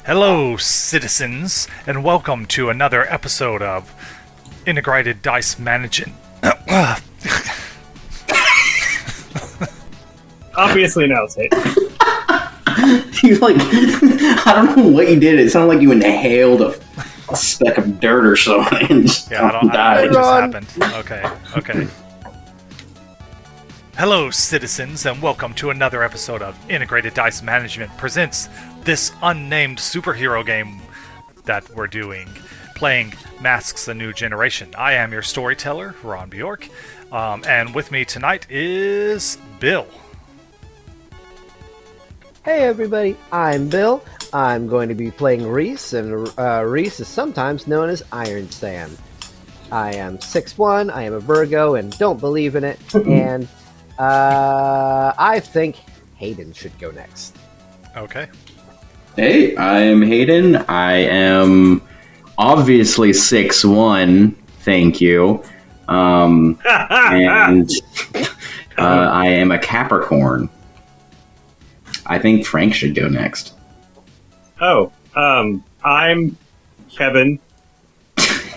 Hello, citizens, and welcome to another episode of Integrated Dice Management. Obviously now, Tate. He's like, I don't know what you did. It sounded like you inhaled a speck of dirt or something and just Yeah, I don't know died. what just happened. Okay. Hello, citizens, and welcome to another episode of Integrated Dice Management presents this unnamed superhero game that we're doing, playing Masks: A New Generation. I am your storyteller, Ron Bjork, and with me tonight is Bill. Hey everybody, I'm Bill. I'm going to be playing Reese, and Reese is sometimes known as Iron Sand. I am 6'1", I am a Virgo, and don't believe in it, and I think Hayden should go next. Okay. Hey, I am Hayden. I am obviously 6'1", thank you. And I am a Capricorn. I think Frank should go next. Oh, I'm Kevin.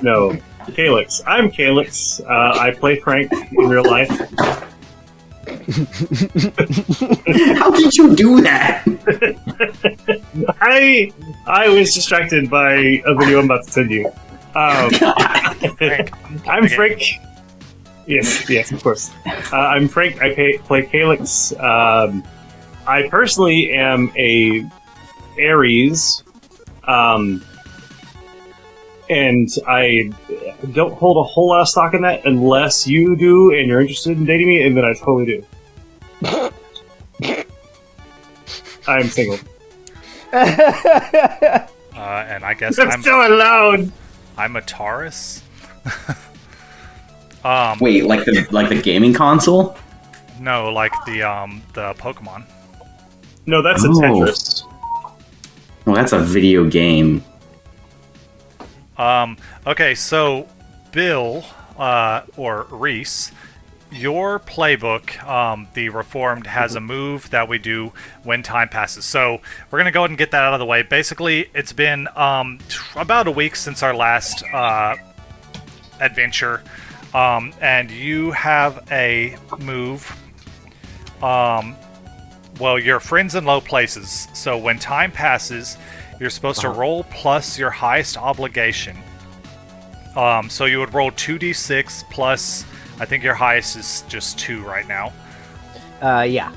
No, Calyx. I'm Calyx. I play Frank in real life. How did you do that? I was distracted by a video I'm about to send you. Frank. I'm Frank. Yes, of course. I'm Frank. I play Calyx. I personally am a Aries, and I don't hold a whole lot of stock in that unless you do and you're interested in dating me, and then I totally do. I'm single. And I guess I'm so alone. I'm a Taurus. Wait, like the gaming console? No, like the Pokemon. No, that's a Tetris. Well, that's a video game. Okay, so Bill, or Reese, your playbook, the Reformed, has a move that we do when time passes. So we're going to go ahead and get that out of the way. Basically, it's been about a week since our last adventure, and you have a move. Well, your friends in low places. So when time passes, you're supposed to roll plus your highest obligation. So you would roll 2d6 plus, I think your highest is just 2 right now. Yeah.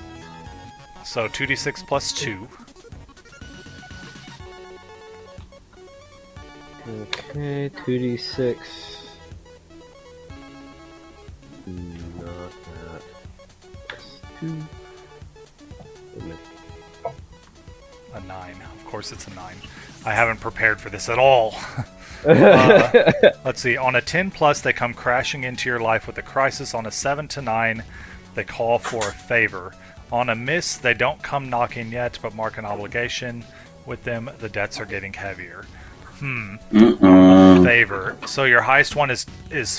So 2d6 plus 2. Okay, 2d6. Not that. Plus 2. A 9. Of course it's a 9. I haven't prepared for this at all. Let's see. On a 10 plus, they come crashing into your life with a crisis. On a 7 to 9, they call for a favor. On a miss, they don't come knocking yet, but mark an obligation. With them, the debts are getting heavier. Favor. So your highest one is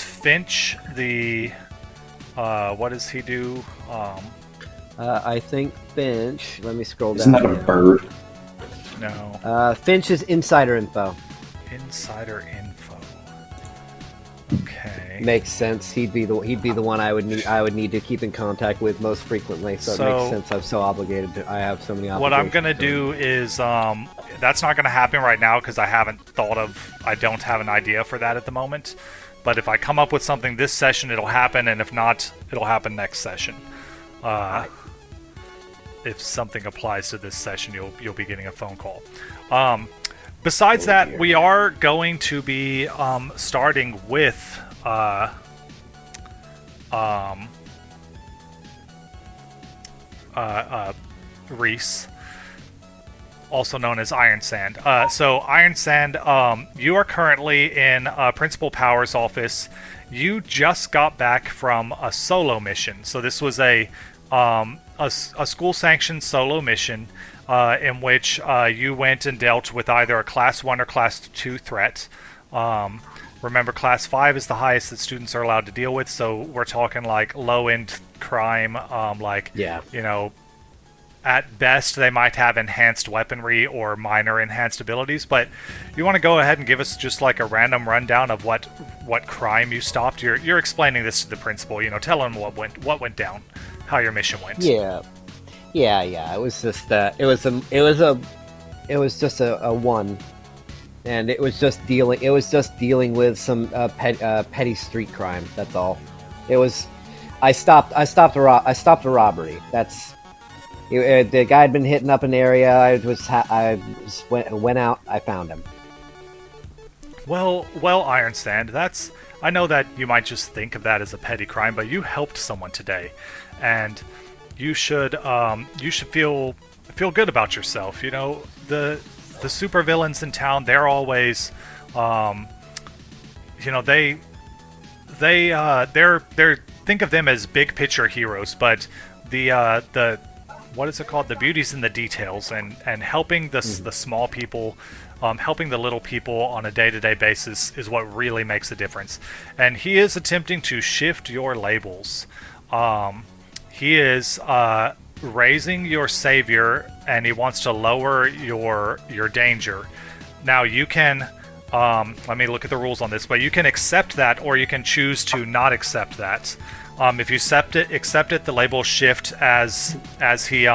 Finch. The what does he do? I think Finch. Let me scroll Isn't down. that a bird? No. Finch is insider info. Insider info. Okay. Makes sense. He'd be the one I would need to keep in contact with most frequently. So it makes sense. I'm so obligated to. I have so many obligations. What I'm gonna do is that's not gonna happen right now because I don't have an idea for that at the moment. But if I come up with something this session, it'll happen, and if not, it'll happen next session. If something applies to this session, you'll be getting a phone call. Besides that, we are going to be starting with Reese, also known as Iron Sand. So Iron Sand, you are currently in Principal Power's office. You just got back from a solo mission. So this was a school-sanctioned solo mission in which you went and dealt with either a Class 1 or Class 2 threat. Remember, Class 5 is the highest that students are allowed to deal with, so we're talking like low-end crime, at best, they might have enhanced weaponry or minor enhanced abilities, but you want to go ahead and give us just like a random rundown of what crime you stopped? You're explaining this to the principal. Tell him what went down, how your mission went. Yeah. It was just it was just a one, and it was just dealing with some petty street crime. That's all. It was. I stopped a robbery. The guy had been hitting up an area. I went out. I found him. Well, Ironstand. I know that you might just think of that as a petty crime, but you helped someone today, and you should feel good about yourself. The supervillains in town, they're always, they're think of them as big picture heroes, but the what is it called? The beauty's in the details, and helping the small people, helping the little people on a day-to-day basis is what really makes a difference. And he is attempting to shift your labels. He is raising your savior, and he wants to lower your danger. Now you can, let me look at the rules on this, but you can accept that, or you can choose to not accept that. If you accept it, the label shift as he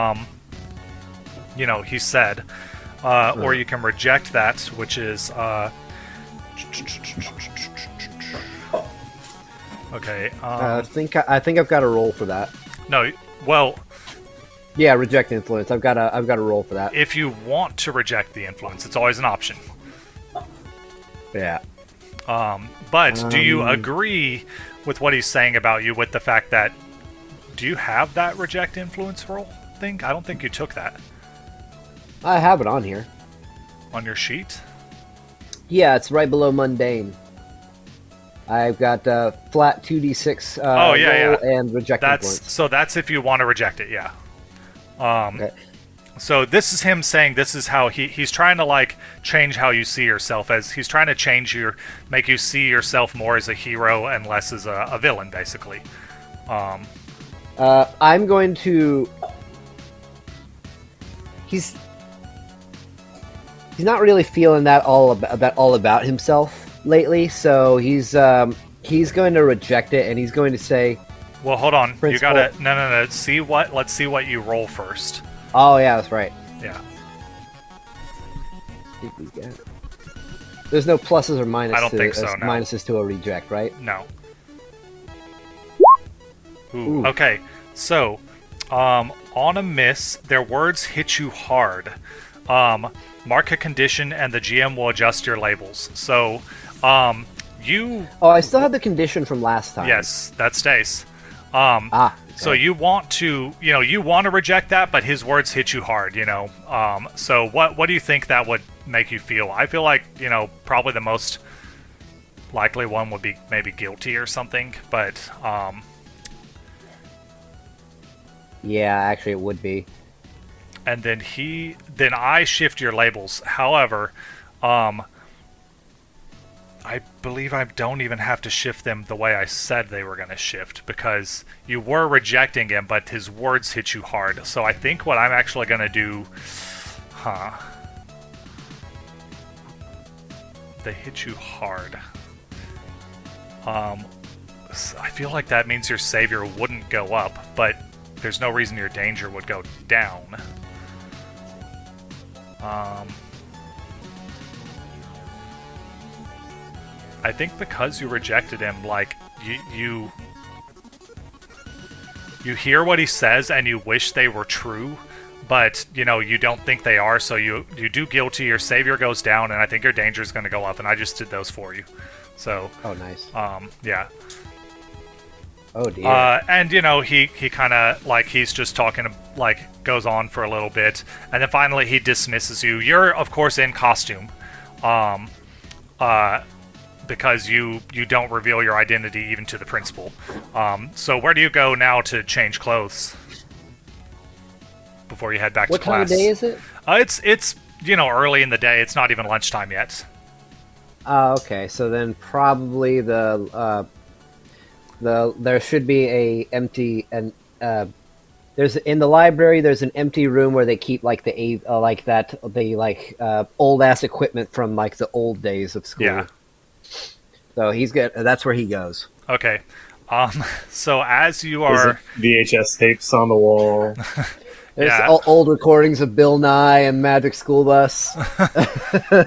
he said, or you can reject that, which is okay. I think I've got a roll for that. No, well, yeah, reject influence. I've got a roll for that. if you want to reject the influence, it's always an option. Yeah. But do you agree with what he's saying about you, with the fact that, do you have that reject influence roll thing? I don't think you took that I have it on here. on your sheet. Yeah, it's right below mundane. I've got flat 2d6 Oh, yeah, roll yeah. and reject influence. That's if you want to reject it, yeah. Okay. So this is him saying this is how he's trying to like change how you see yourself, as he's trying to make you see yourself more as a hero and less as a villain, basically. I'm going to. He's not really feeling that all about himself lately, so he's going to reject it, and he's going to say, Well, hold on. Principal. You gotta no. Let's see what you roll first. "Oh yeah, that's right." Yeah. There's no pluses or minuses. I don't think so, no. Minuses to a reject, right? No. Ooh. Okay. So, on a miss, their words hit you hard. Mark a condition, and the GM will adjust your labels. So, you. Oh, I still have the condition from last time. Yes, that stays. Okay. So you want to reject that, but his words hit you hard, So what do you think that would make you feel? I feel like, probably the most likely one would be maybe guilty or something, but, Yeah, actually, it would be. and then I shift your labels. However, I believe I don't even have to shift them the way I said they were going to shift, because you were rejecting him, but his words hit you hard. So I think what I'm actually going to do... They hit you hard. I feel like that means your savior wouldn't go up, but there's no reason your danger would go down. I think because you rejected him, like, you hear what he says and you wish they were true, but, you don't think they are, so you do guilty, your savior goes down, and I think your danger is going to go up, and I just did those for you. So, Oh, nice. yeah. Oh, dear. And, he kind of, like, he's just talking, like, goes on for a little bit, and then finally he dismisses you. You're, of course, in costume. Because you don't reveal your identity even to the principal. So where do you go now to change clothes before you head back What to time class? of day is it? It's early in the day. It's not even lunchtime yet. Okay, so then probably there should be there there's in the library. There's an empty room where they keep like old ass equipment from like the old days of school. Yeah. So he's good. That's where he goes. Okay. So as you are... VHS tapes on the wall. There's Yeah. old recordings of Bill Nye and Magic School Bus.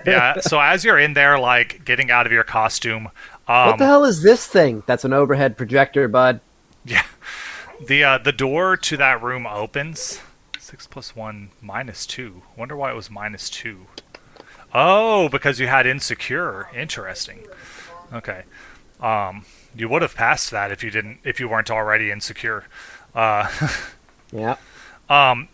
Yeah, so as you're in there, like, getting out of your costume... What the hell is this thing? That's an overhead projector, bud. Yeah. The door to that room opens. 6 + 1 - 2. Wonder why it was -2. Oh, because you had insecure. Interesting. Okay. You would have passed that if you weren't already insecure. Yeah.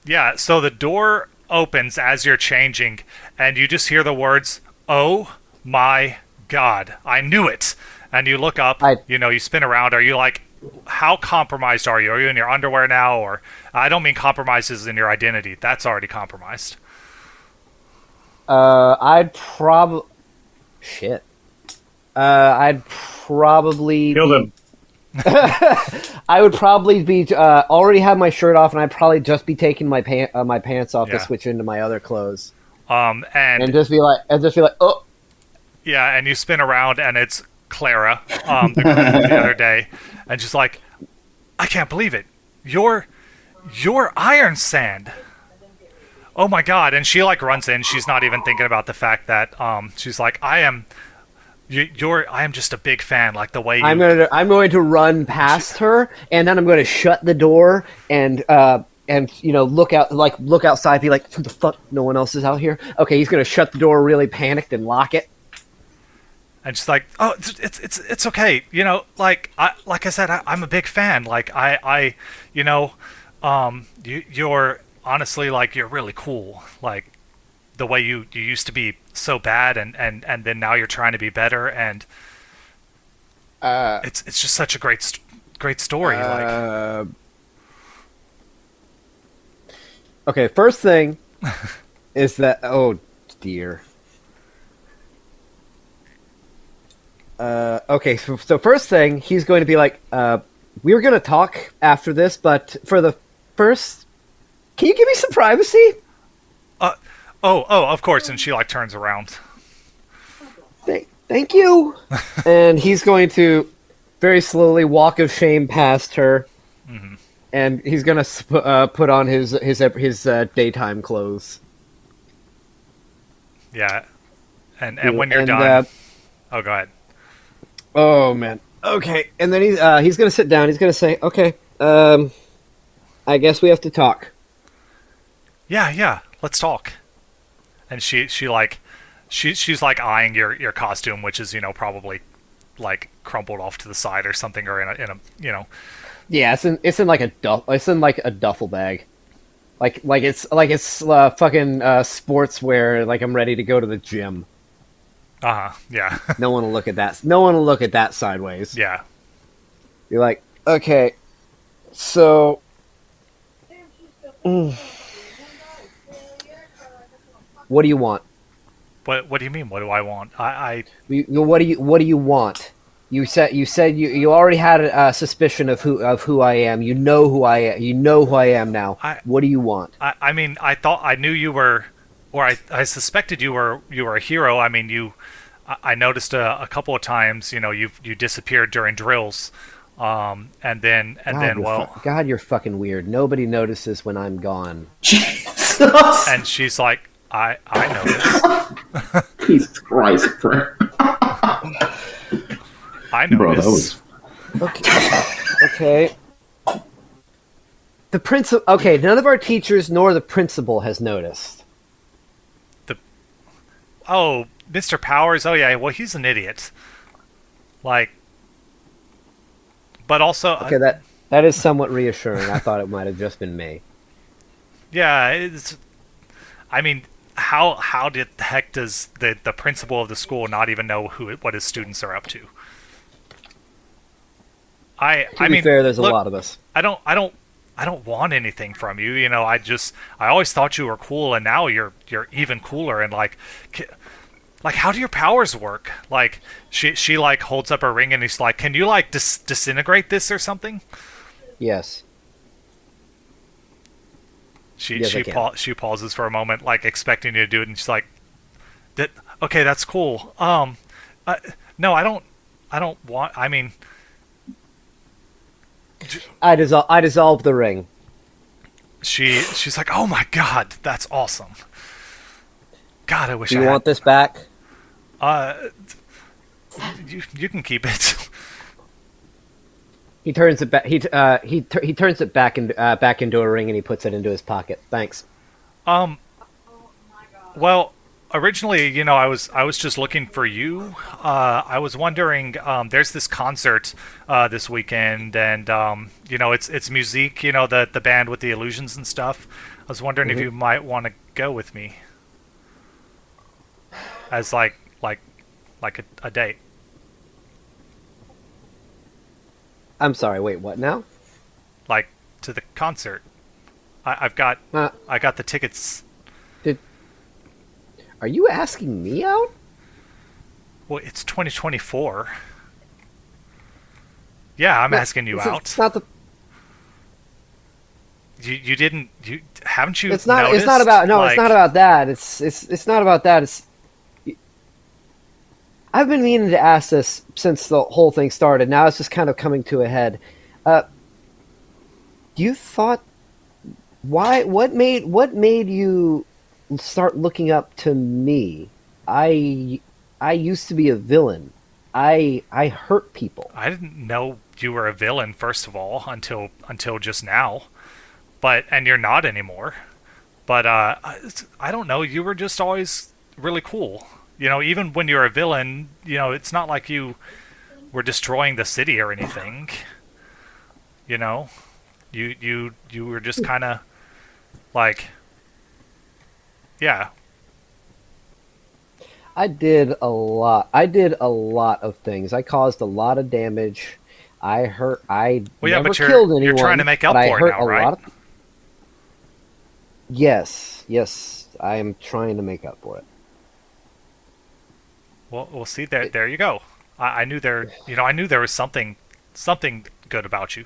Yeah, so the door opens as you're changing, and you just hear the words, "Oh my God, I knew it." And you look up, you spin around. Are you like, how compromised are you? Are you in your underwear now? Or, I don't mean compromises in your identity. That's already compromised. I'd probably... Shit. I'd probably... Kill them. I would probably be already have my shirt off, and I'd probably just be taking my pants off to switch into my other clothes. And just be like, oh. Yeah, and you spin around, and it's Clara, the girl from the other day, and she's like, "I can't believe it. You're Iron Sand. Oh my God!" And she like runs in. She's not even thinking about the fact that she's like, "I am just a big fan. Like the way you." I'm going to run past her, and then I'm going to shut the door and look outside, be like, "Who the fuck? No one else is out here." Okay, he's going to shut the door, really panicked, and lock it. And she's like, "Oh, it's okay. Like I said, I'm a big fan. Like you're honestly, like, you're really cool. Like the way you used to be so bad, and then now you're trying to be better, and it's just such a great story." Okay, first thing is that, oh dear. Okay, so first thing, he's going to be like, we were going to talk after this, but for the first, can you give me some privacy? Of course. And she like turns around. Thank you. And he's going to very slowly walk of shame past her, and he's going to put on his daytime clothes. Yeah, and when you're done, go ahead. Oh man. Okay, and then he's going to sit down. He's going to say, "Okay, I guess we have to talk." Yeah, let's talk. And she's like eyeing your costume, which is probably like crumpled off to the side or something, or in a Yeah, it's in like a duffel bag, like it's fucking sportswear. Like I'm ready to go to the gym. Yeah. No one will look at that. No one will look at that sideways. Yeah. You're like, okay, so. What do you want? What do you mean? What do I want? What do you want? You said you already had a suspicion of who I am. You know who I am. You know who I am now. What do you want? I mean, I thought I knew you were, or I suspected you were a hero. I mean, I noticed a couple of times, you disappeared during drills, and then God, you're fucking weird. Nobody notices when I'm gone. Jesus. And she's like, I know this. Jesus Christ, bro. I know Bro, this. that was... Okay. The principal. Okay, none of our teachers nor the principal has noticed. Oh, Mr. Powers. Oh yeah. Well, he's an idiot. Like, but also. Okay, that is somewhat reassuring. I thought it might have just been me. Yeah, it's. I mean, how did the heck does the principal of the school not even know what his students are up to? To be fair, there's look, a lot of us. I don't want anything from you. I always thought you were cool, and now you're even cooler. And like how do your powers work? Like she like holds up her ring, and he's like, "Can you like disintegrate this or something?" Yes. Yes, I can. She pauses for a moment, like expecting you to do it, and she's like, "That okay? That's cool. No, I don't want. I mean, I dissolve the ring. she's like, oh my god, that's awesome. God, I wish Do I you had. want this back? You can keep it. He turns it back. He turns it back into a ring and he puts it into his pocket. Thanks. Well, originally, I was just looking for you. I was wondering. There's this concert this weekend, and it's Musique. The band with the illusions and stuff. I was wondering if you might want to go with me, as like a date. I'm sorry. Wait, what now? Like to the concert. I've got I got the tickets. Are you asking me out? Well, it's 2024. Yeah, I'm asking you out. It's not the. You didn't you haven't you It's not. noticed? It's not about. No, like, it's not about that. It's not about that. It's. I've been meaning to ask this since the whole thing started. Now it's just kind of coming to a head. You thought why? What made you start looking up to me? I used to be a villain. I hurt people. I didn't know you were a villain, first of all, until just now. And you're not anymore. But I don't know. You were just always really cool. Even when you're a villain, it's not like you were destroying the city or anything. You were just kind of like, yeah. I did a lot. I did a lot of things. I caused a lot of damage. I hurt. I Well, yeah, never but killed anyone. you're trying to make up but I for hurt it now, a right? lot of... Yes, I am trying to make up for it. Well, we'll see. There you go. I knew I knew there was something good about you.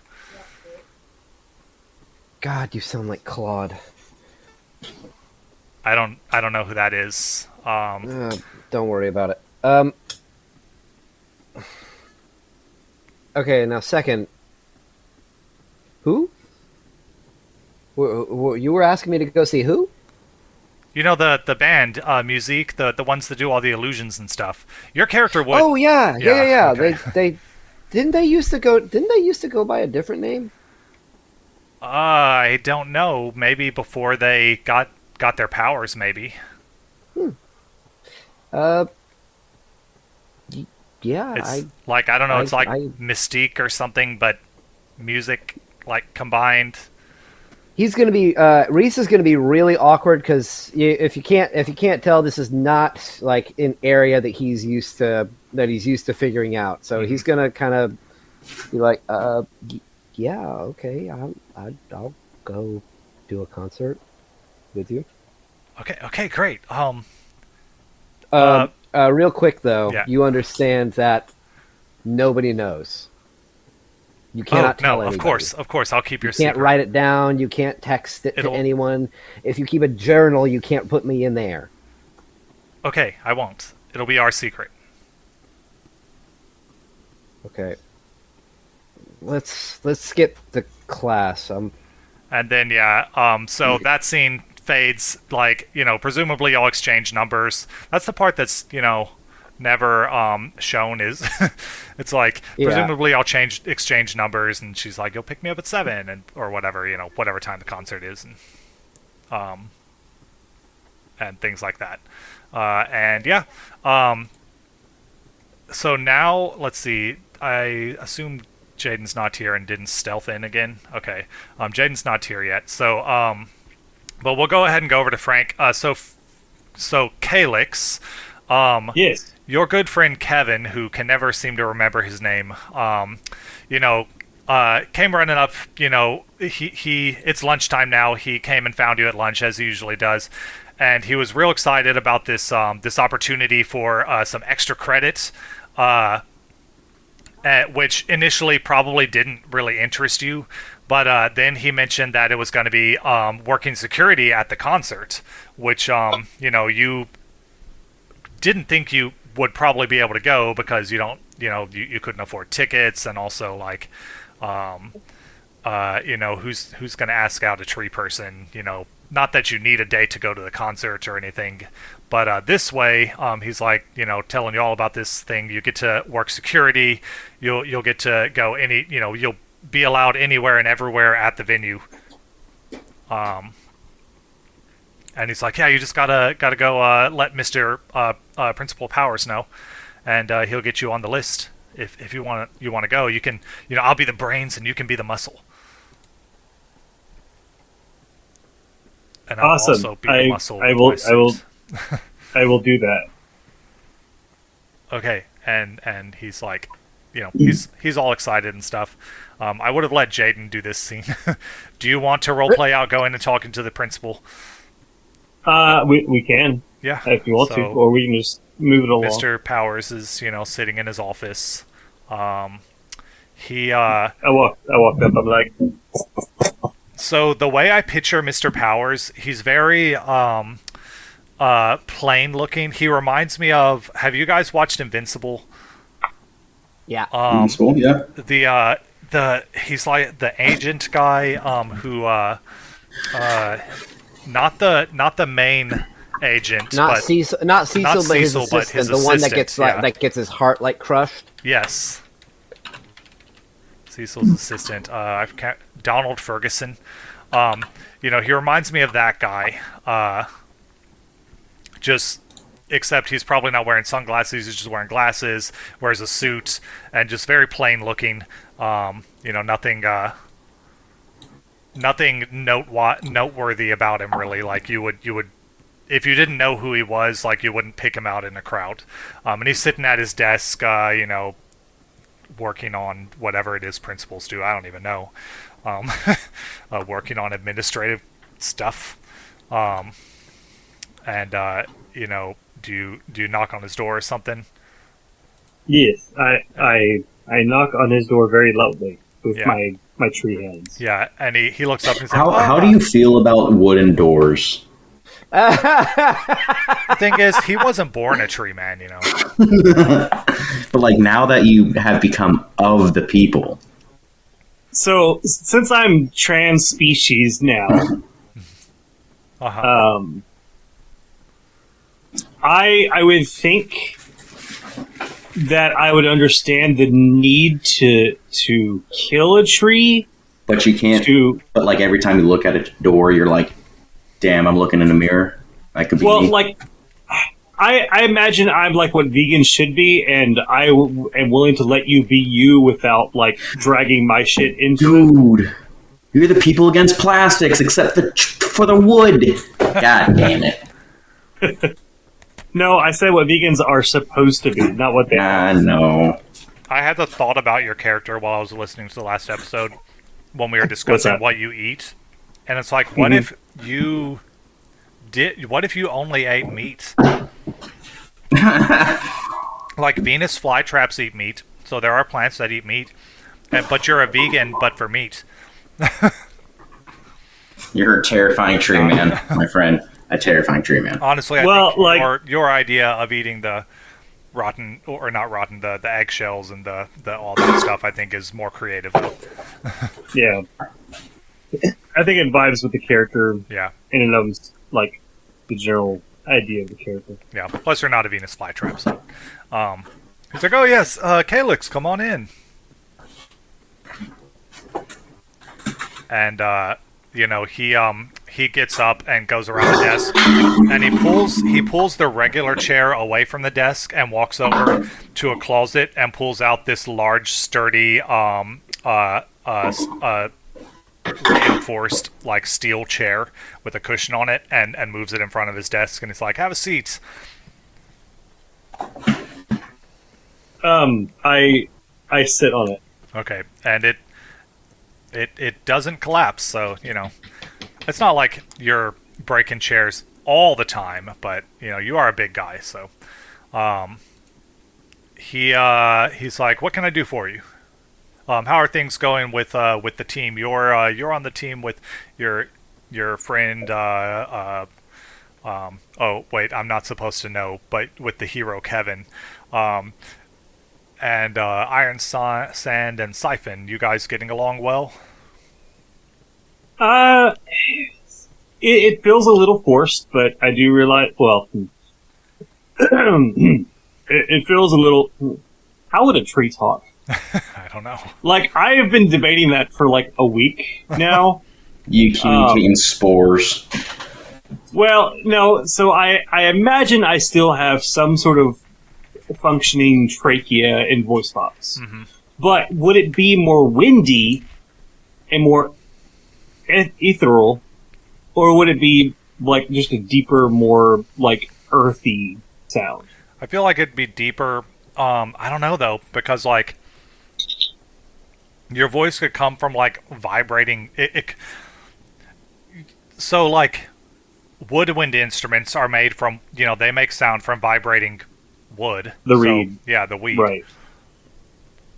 God, you sound like Claude. I don't know who that is. Don't worry about it. Okay, now second. Who? You were asking me to go see who? The band Musique, the ones that do all the illusions and stuff. Your character would. Oh yeah. Okay. They didn't they used to go by a different name? I don't know. Maybe before they got their powers, maybe. Yeah. It's I don't know. It's like Mystique or something, but music combined. He's gonna be Reese is gonna be really awkward because if you can't tell, this is not like an area that he's used to figuring out. So he's gonna kind of be like, yeah, okay, I'll go do a concert with you. Okay, great. Real quick though, Yeah. you understand that nobody knows. You cannot tell anybody. Of course, I'll keep your You can't secret. write it down. You can't text it to anyone. If you keep a journal, you can't put me in there. Okay, I won't. It'll be our secret. Okay. Let's skip the class. And then so that scene fades. Presumably y'all exchange numbers. That's the part that's never shown. Is it's like presumably I'll exchange numbers, and she's like, you'll pick me up at 7 and or whatever whatever time the concert is, and things like that. So now let's see. I assume Jaden's not here and didn't stealth in again. Okay, Jaden's not here yet. So but we'll go ahead and go over to Frank. So Calyx, Yes. your good friend Kevin, who can never seem to remember his name, came running up. He it's lunchtime now. He came and found you at lunch as he usually does, and he was real excited about this opportunity for some extra credit, which initially probably didn't really interest you, But then he mentioned that it was going to be working security at the concert, which you didn't think you would probably be able to go because you don't, you couldn't afford tickets, and also like, who's going to ask out a tree person, not that you need a date to go to the concert or anything, but this way, he's like, telling you all about this thing. You get to work security. You'll get to go you'll be allowed anywhere and everywhere at the venue. And he's like, yeah, you just gotta go let Mr. Principal Powers know, and he'll get you on the list if you want to go. You can, I'll be the brains and you can be the muscle. And I'll Awesome. also be the muscle. I will do that. Okay, and he's like, he's all excited and stuff. I would have let Jaden do this scene. Do you want to roleplay out going and talking to the principal? We can. Yeah. If you want to, or we can just move it along. Mr. Powers is, sitting in his office. I walked up. I'm like, so the way I picture Mr. Powers, he's very plain looking. He reminds me of. Have you guys watched Invincible? Yeah. Yeah. He's like the agent guy who not the main agent, Not Cecil, but his Cecil, but assistant, his the one that assistant, gets yeah. that gets his heart like crushed. Yes. Cecil's assistant, Donald Ferguson. He reminds me of that guy. Except he's probably not wearing sunglasses. He's just wearing glasses, wears a suit, and just very plain looking. Nothing noteworthy about him really. Like you would, if you didn't know who he was, like you wouldn't pick him out in a crowd. And he's sitting at his desk, working on whatever it is principals do. I don't even know. Working on administrative stuff. Do you knock on his door or something? yes, I knock on his door very loudly with my tree hands. Yeah, and he looks up and he's How like, how do you feel about wooden doors? The thing is, he wasn't born a tree man, But like now that you have become of the people, So since I'm trans species now, I would think that I would understand the need to kill a tree. but you can't. But like every time you look at a door, you're like, "Damn, I'm looking in a mirror. That could be me." Like I imagine I'm like what vegans should be, and I am willing to let you be you without like dragging my shit into it. Dude, you're the people against plastics, except for the wood. God damn it! No, I said what vegans are supposed to be, not what they are. No. I had the thought about your character while I was listening to the last episode when we were discussing what you eat, and it's like, what if you only ate meat? Like Venus flytraps eat meat, so there are plants that eat meat, but you're a vegan, but for meat. You're a terrifying tree man, my friend. A terrifying tree man. Honestly, I think your idea of eating the rotten, or not rotten, the eggshells and the all that stuff, I think is more creative. Yeah. I think it vibes with the character. Yeah. In and of like the general idea of the character. Yeah. Plus, you're not a Venus flytrap, so. He's like, "Oh yes, Calyx, come on in." And he gets up and goes around the desk, and he pulls the regular chair away from the desk and walks over to a closet and pulls out this large, sturdy, reinforced like steel chair with a cushion on it, and moves it in front of his desk, and he's like, "Have a seat." I sit on it. Okay, and it doesn't collapse, so it's not like you're breaking chairs all the time, but you are a big guy, so he's like, "What can I do for you?" How are things going with the team? You're on the team with your friend. Oh wait, I'm not supposed to know, but with the hero Kevin, um, and Iron Sand and Siphon. You guys getting along well? Uh, it feels a little forced, but I do realize. Well, it feels a little. How would a tree talk? I don't know. Like, I have been debating that for like a week now. You communicate in spores. Well, no, so I imagine I still have some sort of functioning trachea and voice box. Mm-hmm. But would it be more windy and more ethereal, or would it be like just a deeper, more like earthy sound? I feel like it'd be deeper. I don't know though, because like your voice could come from like vibrating. So like woodwind instruments are made from, they make sound from vibrating wood. The reed. Yeah, the weed. Right.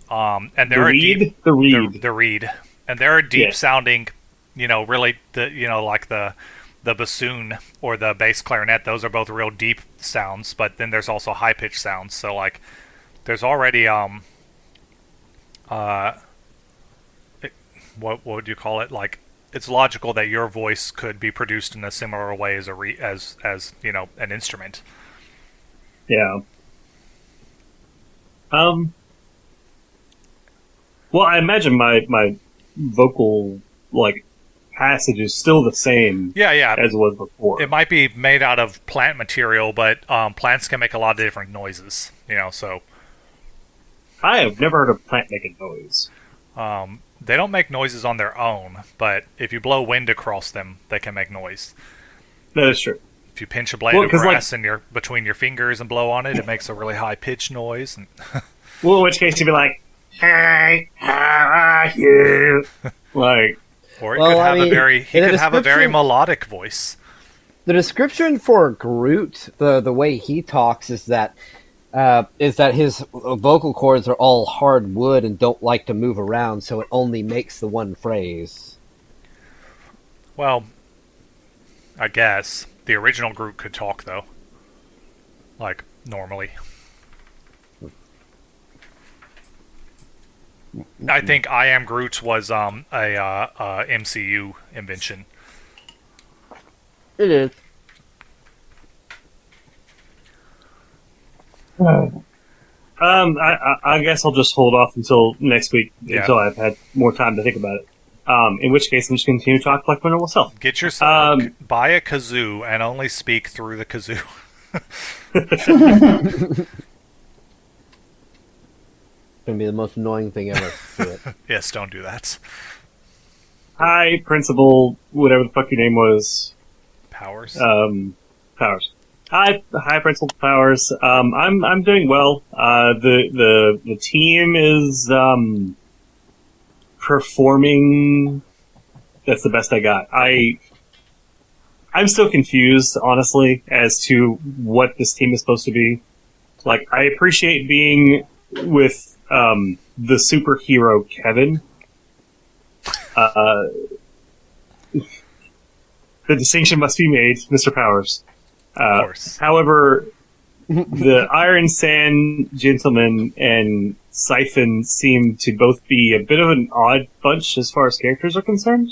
And there are deep, the reed. the reed, and there are deep Yes. sounding, really like the bassoon or the bass clarinet. Those are both real deep sounds, but then there's also high pitched sounds. So like, there's already what would you call it? Like, it's logical that your voice could be produced in a similar way as as an instrument. Yeah. Well, I imagine my vocal like passage is still the same. Yeah. As it was before. It might be made out of plant material, but plants can make a lot of different noises. So I have never heard a plant make a noise. they don't make noises on their own, but if you blow wind across them, they can make noise. That is true. If you pinch a blade of grass between your fingers and blow on it, it makes a really high pitched noise. And Well, in which case you'd be like, "Hey, how are you?" Like, or it could have a very description- melodic voice. The description for Groot, the way he talks, is that his vocal cords are all hard wood and don't like to move around, so it only makes the one phrase. Well, I guess the original Groot could talk though, like normally. I think I Am Groot was a MCU invention. It is. I guess I'll just hold off until next week until Yeah. I've had more time to think about it. In which case, I'm just going to continue to talk like my normal self. Get yourself buy a kazoo and only speak through the kazoo. It's gonna be the most annoying thing ever. Do it. Yes, don't do that. Hi, Principal, whatever the fuck your name was. Powers. Powers. Hi, Principal Powers. I'm doing well. The team is performing. That's the best I got. I'm still confused, honestly, as to what this team is supposed to be. Like, I appreciate being with the superhero Kevin. The distinction must be made, Mr. Powers. Of course. However, the Iron Sand Gentleman and Siphon seem to both be a bit of an odd bunch as far as characters are concerned.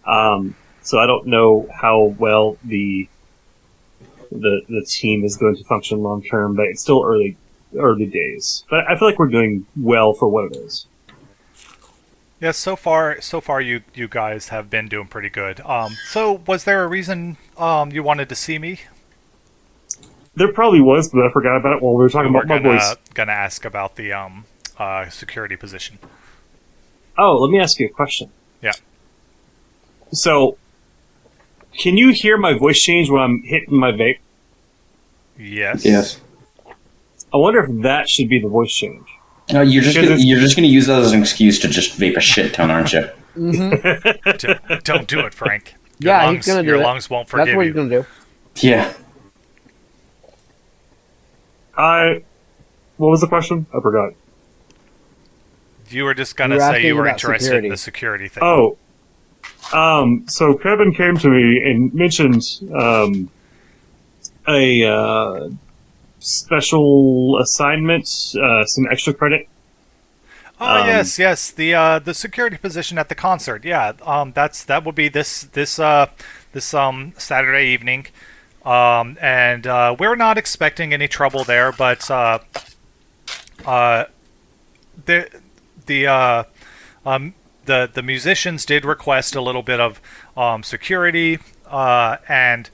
So I don't know how well the team is going to function long term, but it's still early days. But I feel like we're doing well for what it is. Yes, so far you guys have been doing pretty good. So was there a reason you wanted to see me? There probably was, but I forgot about it while we were talking about my voice. Gonna ask about the security position. Oh, let me ask you a question. Yeah. So, can you hear my voice change when I'm hitting my vape? Yes. Yes. I wonder if that should be the voice change. No, you're just gonna use that as an excuse to just vape a shit ton, aren't you? Don't do it, Frank. He's gonna do your it. lungs won't forgive That's what you. he's gonna do. Yeah. What was the question? I forgot. You were just You gonna were say asking you were about interested security. in the security thing. Oh, so Kevin came to me and mentioned a special assignment, some extra credit. Yes. The security position at the concert. Yeah. That would be this Saturday evening. And we're not expecting any trouble there, but the the the musicians did request a little bit of security, and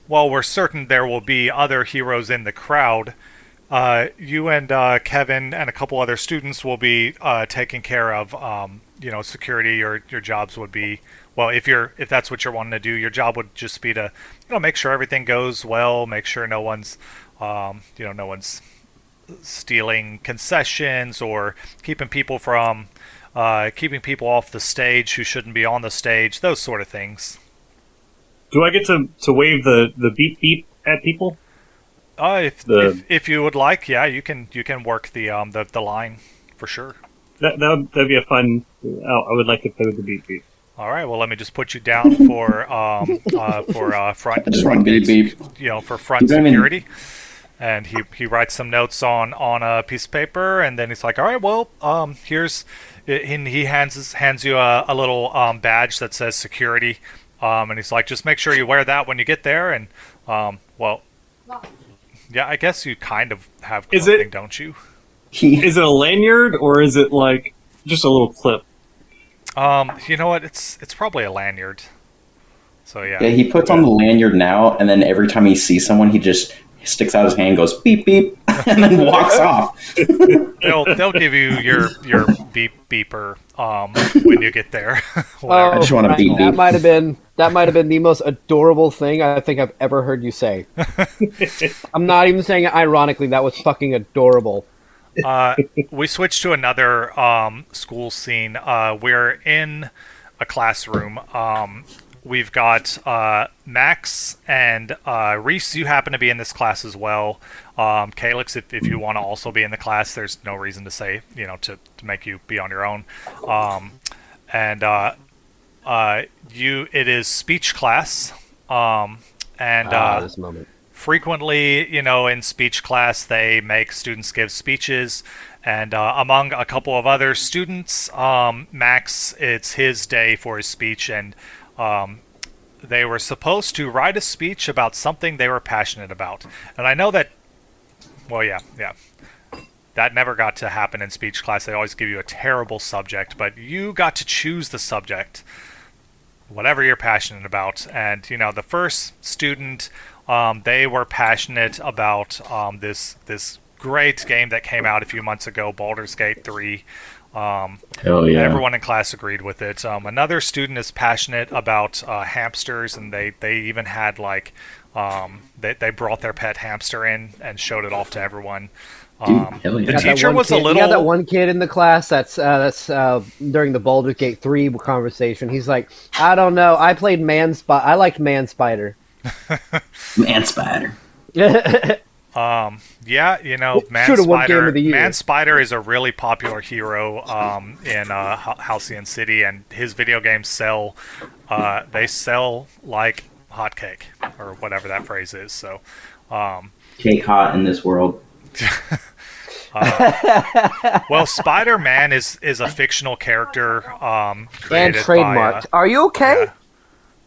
while we're certain there will be other heroes in the crowd, you and Kevin and a couple other students will be taking care of security. Your jobs would be, well, if that's what you're wanting to do, your job would just be to make sure everything goes well, make sure no one's no one's stealing concessions or keeping people off the stage who shouldn't be on the stage, those sort of things. Do I get to wave the beep beep at people? If you would like, yeah, you can work the line for sure. That'd be a fun. I would like to play with the beep beep. All right, well, let me just put you down for front beep beep. For front security. And he writes some notes on a piece of paper, and then he's like, "All right, well, here's," and he hands you a little badge that says security, and he's like, "Just make sure you wear that when you get there." And well, yeah, I guess you kind of have clothing, don't you? Is it a lanyard or is it like just a little clip? You know what? It's probably a lanyard. So yeah. Yeah, he puts on the lanyard now, and then every time he sees someone, he just sticks out his hand, goes beep beep, and then walks off. They'll give you your beep beeper when you get there. I just want to beep beep. That might have been the most adorable thing I think I've ever heard you say. I'm not even saying it ironically. That was fucking adorable. We switched to another school scene. We're in a classroom. We've got Max and Reese. You happen to be in this class as well. Calyx, if you want to also be in the class, there's no reason to say, to make you be on your own. It is speech class. This moment. Frequently, in speech class, they make students give speeches. And among a couple of other students, Max, it's his day for his speech, and they were supposed to write a speech about something they were passionate about. And I know that, well, yeah. That never got to happen in speech class. They always give you a terrible subject, but you got to choose the subject, whatever you're passionate about. And, the first student, they were passionate about this great game that came out a few months ago, Baldur's Gate 3. Hell yeah. Everyone in class agreed with it. Another student is passionate about hamsters, and they even had they brought their pet hamster in and showed it off to everyone. Hell yeah. The teacher was a little. You got that one kid in the class that's during the Baldur's Gate 3 conversation. He's like, I don't know. I liked Man Spider. Man Spider. Yeah, Man Spider is a really popular hero in Halcyon City, and his video games sell. They sell like hotcake, or whatever that phrase is. So, Cake hot in this world. Well, Spider-Man is a fictional character created and trademarked. Are you okay? Yeah.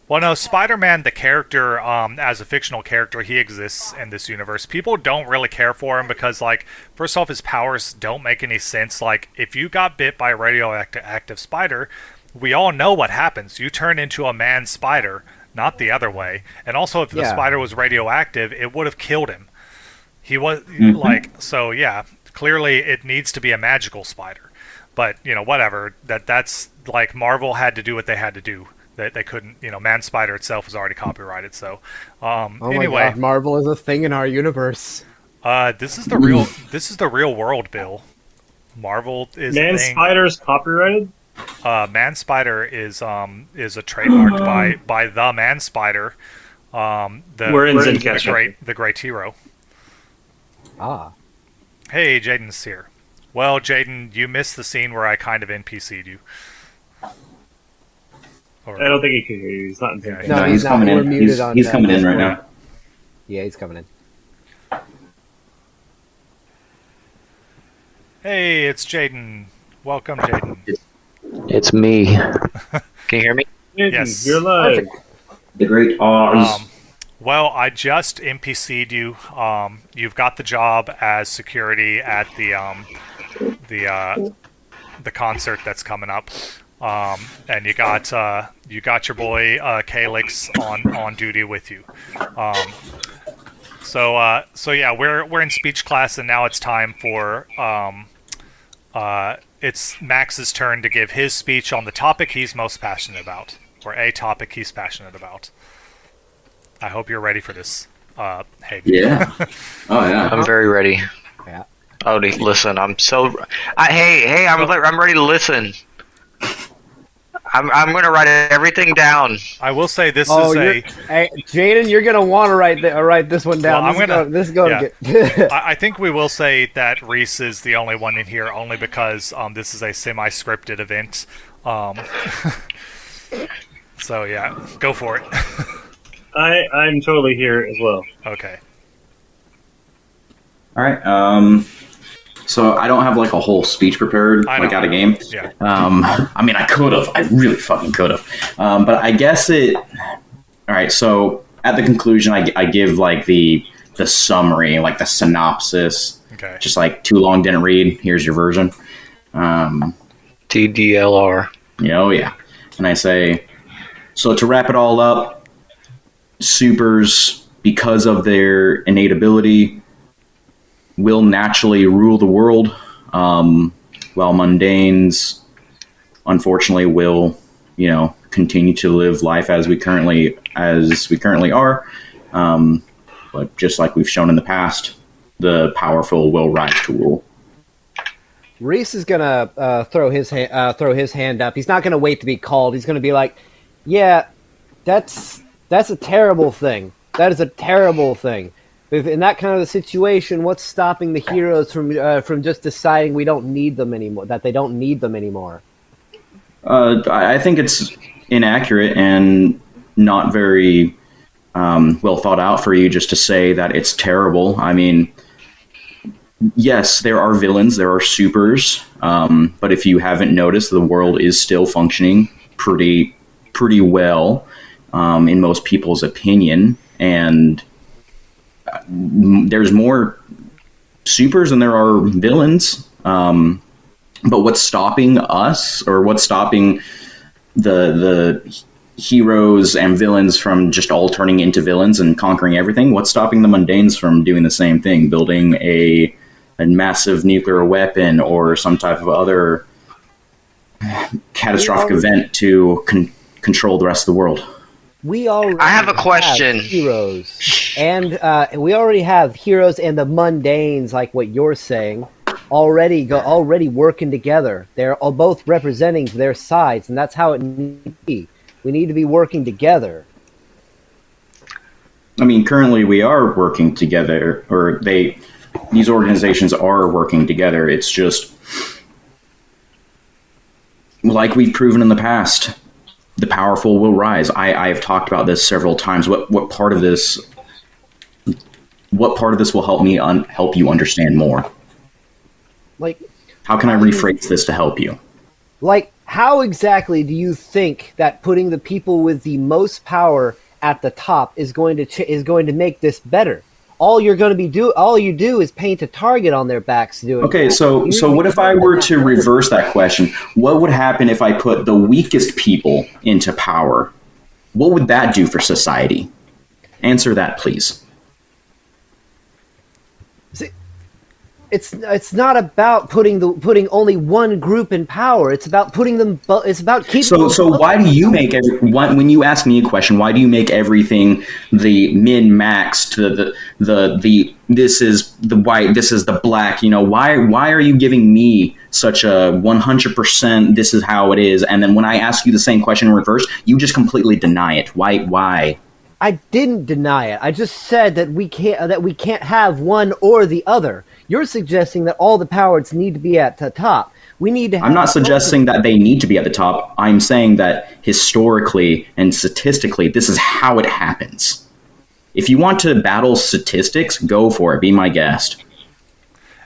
Well, no, Spider-Man, the character, as a fictional character, he exists in this universe. People don't really care for him because, first off, his powers don't make any sense. If you got bit by a radioactive spider, we all know what happens. You turn into a man spider, not the other way. And also, if the spider was radioactive, it would have killed him. He was, so, yeah, clearly it needs to be a magical spider. But, whatever. That's, Marvel had to do what they had to do. They couldn't, Man Spider itself was already copyrighted. So, anyway, my God, Marvel is a thing in our universe. This is the real world, Bill. Marvel is Man Spider's copyrighted. Man Spider is a trademarked by the Man Spider. We're in Zencaster. The great hero. Ah. Hey, Jaden's here. Well, Jaden, you missed the scene where I kind of NPC'd you. Or, I don't think he can hear you. He's not in Yeah, sync. No, he's not. coming We're in. muted He's, on, he's coming in right Discord. now. Yeah, he's coming in. Hey, it's Jaden. Welcome, Jaden. It's me. Can you hear me? Yes. You're live. Perfect. The great Oz. Well, I just NPC'd you. You've got the job as security at the concert that's coming up, and you got your boy Calix on duty with you. So yeah, we're in speech class, and now it's time for it's Max's turn to give his speech on the topic he's most passionate about, or a topic he's passionate about. I hope you're ready for this. Hey. Yeah. Oh yeah. I'm very ready. Yeah. Oh, listen. I'm so. Hey! I'm ready to listen. I'm gonna write everything down. I will say this Oh, is hey, Jaden, you're gonna want to write this one down. Well, This is going yeah. I think we will say that Reese is the only one in here, only because this is a semi-scripted event. So yeah, go for it. I'm totally here as well. Okay. All right. So I don't have like a whole speech prepared, I like know. out of game. Yeah. I mean, I could have. I really fucking could have. But I guess it. All right. So at the conclusion, I give like the summary, like the synopsis. Okay. Just like too long, didn't read. Here's your version. TDLR. Oh yeah. And I say, so to wrap it all up, supers, because of their innate ability, will naturally rule the world, while mundanes, unfortunately, will, continue to live life as we currently are. But just like we've shown in the past, the powerful will rise to rule. Reese is gonna throw his hand up. He's not gonna wait to be called. He's gonna be like, "Yeah, that's a terrible thing. That is a terrible thing. In that kind of a situation, what's stopping the heroes from just deciding we don't need them anymore? That they don't need them anymore?" I think it's inaccurate and not very well thought out for you just to say that it's terrible. I mean, yes, there are villains, there are supers, but if you haven't noticed, the world is still functioning pretty well, in most people's opinion, and there's more supers than there are villains. But what's stopping us, or what's stopping the heroes and villains from just all turning into villains and conquering everything? What's stopping the mundanes from doing the same thing, building a massive nuclear weapon or some type of other catastrophic event to control the rest of the world? We already I have a question. Heroes, and we already have heroes and the mundanes, like what you're saying, already working together. They're all both representing their sides, and that's how it needs to be. We need to be working together. I mean, currently we are working together, or these organizations are working together. It's just like we've proven in the past. The powerful will rise. I've talked about this several times. What part of this will help you understand more? Like, how can I rephrase this to help you? Like, how exactly do you think that putting the people with the most power at the top is going to make this better? All you do is paint a target on their backs doing. Okay, so what if I were to reverse that question? What would happen if I put the weakest people into power? What would that do for society? Answer that, please. See, it's not about putting only one group in power. It's about putting them. It's about keeping. So why do you make when you ask me a question? Why do you make everything the min max to the this is the white, this is the black? Why are you giving me such a 100%? This is how it is, and then when I ask you the same question in reverse, you just completely deny it. Why? I didn't deny it. I just said that we can't have one or the other. You're suggesting that all the powers need to be at the top. We need to have I'm not suggesting that they need to be at the top. I'm saying that historically and statistically, this is how it happens. If you want to battle statistics, go for it. Be my guest.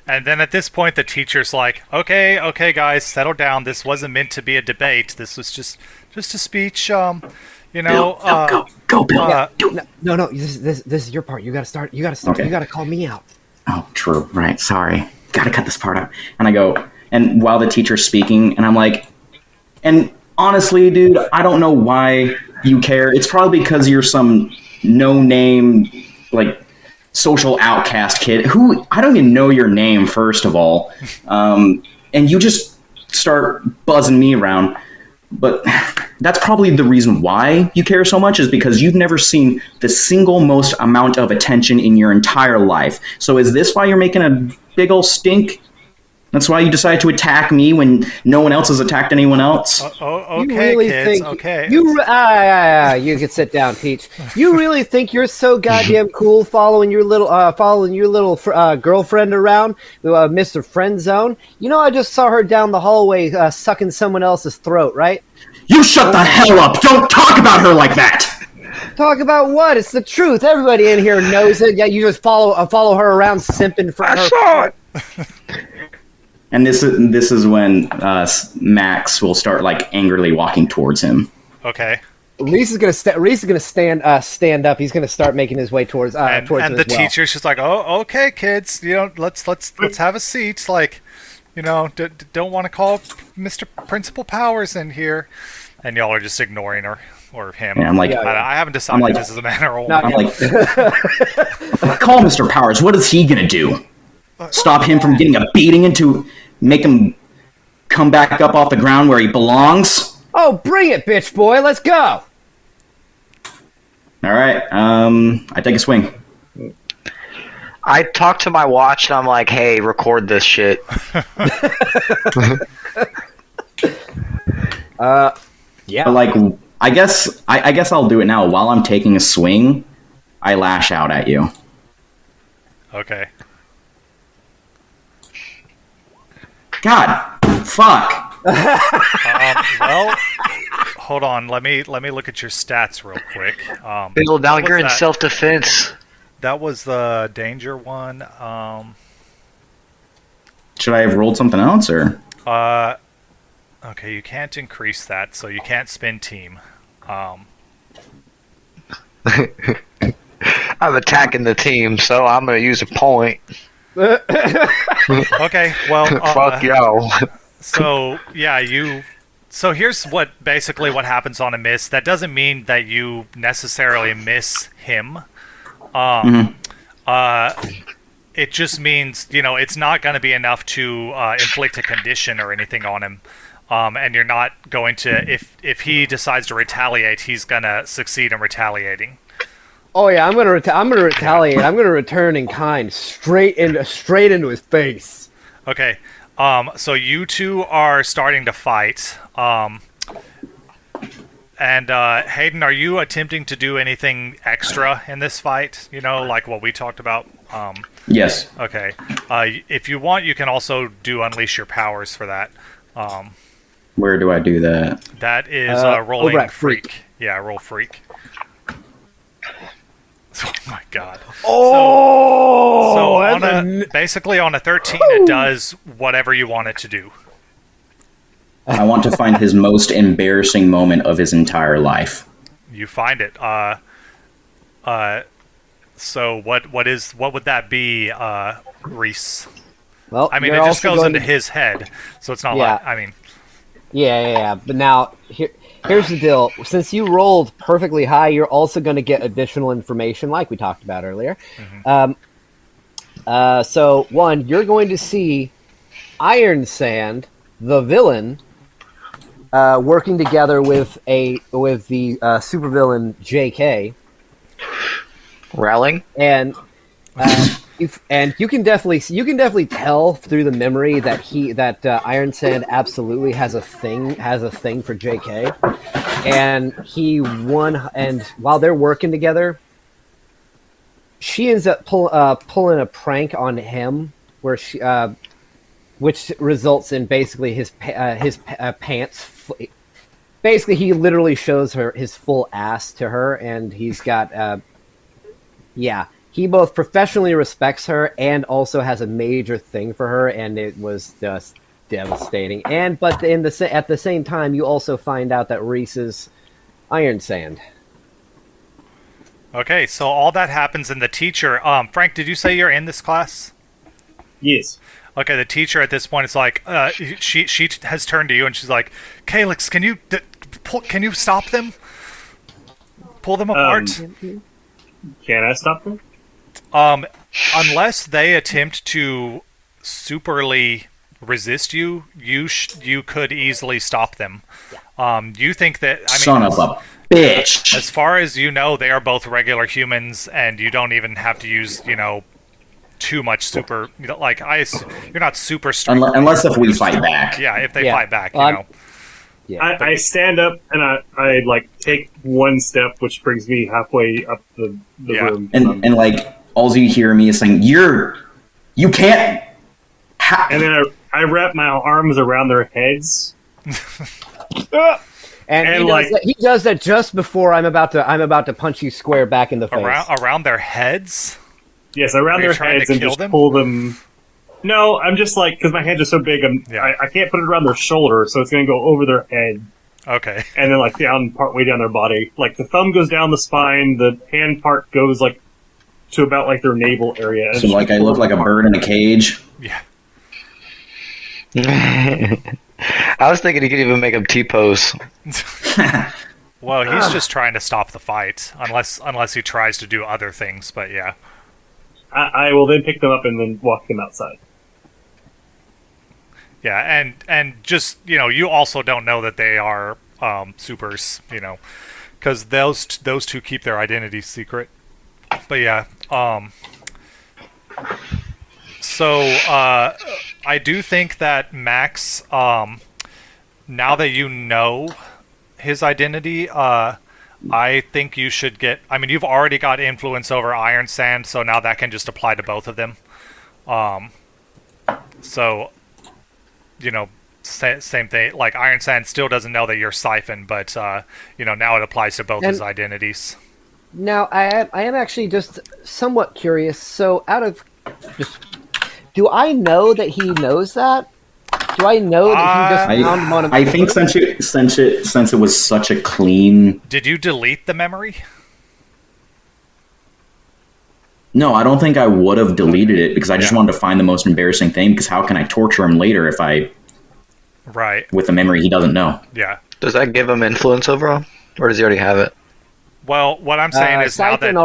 And then at this point, the teacher's like, okay, guys, settle down. This wasn't meant to be a debate. This was just a speech. Bill, go, Bill. No. This is your part. You gotta start. Okay. You gotta call me out. Oh, true. Right. Sorry. Gotta cut this part out. And I go, and while the teacher's speaking, and I'm like, and honestly, dude, I don't know why you care. It's probably because you're some no-name, like, social outcast kid who I don't even know your name, first of all. And you just start buzzing me around. But that's probably the reason why you care so much, is because you've never seen the single most amount of attention in your entire life. So is this why you're making a big ol' stink? That's why you decided to attack me when no one else has attacked anyone else? Okay, kids, okay. You can sit down, Peach. You really think you're so goddamn cool following your little girlfriend around, Mr. Friend Zone? You know, I just saw her down the hallway sucking someone else's throat, right? You shut the hell up! Don't talk about her like that! Talk about what? It's the truth. Everybody in here knows it. Yeah, you just follow her around simping for her. I saw it! And this is when Max will start like angrily walking towards him. Okay. Reese is gonna stand up. He's gonna start making his way towards and him the as well. teacher's just like, oh, okay, kids, you know, let's have a seat. Like, you know, don't want to call Mr. Principal Powers in here, and y'all are just ignoring her or him. And I'm like, I haven't decided if this is a man or a woman. I'm like, call Mr. Powers. What is he gonna do? Stop him from getting a beating and make him come back up off the ground where he belongs? Oh, bring it, bitch boy. Let's go. All right. I take a swing. I talk to my watch and I'm like, hey, record this shit. Yeah. But like, I guess I'll do it now. While I'm taking a swing, I lash out at you. Okay. God, fuck. Well, hold on. Let me look at your stats real quick. Bill, now you're in that? self-defense. That was the danger one. Should I have rolled something else, or? Okay, you can't increase that, so you can't spend team. I'm attacking the team, so I'm going to use a point. Okay, well, Fuck y'all. So yeah, so here's what happens on a miss. That doesn't mean that you necessarily miss him. It just means, you know, it's not going to be enough to inflict a condition or anything on him. And you're not going to, if he decides to retaliate, he's going to succeed in retaliating. Oh yeah, I'm gonna retaliate. I'm gonna return in kind, straight into his face. Okay. So you two are starting to fight. And Hayden, are you attempting to do anything extra in this fight? You know, like what we talked about? Yes. Okay. If you want, you can also do Unleash Your Powers for that. Where do I do that? That is rolling over at freak. Yeah, roll freak. Oh my god. So basically on a 13, it does whatever you want it to do. I want to find his most embarrassing moment of his entire life. You find it. So what would that be, Reese? Well, I mean, it just goes into his head, so it's not like, I mean... Yeah. But now, here's the deal. Since you rolled perfectly high, you're also going to get additional information, like we talked about earlier. Mm-hmm. So, one, you're going to see Iron Sand, the villain, working together with the supervillain JK. Rallying? And you can definitely tell through the memory that Iron Sand absolutely has a thing for JK. and he won. And while they're working together, she ends up pulling a prank on him, where which results in basically his pants. Basically, he literally shows her his full ass to her, and he's got yeah. He both professionally respects her and also has a major thing for her, and it was just devastating. But at the same time, you also find out that Reese is Iron Sand. Okay, so all that happens in the teacher. Frank, did you say you're in this class? Yes. Okay, the teacher at this point is like, she has turned to you and she's like, Calyx, can you stop them? Pull them apart? Can I stop them? Unless they attempt to superly resist you, you could easily stop them. You think that? I mean, Son of a bitch. As far as you know, they are both regular humans, and you don't even have to use, too much super. Like you're not super strong. Unless if we fight back. Yeah, if they fight back, Yeah, I stand up and I like take one step, which brings me halfway up the room. And like all you hear me is saying, you can't. And then I wrap my arms around their heads. And he does that just before I'm about to punch you square back in the face. Around their heads. Yes, around their heads and just pull them. No, I'm just like, because my hands are so big, I can't put it around their shoulder, so it's going to go over their head. Okay. And then like partway down their body. Like the thumb goes down the spine, the hand part goes like to about like their navel area. So like I look like a bird in a cage. Yeah. I was thinking he could even make him T-pose. Well, he's just trying to stop the fight, unless he tries to do other things. But yeah. I will then pick them up and then walk them outside. Yeah, and just, you also don't know that they are supers, because those two keep their identities secret. But yeah, so I do think that Max, now that you know his identity, I think you should get. I mean, you've already got influence over Iron Sand, so now that can just apply to both of them. So, same thing. Like Iron Sand still doesn't know that you're Siphon, but now it applies to both his identities. Now, I am actually just somewhat curious. So, do I know that he knows that? Do I know that he just found one of? I think since it was such a clean. Did you delete the memory? No, I don't think I would have deleted it because I just wanted to find the most embarrassing thing. Because how can I torture him later if I? Right. With a memory he doesn't know. Yeah. Does that give him influence over him, or does he already have it? Well, what I'm saying is Siphon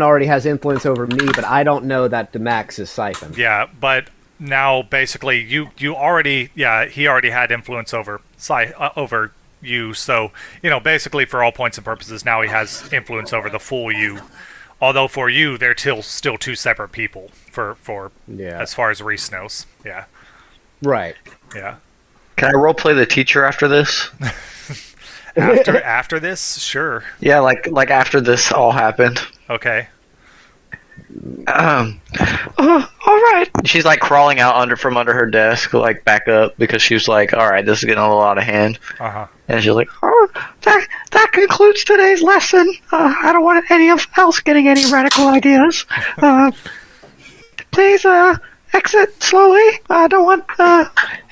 already has influence over me, but I don't know that Max is Siphon. Yeah, but now basically he already had influence over over you. So basically for all points and purposes, now he has influence over the full you. Although for you, they're still two separate people. For as far as Reese knows. Yeah. Right. Yeah. Can I roleplay the teacher after this? After this, sure. Yeah, like after this all happened. Okay. All right. She's like crawling out from under her desk, like back up because she was like, all right, this is getting a little out of hand. And she's like, oh, that concludes today's lesson. I don't want any else getting any radical ideas. Please exit slowly. I don't want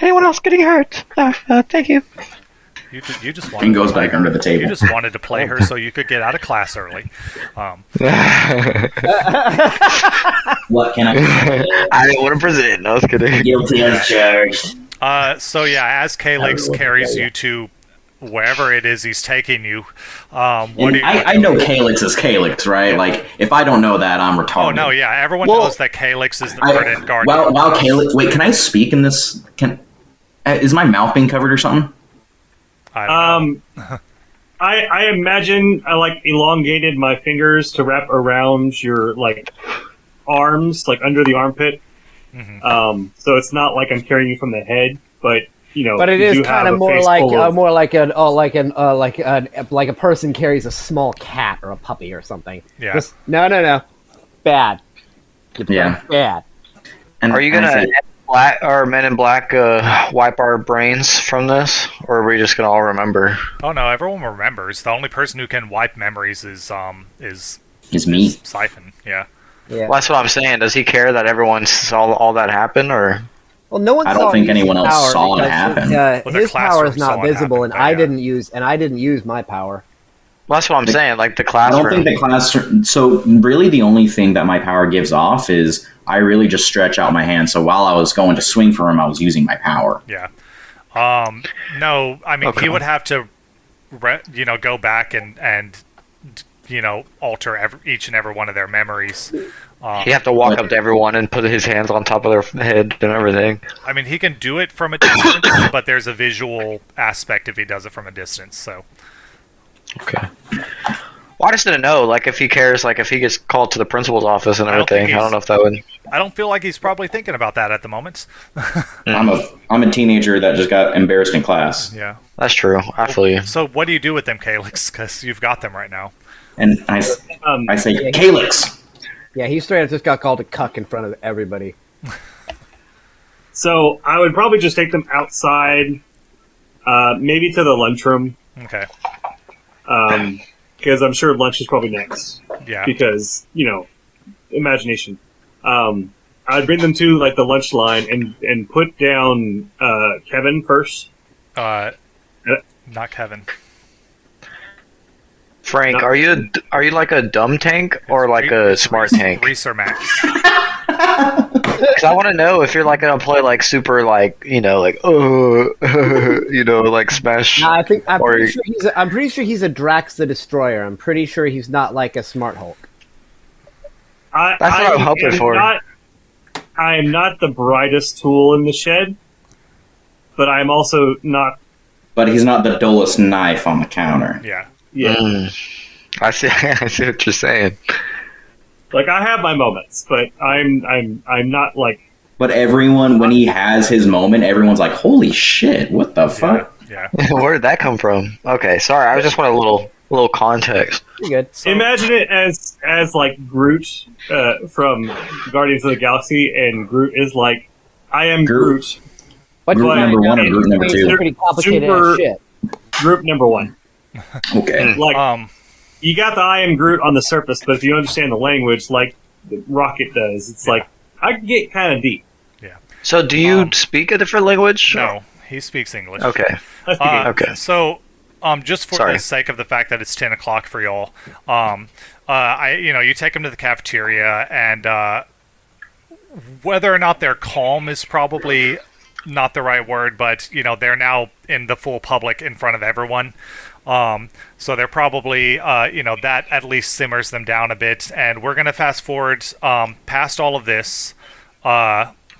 anyone else getting hurt. Thank you. You just wanted And goes back under the table. You just wanted to play her so you could get out of class early. What can I? I didn't want to present. I was kidding. Guilty as charged. So yeah, as Calyx carries you to wherever it is he's taking you, I know Calyx is Calyx, right? Like, if I don't know that, I'm retarded. Oh no, yeah, everyone knows that Calyx is the verdant guardian. Wow, Calyx. Wait, can I speak in this? Is my mouth being covered or something? I imagine I like elongated my fingers to wrap around your like arms, like under the armpit. So it's not like I'm carrying you from the head, but But it you is do kind have of a face full of- like a person carries a small cat or a puppy or something. Yeah. Just, no, bad. You're Yeah. bad. And Are you I gonna say- Men in Black wipe our brains from this, or are we just gonna all remember? Oh no, everyone remembers. The only person who can wipe memories is It's me. Siphon. Yeah. Yeah. Well, that's what I'm saying. Does he care that everyone saw all that happen, or? Well, no one I saw don't think him use anyone his else power saw it because happen. Well, the his power classroom is not saw it visible, happen, and but I yeah. didn't use my power. Well, that's what I'm saying. Like the I classroom. don't think the classroom. So really, the only thing that my power gives off is I really just stretch out my hand. So while I was going to swing for him, I was using my power. Yeah. No, I mean he would have to, go back and alter each and every one of their memories. He'd have to walk up to everyone and put his hands on top of their head and everything. I mean, he can do it from a distance, but there's a visual aspect if he does it from a distance. So. Okay. Well, I just didn't know, like, if he cares, like, if he gets called to the principal's office and everything. I don't know if that would. I don't feel like he's probably thinking about that at the moment. I'm a teenager that just got embarrassed in class, Yeah. That's true. I feel you. So what do you do with them, Calyx? Because you've got them right now. and I say, Calyx. Yeah, he straight up just got called a cuck in front of everybody. So I would probably just take them outside, maybe to the lunchroom, Okay. because I'm sure lunch is probably next. Yeah. Because imagination. I'd bring them to like the lunch line and put down Kevin first. Not Kevin. Frank, No. are you like a dumb tank or like a smart tank? Reese or Max. Because I want to know if you're like gonna play like super like like like Smash. No, I'm Or- pretty sure he's a Drax the Destroyer. I'm pretty sure he's not like a Smart Hulk. That's what I'm hoping for. I am not the brightest tool in the shed, but I'm also not. But he's not the dullest knife on the counter. Yeah. Yeah, I see. I see what you're saying. like I have my moments, but I'm not like. But everyone, when he has his moment, everyone's like, "Holy shit! What the fuck?" Yeah. Where did that come from? Okay, sorry. I just want a little context. Pretty good. So, Imagine it as like Groot from Guardians of the Galaxy, and Groot is like, I am Groot. But Group number one or group number it's two? pretty complicated Super- as shit. Group number one. Okay. Like you got the I am Groot on the surface, but if you understand the language, like Rocket does, it's like I can get kind of deep. So, do you speak a different language? no, he speaks English. Okay. That's the game. Okay. So, just for Sorry. the sake of the fact that it's 10 o'clock for y'all, you take them to the cafeteria, and whether or not they're calm is probably not the right word, but they're now in the full public in front of everyone. So they're probably, that at least simmers them down a bit. And we're going to fast forward past all of this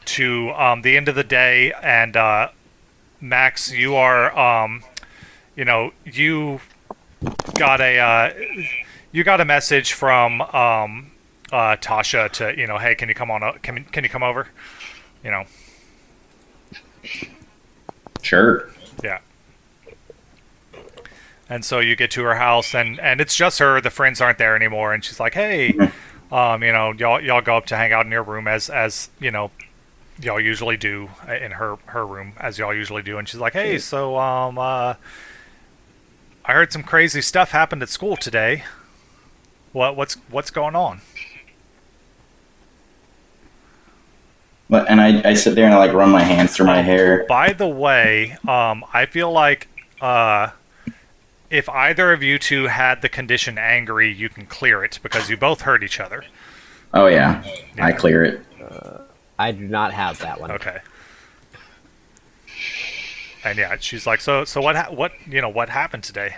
to the end of the day. And Max, you are, you got a message from Tasha to, hey, can you come on? Can you come over? Sure. Yeah. And so you get to her house, and it's just her. The friends aren't there anymore, and she's like, "Hey, y'all go up to hang out in your room as y'all usually do in her room as y'all usually do." And she's like, "Hey, so I heard some crazy stuff happened at school today. What's going on?" But and I sit there and I like run my hands through my hair. By the way, I feel like if either of you two had the condition angry, you can clear it because you both hurt each other. Oh yeah, I clear it. I do not have that one. Okay. And yeah, she's like, so what happened today?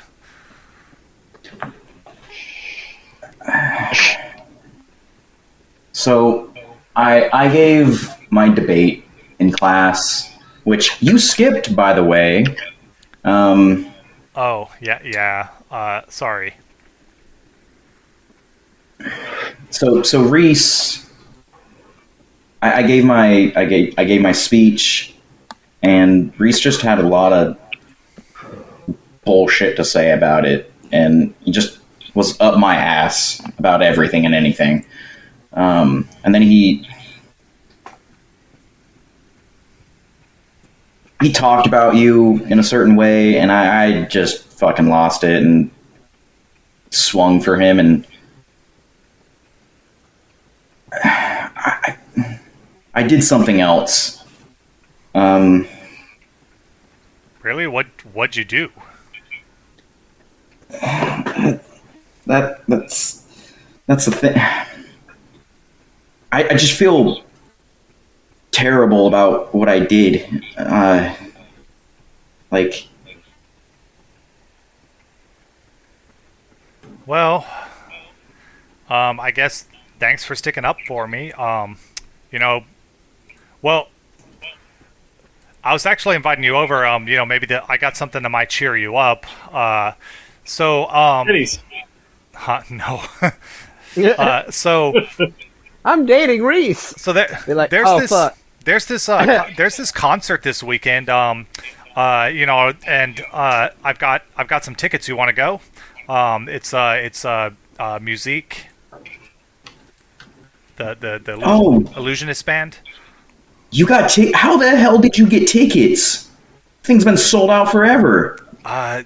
So I gave my debate in class, which you skipped, by the way. Oh yeah. Sorry. So Reese, I gave my speech, and Reese just had a lot of bullshit to say about it, and he just was up my ass about everything and anything. And then he talked about you in a certain way, and I just fucking lost it and swung for him, and I did something else. Really? What'd you do? That's the thing. I just feel terrible about what I did. Well, I guess thanks for sticking up for me. Well, I was actually inviting you over. Maybe I got something that might cheer you up. Titties. No. So I'm dating Reese. So Be like, oh, fuck. There's this concert this weekend. And I've got some tickets. You want to go? It's Musique, the illusionist band. You got how the hell did you get tickets? Thing's been sold out forever. I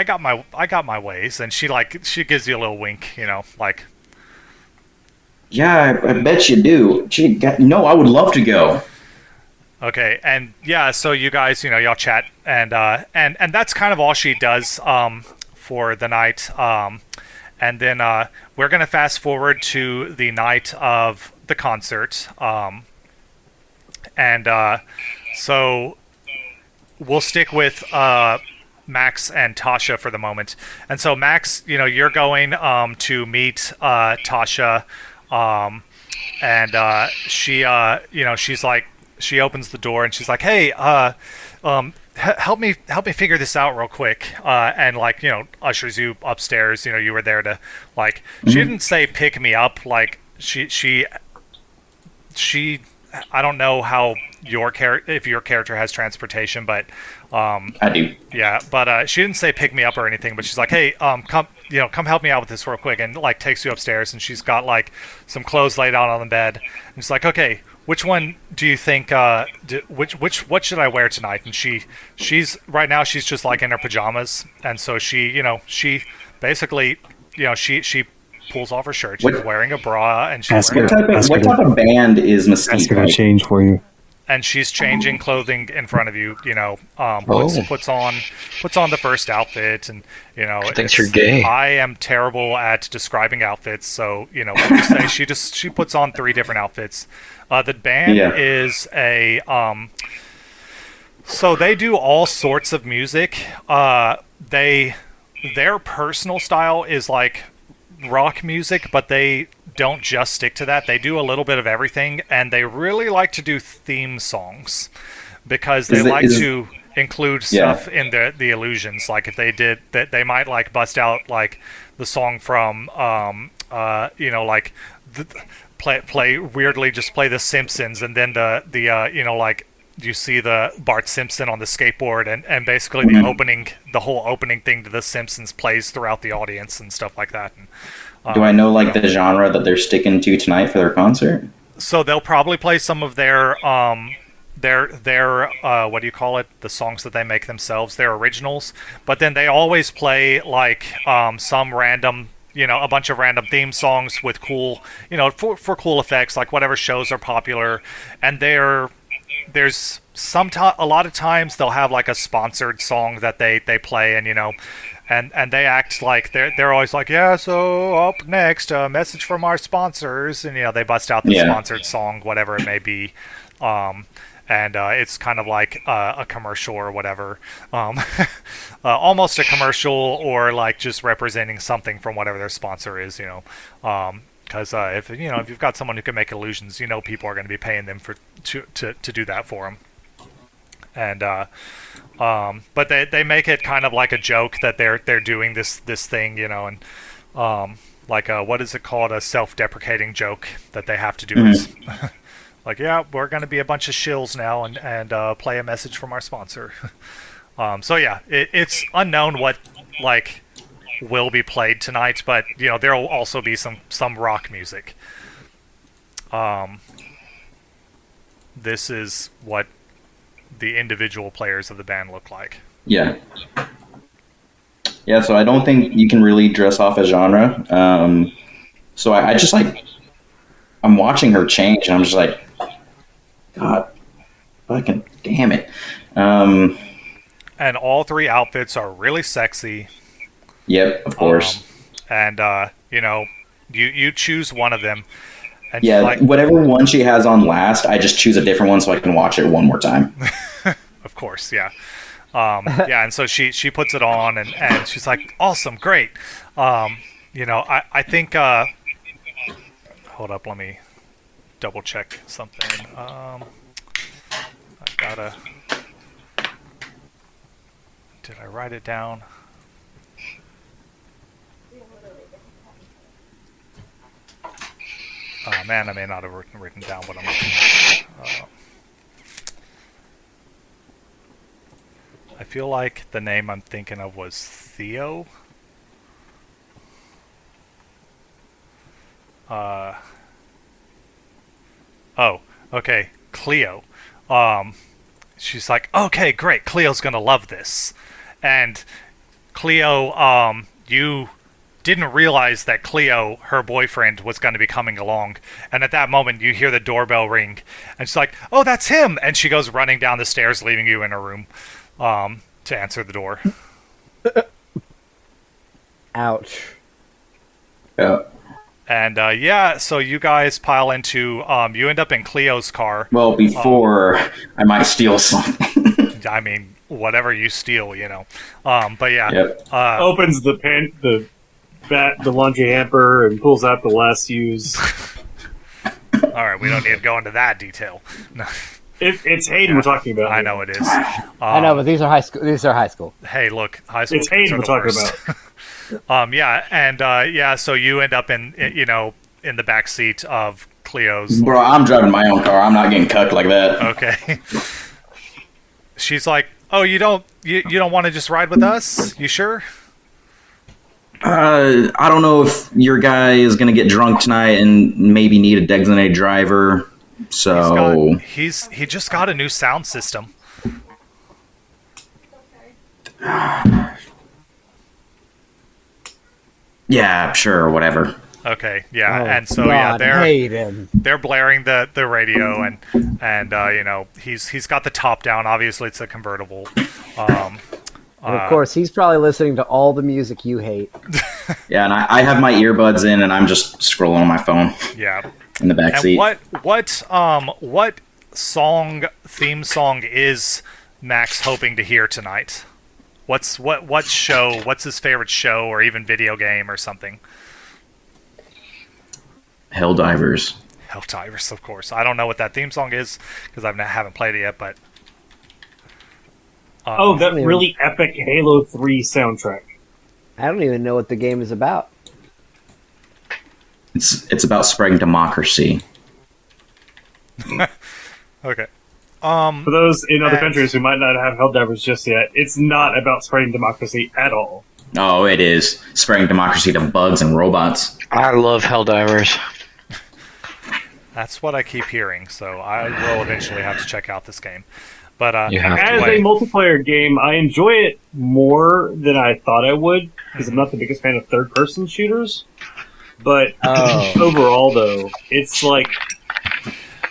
got my ways, and she gives you a little wink, like. Yeah, I bet you do. No, I would love to go. Okay, and yeah, so you guys, y'all chat, and that's kind of all she does for the night. And then we're gonna fast forward to the night of the concert, so we'll stick with Max and Tasha for the moment. And so Max, you're going to meet Tasha, and she's like, she opens the door and she's like, hey, help me figure this out real quick, and ushers you upstairs. You were there to she didn't say pick me up, she I don't know how if your character has transportation, but I do. Yeah, but she didn't say pick me up or anything, but she's like, hey, come help me out with this real quick, and takes you upstairs, and she's got some clothes laid out on the bed, and she's like, okay, which one do you think what should I wear tonight? And she's right now she's just in her pajamas, and so she basically she pulls off her shirt. She's wearing a bra, and she's what type of band is Mystique? That's gonna change for you. And she's changing clothing in front of you. Puts on the first outfit, and She thinks you're gay. I am terrible at describing outfits, so we'll just say she puts on 3 different outfits. The band is a so they do all sorts of music. Their personal style is rock music, but they don't just stick to that. They do a little bit of everything, and they really like to do theme songs because they to include stuff in the illusions. If they did that, they might bust out the song from play weirdly, just play The Simpsons, and then you see the Bart Simpson on the skateboard, and basically the whole opening thing to The Simpsons plays throughout the audience and stuff like that. And, do I know the genre that they're sticking to tonight for their concert? So they'll probably play some of their what do you call it? The songs that they make themselves, their originals. But then they always play some random, a bunch of random theme songs with cool, for cool effects, whatever shows are popular. And there's a lot of times they'll have a sponsored song that they play, and and they act they're always yeah, so up next, a message from our sponsors, and they bust out the sponsored song, whatever it may be, and it's kind of a commercial or whatever, almost a commercial, or just representing something from whatever their sponsor is, because if you've got someone who can make illusions, people are going to be paying them to do that for them. And but they make it kind of like a joke that they're doing this thing, and what is it called, a self-deprecating joke that they have to do. Like, yeah, we're going to be a bunch of shills now and play a message from our sponsor. So yeah, it's unknown what like will be played tonight, but there will also be some rock music. This is what the individual players of the band look like. Yeah. Yeah, so I don't think you can really dress off a genre. So I just like, I'm watching her change, and I'm just like, God, fucking damn it. And all three outfits are really sexy. Yep, of course. And you choose one of them. And Yeah, like, whatever one she has on last, I just choose a different one so I can watch it one more time. Of course, yeah. Yeah, and so she puts it on, and she's like, awesome, great. I think... hold up, let me double check something. I gotta... Did I write it down? Oh man, I may not have written down what I'm looking at. I feel like the name I'm thinking of was Theo. Oh, okay, Cleo. She's like, okay, great, Cleo's gonna love this. And Cleo, you didn't realize that Cleo, her boyfriend, was going to be coming along. And at that moment, you hear the doorbell ring. And she's like, oh, that's him! And she goes running down the stairs, leaving you in her room to answer the door. Ouch. Yeah. And so you guys pile into, you end up in Cleo's car. Well, before I might steal something. I mean, whatever you steal, But yeah. Yep. Opens the laundry hamper and pulls out the last used. All right, we don't need to go into that detail. No. It's Hayden we're talking about. I know it is. I know, but these are high school. These are high school. Hey, look, high school. It's Hayden we're talking about. So you end up in the back seat of Cleo's. Bro, I'm driving my own car. I'm not getting cucked like that. Okay. She's like, "Oh, you don't want to just ride with us? You sure?" I don't know if your guy is going to get drunk tonight and maybe need a designated driver. So he just got a new sound system. Yeah, sure, whatever. Okay, yeah, Oh, and so God, yeah, they're blaring the radio and he's got the top down. Obviously, it's a convertible. And of course, he's probably listening to all the music you hate. Yeah, and I have my earbuds in, and I'm just scrolling on my phone. Yeah, in the back and seat. What theme song is Max hoping to hear tonight? What show? What's his favorite show or even video game or something? Helldivers. Helldivers, of course. I don't know what that theme song is because I haven't played it yet, but. That really epic Halo 3 soundtrack. I don't even know what the game is about. It's about spreading democracy. Okay. For those in other countries who might not have Helldivers just yet, it's not about spreading democracy at all. Oh, it is. Spreading democracy to bugs and robots. I love Helldivers. That's what I keep hearing, so I will eventually have to check out this game. But as a multiplayer game, I enjoy it more than I thought I would, because I'm not the biggest fan of third-person shooters. But overall, though, it's like...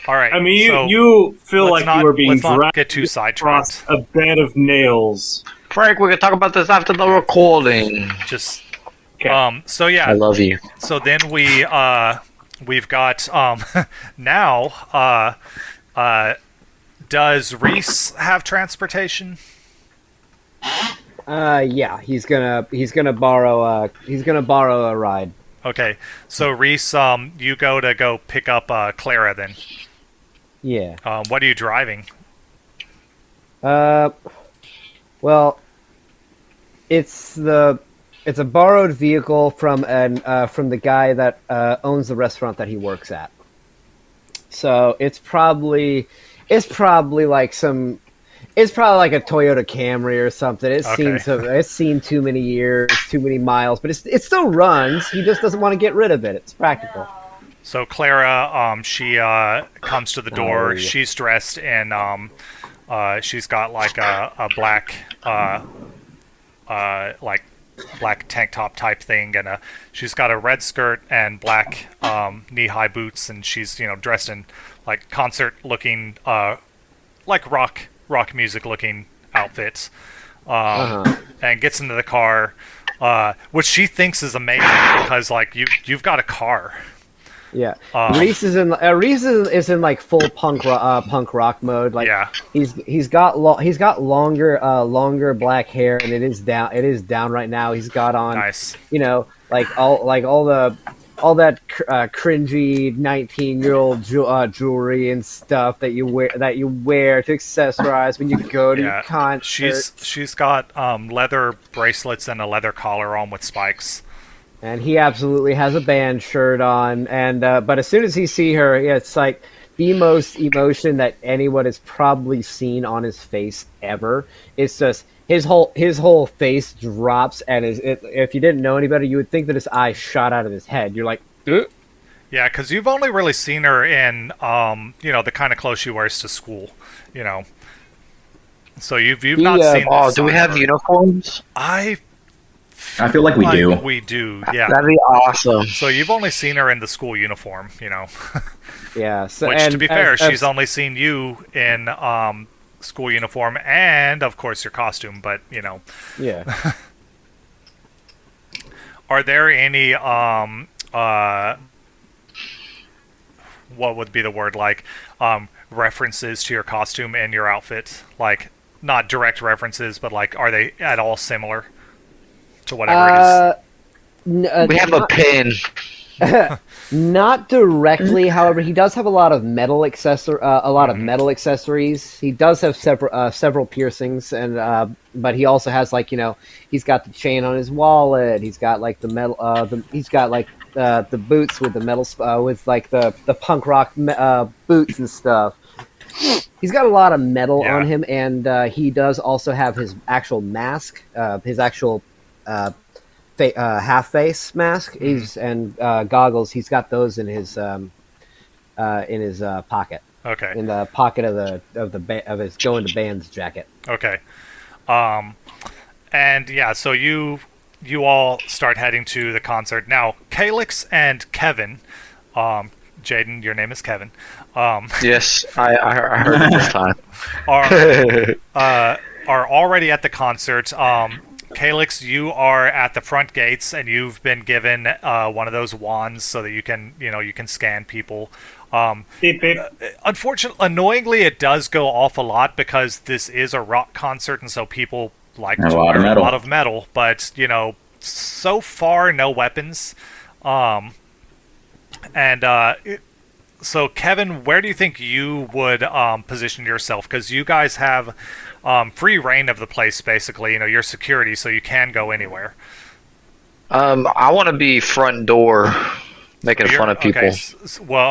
All right. I mean, you feel like you are being dragged across a bed of nails. Frank, we can talk about this after the recording. Just... Okay. So yeah. I love you. So then we've got... now... does Reese have transportation? Yeah, he's gonna borrow a ride. Okay, so Reese, you go pick up Clara then. Yeah. What are you driving? Well, it's a borrowed vehicle from the guy that owns the restaurant that he works at. So it's probably like some. It's probably like a Toyota Camry or something. It's seen too many years, too many miles, but it still runs. He just doesn't want to get rid of it. It's practical. So Clara, she comes to the door. Yeah. She's dressed in, she's got like a black, like black tank top type thing, and she's got a red skirt and black knee-high boots, and she's dressed in like concert-looking, like rock music looking outfits, and gets into the car, which she thinks is amazing because like you've got a car. Yeah, Reese is in like full punk rock mode. Like, yeah, he's got longer black hair, and it is down right now. He's got on nice, like all that cringy 19-year-old jewelry and stuff that you wear to accessorize when you go to your concert. She's got leather bracelets and a leather collar on with spikes. And he absolutely has a band shirt on, and but as soon as he see her, it's like the most emotion that anyone has probably seen on his face ever. It's just his whole face drops, and if you didn't know any better, you would think that his eye shot out of his head. You're like, ugh. Yeah, because you've only really seen her in the kind of clothes she wears to school, So you've not seen. Oh, do we have uniforms? I feel like we do. We do, yeah. That'd be awesome. So you've only seen her in the school uniform, Yeah. So, which, to be fair, she's only seen you in school uniform and, of course, your costume. But Yeah. Are there any what would be the word, like references to your costume and your outfit? Like, not direct references, but like, are they at all similar to whatever it is? We have a pin. Not directly, however, he does have a lot of metal accessories. He does have several piercings, and but he also has he's got the chain on his wallet. He's got like the metal. He's got like the boots with the metal with like the punk rock boots and stuff. He's got a lot of metal on him, and he does also have his actual mask, his actual half face mask. And goggles. He's got those in his pocket. Okay. In the pocket of his going to band's jacket. Okay. And yeah, so you all start heading to the concert. Now, Calix and Kevin, Jaden, your name is Kevin. Yes, I heard it this time. Are already at the concert. Calix, you are at the front gates, and you've been given one of those wands so that you can scan people. Beep, beep. Unfortunately, annoyingly, it does go off a lot because this is a rock concert, and so people like to wear a lot of metal. But so far, no weapons. So Kevin, where do you think you would position yourself? Because you guys have free reign of the place, basically. Your security, so you can go anywhere. I want to be front door, making fun of people.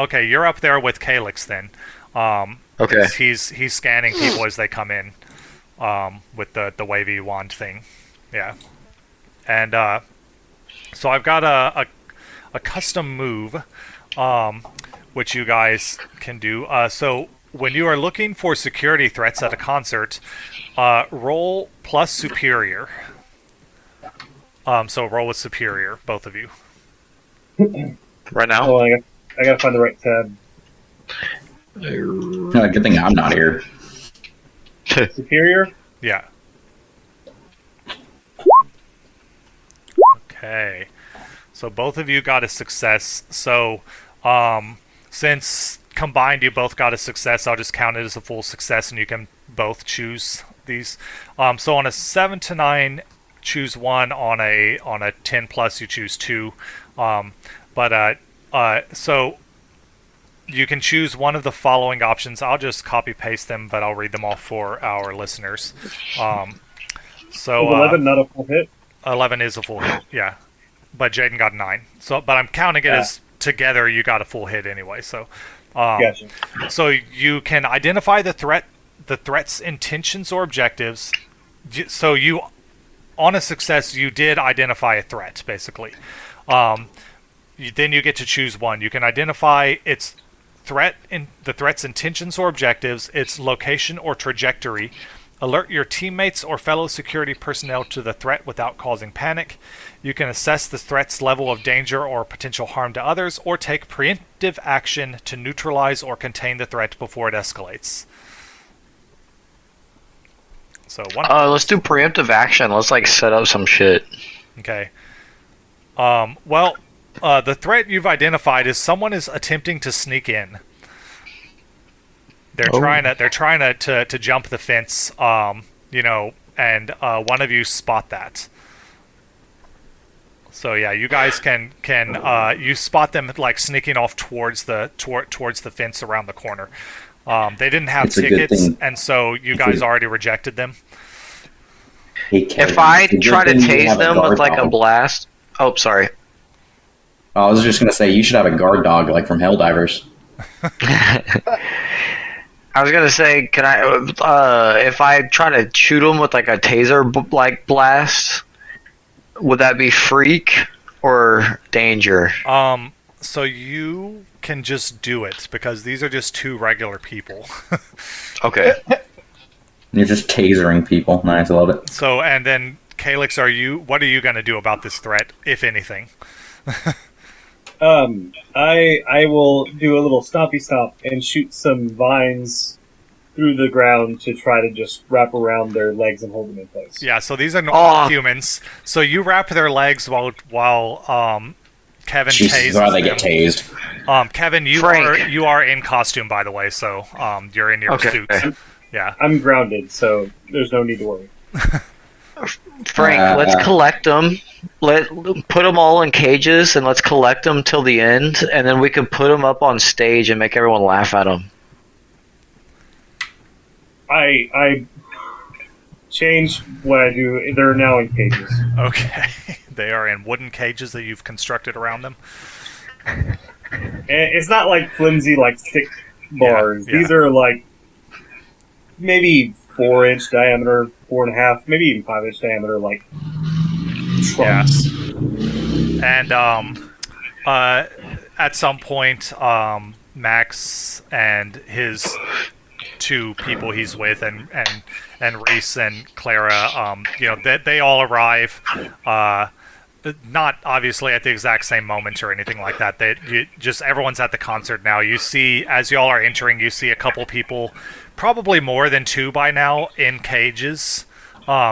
Okay, you're up there with Calix then. Okay. He's scanning people as they come in, with the wavy wand thing. Yeah. And so I've got a custom move, which you guys can do. So when you are looking for security threats at a concert, roll plus superior. So roll with superior, both of you. Right now? Oh, I gotta find the right tab. Good thing I'm not here. Superior? Yeah. Okay. So both of you got a success. So since combined you both got a success, I'll just count it as a full success, and you can both choose these. So on a 7 to 9, choose one. On a 10 plus, you choose 2. So you can choose one of the following options. I'll just copy paste them, but I'll read them off for our listeners. So 11 not a full hit. 11 is a full hit, yeah. But Jaden got 9. So, but I'm counting it as together. You got a full hit anyway. So, Gotcha. So you can identify the threat's intentions or objectives. So you, on a success, you did identify a threat, basically. Then you get to choose one. You can identify its the threat's intentions or objectives, its location or trajectory, alert your teammates or fellow security personnel to the threat without causing panic. You can assess the threat's level of danger or potential harm to others, or take preemptive action to neutralize or contain the threat before it escalates. So let's do preemptive action. Let's like set up some shit. Okay. The threat you've identified is someone is attempting to sneak in. They're trying to jump the fence, and one of you spot that. So yeah, you guys can you spot them like sneaking off towards the fence around the corner. They didn't have tickets, and so you guys already rejected them. If I try to tase them with like a blast, oh sorry. I was just gonna say you should have a guard dog like from Helldivers. I was gonna say, can I, if I try to shoot them with like a taser like blast, would that be freak or danger? So you can just do it because these are just two regular people. Okay. You're just tasering people. Nice, I love it. So and then Calyx, what are you gonna do about this threat, if anything? I will do a little stompy stomp and shoot some vines through the ground to try to just wrap around their legs and hold them in place. Yeah, so these are normal humans. So you wrap their legs while Kevin tases them. They them. Get tased. Kevin, you are in costume, by the way, so you're in your suits. Okay. Yeah. I'm grounded, so there's no need to worry. Frank, let's collect them. Put them all in cages and let's collect them till the end, and then we can put them up on stage and make everyone laugh at them. I change what I do. They're now in cages. Okay. They are in wooden cages that you've constructed around them. And it's not like flimsy, like stick bars. Yeah. These are like maybe 4-inch diameter, 4.5, maybe even 5-inch diameter, like trunks. Yeah. And at some point, Max and his two people he's with, and Reese and Clara, they all arrive. Not obviously at the exact same moment or anything like that. Everyone's at the concert now. You see, as y'all are entering, you see a couple people, probably more than two by now, in cages,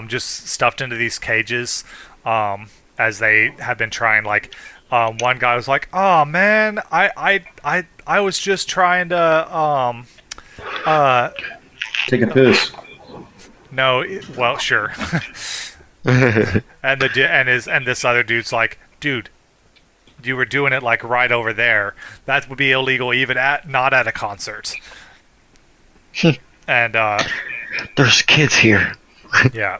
just stuffed into these cages, as they have been trying. Like, one guy was like, "Oh man, I was just trying to take a piss." No, well, sure. and this other dude's like, "Dude, you were doing it like right over there. That would be illegal even not at a concert." And there's kids here. Yeah.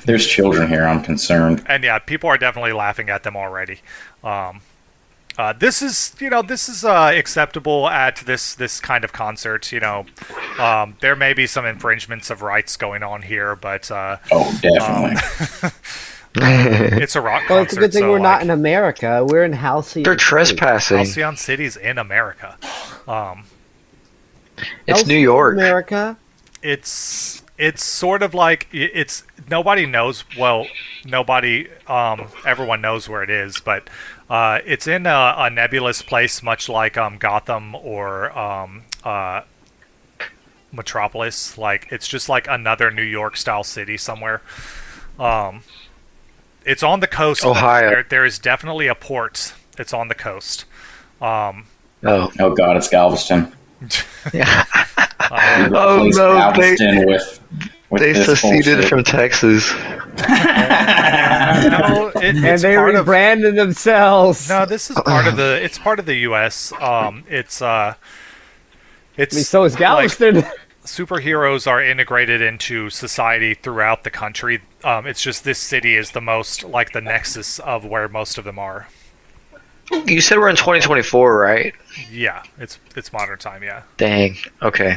There's children here, I'm concerned. And yeah, people are definitely laughing at them already. This is acceptable at this kind of concert. There may be some infringements of rights going on here, but definitely. It's a rock concert. Well, it's a good thing we're not in America. We're in Halcyon. They're trespassing. Halcyon City's in America. It's New York. America. It's sort of like nobody knows. Well, everyone knows where it is, but it's in a nebulous place, much like Gotham or Metropolis. Like, it's just like another New York style city somewhere. It's on the coast. Ohio. There is definitely a port. It's on the coast. Oh God, it's Galveston. Oh no, Galveston they seceded from Texas. No, and they rebranded themselves. No, this is part of the. It's part of the U.S. It's. I mean, so is Galveston. Like, superheroes are integrated into society throughout the country. It's just this city is the most like the nexus of where most of them are. You said we're in 2024, right? Yeah, it's modern time. Yeah. Dang. Okay.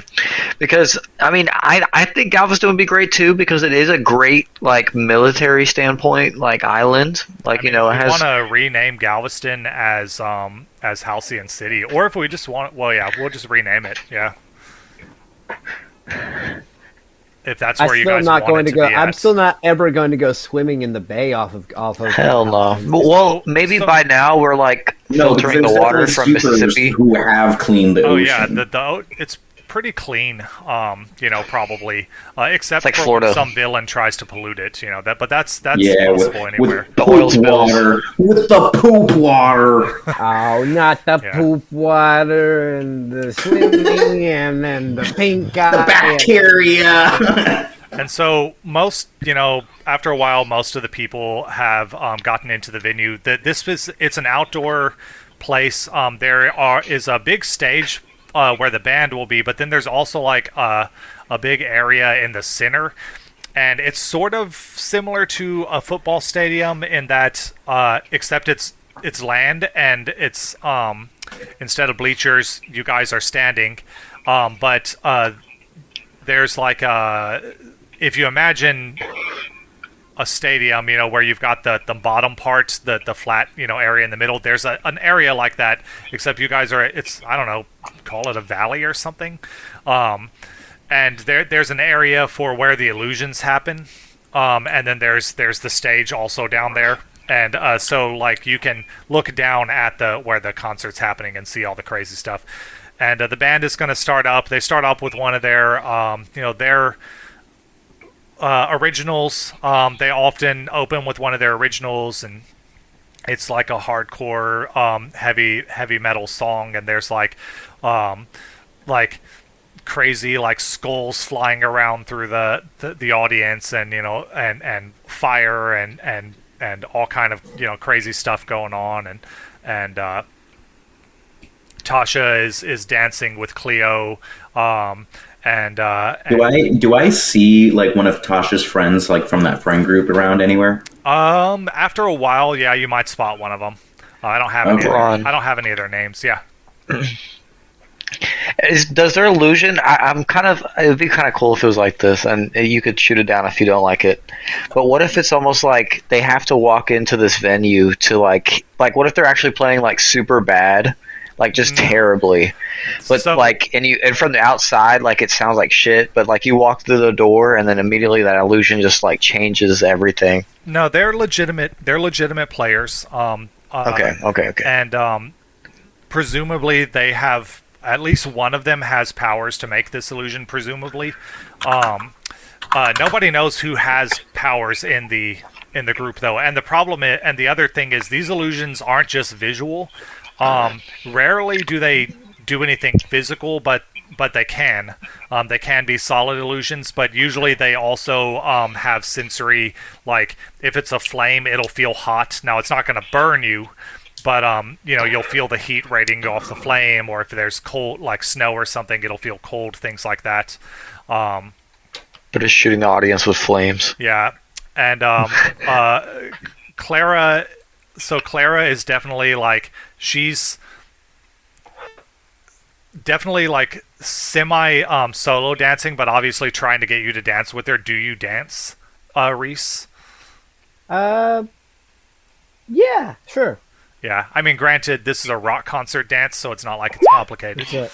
Because I mean, I think Galveston would be great too because it is a great like military standpoint like island. Like I mean, it if we has. want to rename Galveston as Halcyon City, or if we just want, well, yeah, we'll just rename it. Yeah. If that's where you guys want it to be I'm at. still not ever going to go swimming in the bay off of. Hell no. Well, maybe by now we're like No, because filtering the there's water definitely from supers Mississippi. who have cleaned the Oh ocean. yeah, it's pretty clean. Probably except It's like for Florida. when some villain tries to pollute it. But that's Yeah, possible anywhere. with The oil poop spills. water. With the poop water. Oh, not the Yeah. poop water and the swimming and then the pink The eye. bacteria. And so most, after a while, most of the people have gotten into the venue. It's an outdoor place. There is a big stage where the band will be, but then there's also like a big area in the center, and it's sort of similar to a football stadium in that, except it's land and it's instead of bleachers, you guys are standing, but there's like if you imagine a stadium, where you've got the bottom part, the flat, area in the middle. There's an area like that, except you guys I don't know, call it a valley or something. And there's an area for where the illusions happen. And then there's the stage also down there. And so like you can look down at where the concert's happening and see all the crazy stuff. And the band is going to start up. They start up with one of their originals. They often open with one of their originals, and it's like a hardcore heavy metal song, and there's like crazy like skulls flying around through the audience, and and fire and all kind of crazy stuff going on, and Tasha is dancing with Cleo. Do I see like one of Tasha's friends like from that friend group around anywhere? After a while, yeah, you might spot one of them. I don't have I don't have any of their names. Yeah. Does their illusion? I'm kind of. It would be kind of cool if it was like this, and you could shoot it down if you don't like it. But what if it's almost like they have to walk into this venue to like what if they're actually playing like super bad, like just terribly, but and from the outside like it sounds like shit, but like you walk through the door and then immediately that illusion just like changes everything. No, they're legitimate. They're legitimate players. Okay. And presumably they have. At least one of them has powers to make this illusion, presumably. Nobody knows who has powers in the group, though. And the problem is, and the other thing is, these illusions aren't just visual. Rarely do they do anything physical, but they can. They can be solid illusions, but usually they also have sensory. Like if it's a flame, it'll feel hot. Now it's not going to burn you. But you'll feel the heat radiating off the flame, or if there's cold, like snow or something, it'll feel cold. Things like that. But it's shooting the audience with flames. Yeah, and Clara. So Clara is definitely like she's definitely like semi solo dancing, but obviously trying to get you to dance with her. Do you dance, Reese? Yeah, sure. Yeah, I mean, granted, this is a rock concert dance, so it's not like it's complicated. The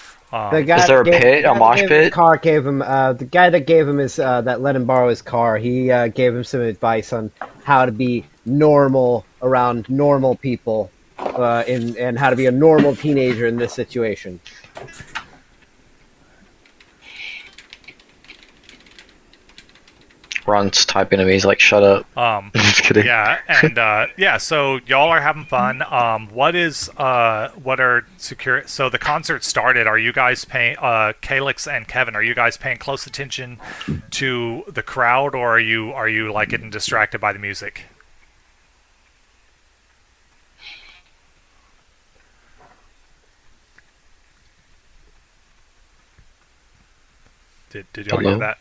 guy is there a pit, a mosh pit? Car gave him the guy that gave him his that let him borrow his car. He gave him some advice on how to be normal around normal people, and how to be a normal teenager in this situation. Ron's typing to me. He's like, "Shut up." Just kidding. Yeah, and so y'all are having fun. What are secure? So the concert started. Are you guys paying? Calix and Kevin, are you guys paying close attention to the crowd, or are you like getting distracted by the music? Did y'all hear that?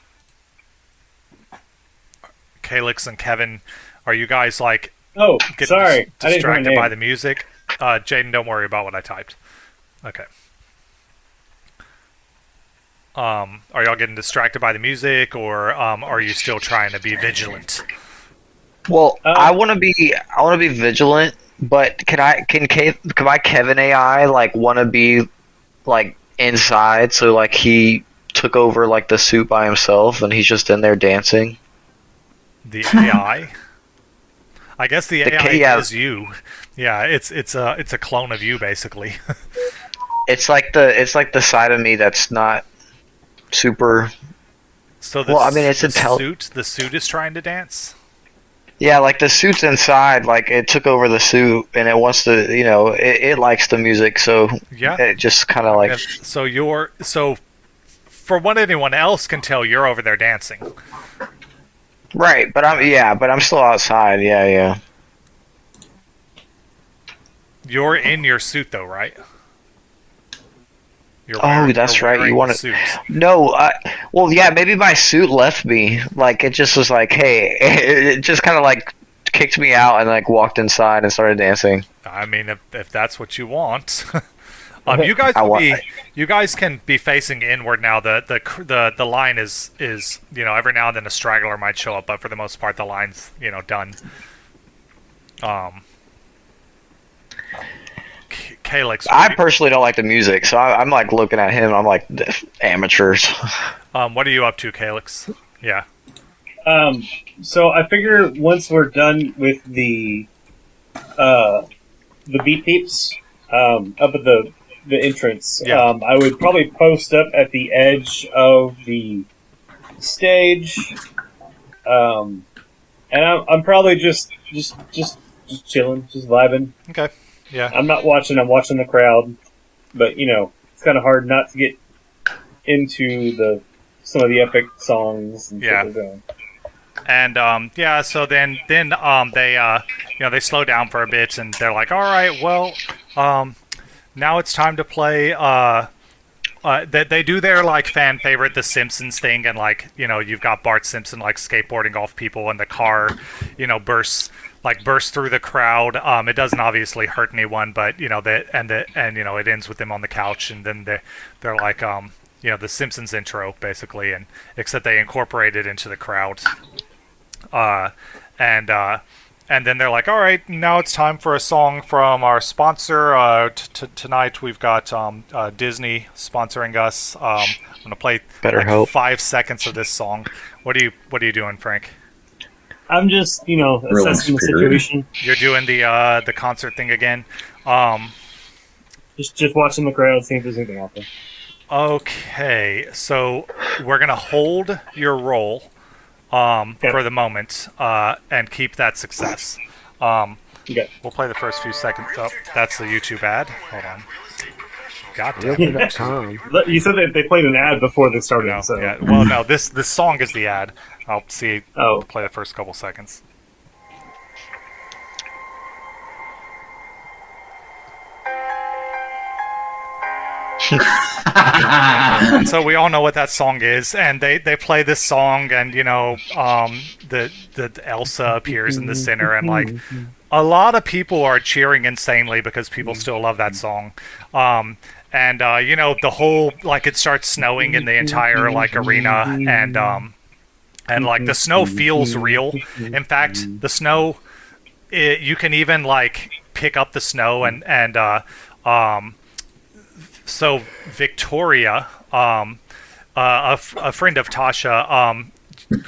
Calix and Kevin, are you guys like Oh, getting sorry, distracted by the music? Jaden, don't worry about what I typed. Okay. Are y'all getting distracted by the music, or are you still trying to be vigilant? Well, I want to be vigilant, but can my Kevin AI like want to be like inside, so like he took over like the suit by himself and he's just in there dancing? The AI? I guess the AI is you. Yeah, it's a clone of you basically. It's like the side of me that's not super. So the suit is trying to dance? Yeah, like the suit's inside, like it took over the suit and it wants to, it likes the music, so yeah, it just kind of like. So for what anyone else can tell, you're over there dancing. Right, but I'm still outside. Yeah. You're in your suit though, right? That's right. You want to? No. Well, yeah. Maybe my suit left me. Like it just was like, hey, it just kind of like kicked me out and like walked inside and started dancing. I mean, if that's what you want, you guys can be facing inward now. The line is every now and then a straggler might show up, but for the most part the line's done. Calyx, I personally don't like the music, so I'm like looking at him. I'm like, amateurs. What are you up to, Calyx? Yeah. So I figure once we're done with the beat peeps up at the entrance, I would probably post up at the edge of the stage, and I'm probably just chilling, just vibing. Okay. Yeah. I'm not watching. I'm watching the crowd, but it's kind of hard not to get into some of the epic songs. And yeah. Stuff they're doing. And so then they slow down for a bit and they're like, all right, well, now it's time to play. They do their like fan favorite, The Simpsons thing, and like you've got Bart Simpson like skateboarding off people, and the car, bursts through the crowd. It doesn't obviously hurt anyone, but it ends with them on the couch, and then they're like the Simpsons intro basically, and except they incorporate it into the crowd. And then they're like, all right, now it's time for a song from our sponsor. Tonight we've got Disney sponsoring us. I'm gonna play 5 seconds of this song. What are you doing, Frank? I'm just, assessing the situation. You're doing the concert thing again. Just watching the crowd, seeing if there's anything out there. Okay, so we're gonna hold your roll for the moment and keep that success. Okay. We'll play the first few seconds. Oh, that's the YouTube ad. Hold on. God damn. You said that they played an ad before they started. No, so. yeah. Well, no. This song is the ad. I'll see. Oh. Play the first couple seconds. And so we all know what that song is, and they play this song, and the Elsa appears in the center, and like a lot of people are cheering insanely because people still love that song. And the whole like it starts snowing in the entire like arena, and like the snow feels real. In fact, the snow, you can even like pick up the snow, and so Victoria, a friend of Tasha,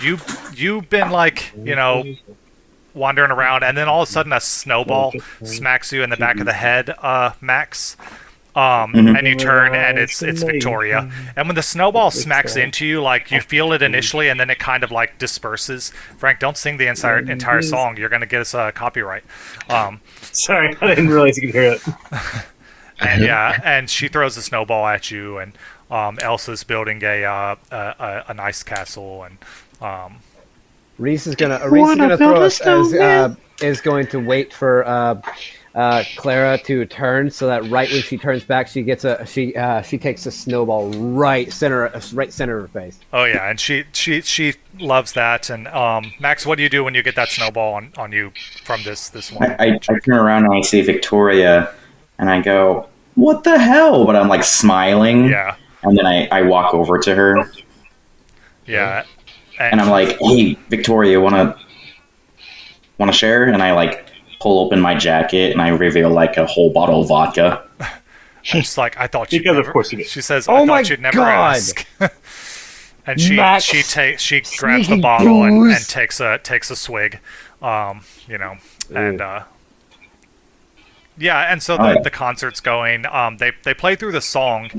you've been like wandering around, and then all of a sudden a snowball smacks you in the back of the head, Max. And you turn, and it's Victoria. And when the snowball smacks into you, like you feel it initially, and then it kind of like disperses. Frank, don't sing the entire song. You're gonna get us a copyright. Sorry, I didn't realize you could hear it. And and she throws a snowball at you, and Elsa's building a nice castle, and Reese is gonna throw us is going to wait for Clara to turn, so that right when she turns back, she gets she takes a snowball right center of her face. Oh yeah, and she loves that. And Max, what do you do when you get that snowball on you from this one? I turn around and I see Victoria And I go, what the hell? But I'm like smiling. Yeah. And then I walk over to her. Yeah. And I'm like, hey, Victoria, wanna share? And I like pull open my jacket and I reveal like a whole bottle of vodka. She's like, I thought you'd Because never. of course you did. She says, Oh I my thought you'd never God. ask. And she Max, grabs the sneaky bottle and booze. takes a swig. You know, and yeah, and so the concert's going. They play through the song,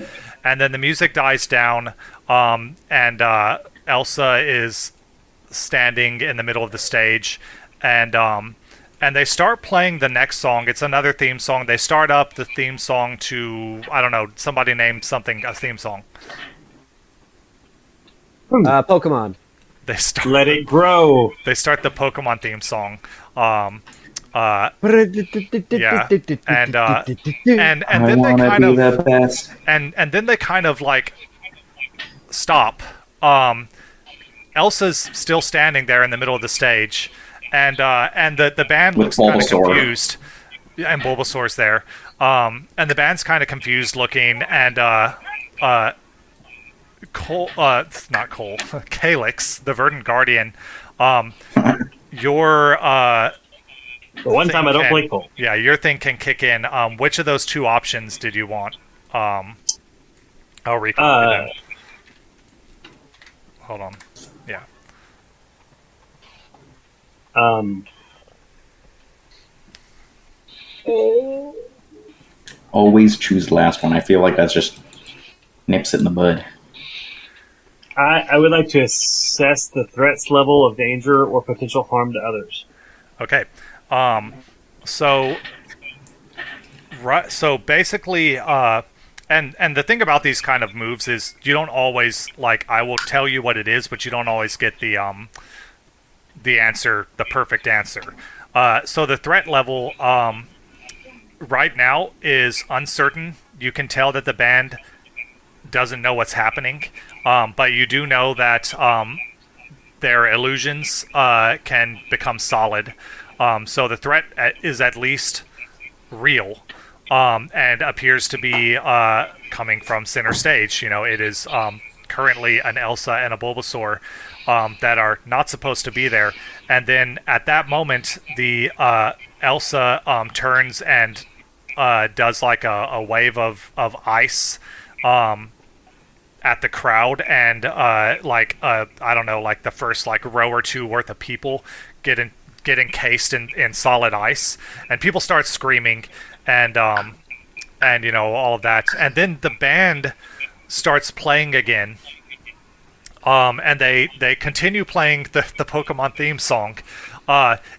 and then the music dies down. And Elsa is standing in the middle of the stage, and they start playing the next song. It's another theme song. They start up the theme song to, I don't know, somebody named something a theme song. Pokemon. They start. Let it grow. They start the Pokemon theme song. Yeah, and I then they wanna kind be of the best. and then they kind of like stop. Elsa's still standing there in the middle of the stage, and the band With looks kind of Bulbasaur. confused. Yeah, and Bulbasaur's there. And the band's kind of confused looking, and Cole, not Cole, Calyx, the Verdant Guardian. Your The one time I don't play Cole. Yeah, your thing can kick in. Which of those two options did you want? I'll recall it. Hold on. Yeah. Always choose the last one. I feel like that's just nips it in the bud. I would like to assess the threat's level of danger or potential harm to others. Okay. So basically, and the thing about these kind of moves is you don't always, like, I will tell you what it is, but you don't always get the answer, the perfect answer. So the threat level right now is uncertain. You can tell that the band doesn't know what's happening, but you do know that their illusions can become solid. So the threat is at least real, and appears to be coming from center stage. You know, it is currently an Elsa and a Bulbasaur that are not supposed to be there. And then at that moment, the Elsa turns and does like a wave of ice at the crowd, and I don't know, like the first like row or two worth of people get encased in solid ice, and people start screaming, and you know, all of that, and then the band starts playing again, and they continue playing the Pokemon theme song,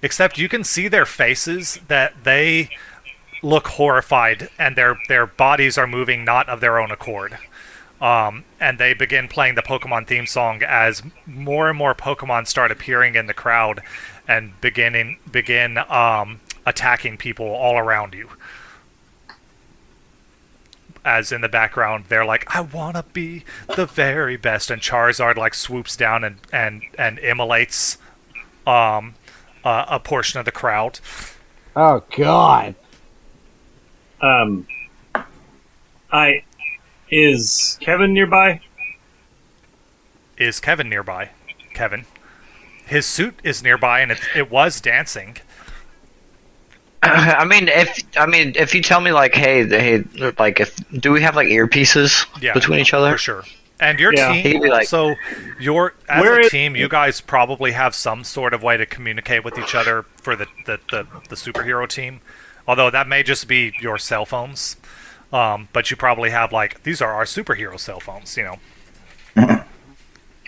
except you can see their faces that they look horrified, and their bodies are moving not of their own accord. And they begin playing the Pokemon theme song as more and more Pokemon start appearing in the crowd and begin attacking people all around you. As in the background, they're like, I want to be the very best. And Charizard like swoops down and immolates a portion of the crowd. Oh, God. Is Kevin nearby? Is Kevin nearby? Kevin. His suit is nearby, and it was dancing. I mean, if you tell me like, hey, like, do we have like earpieces between each other? For sure. And your Yeah. team, He'd be like- so as a team, you guys probably have some sort of way to communicate with each other for the superhero team. Although that may just be your cell phones. But you probably have, like, these are our superhero cell phones, you know.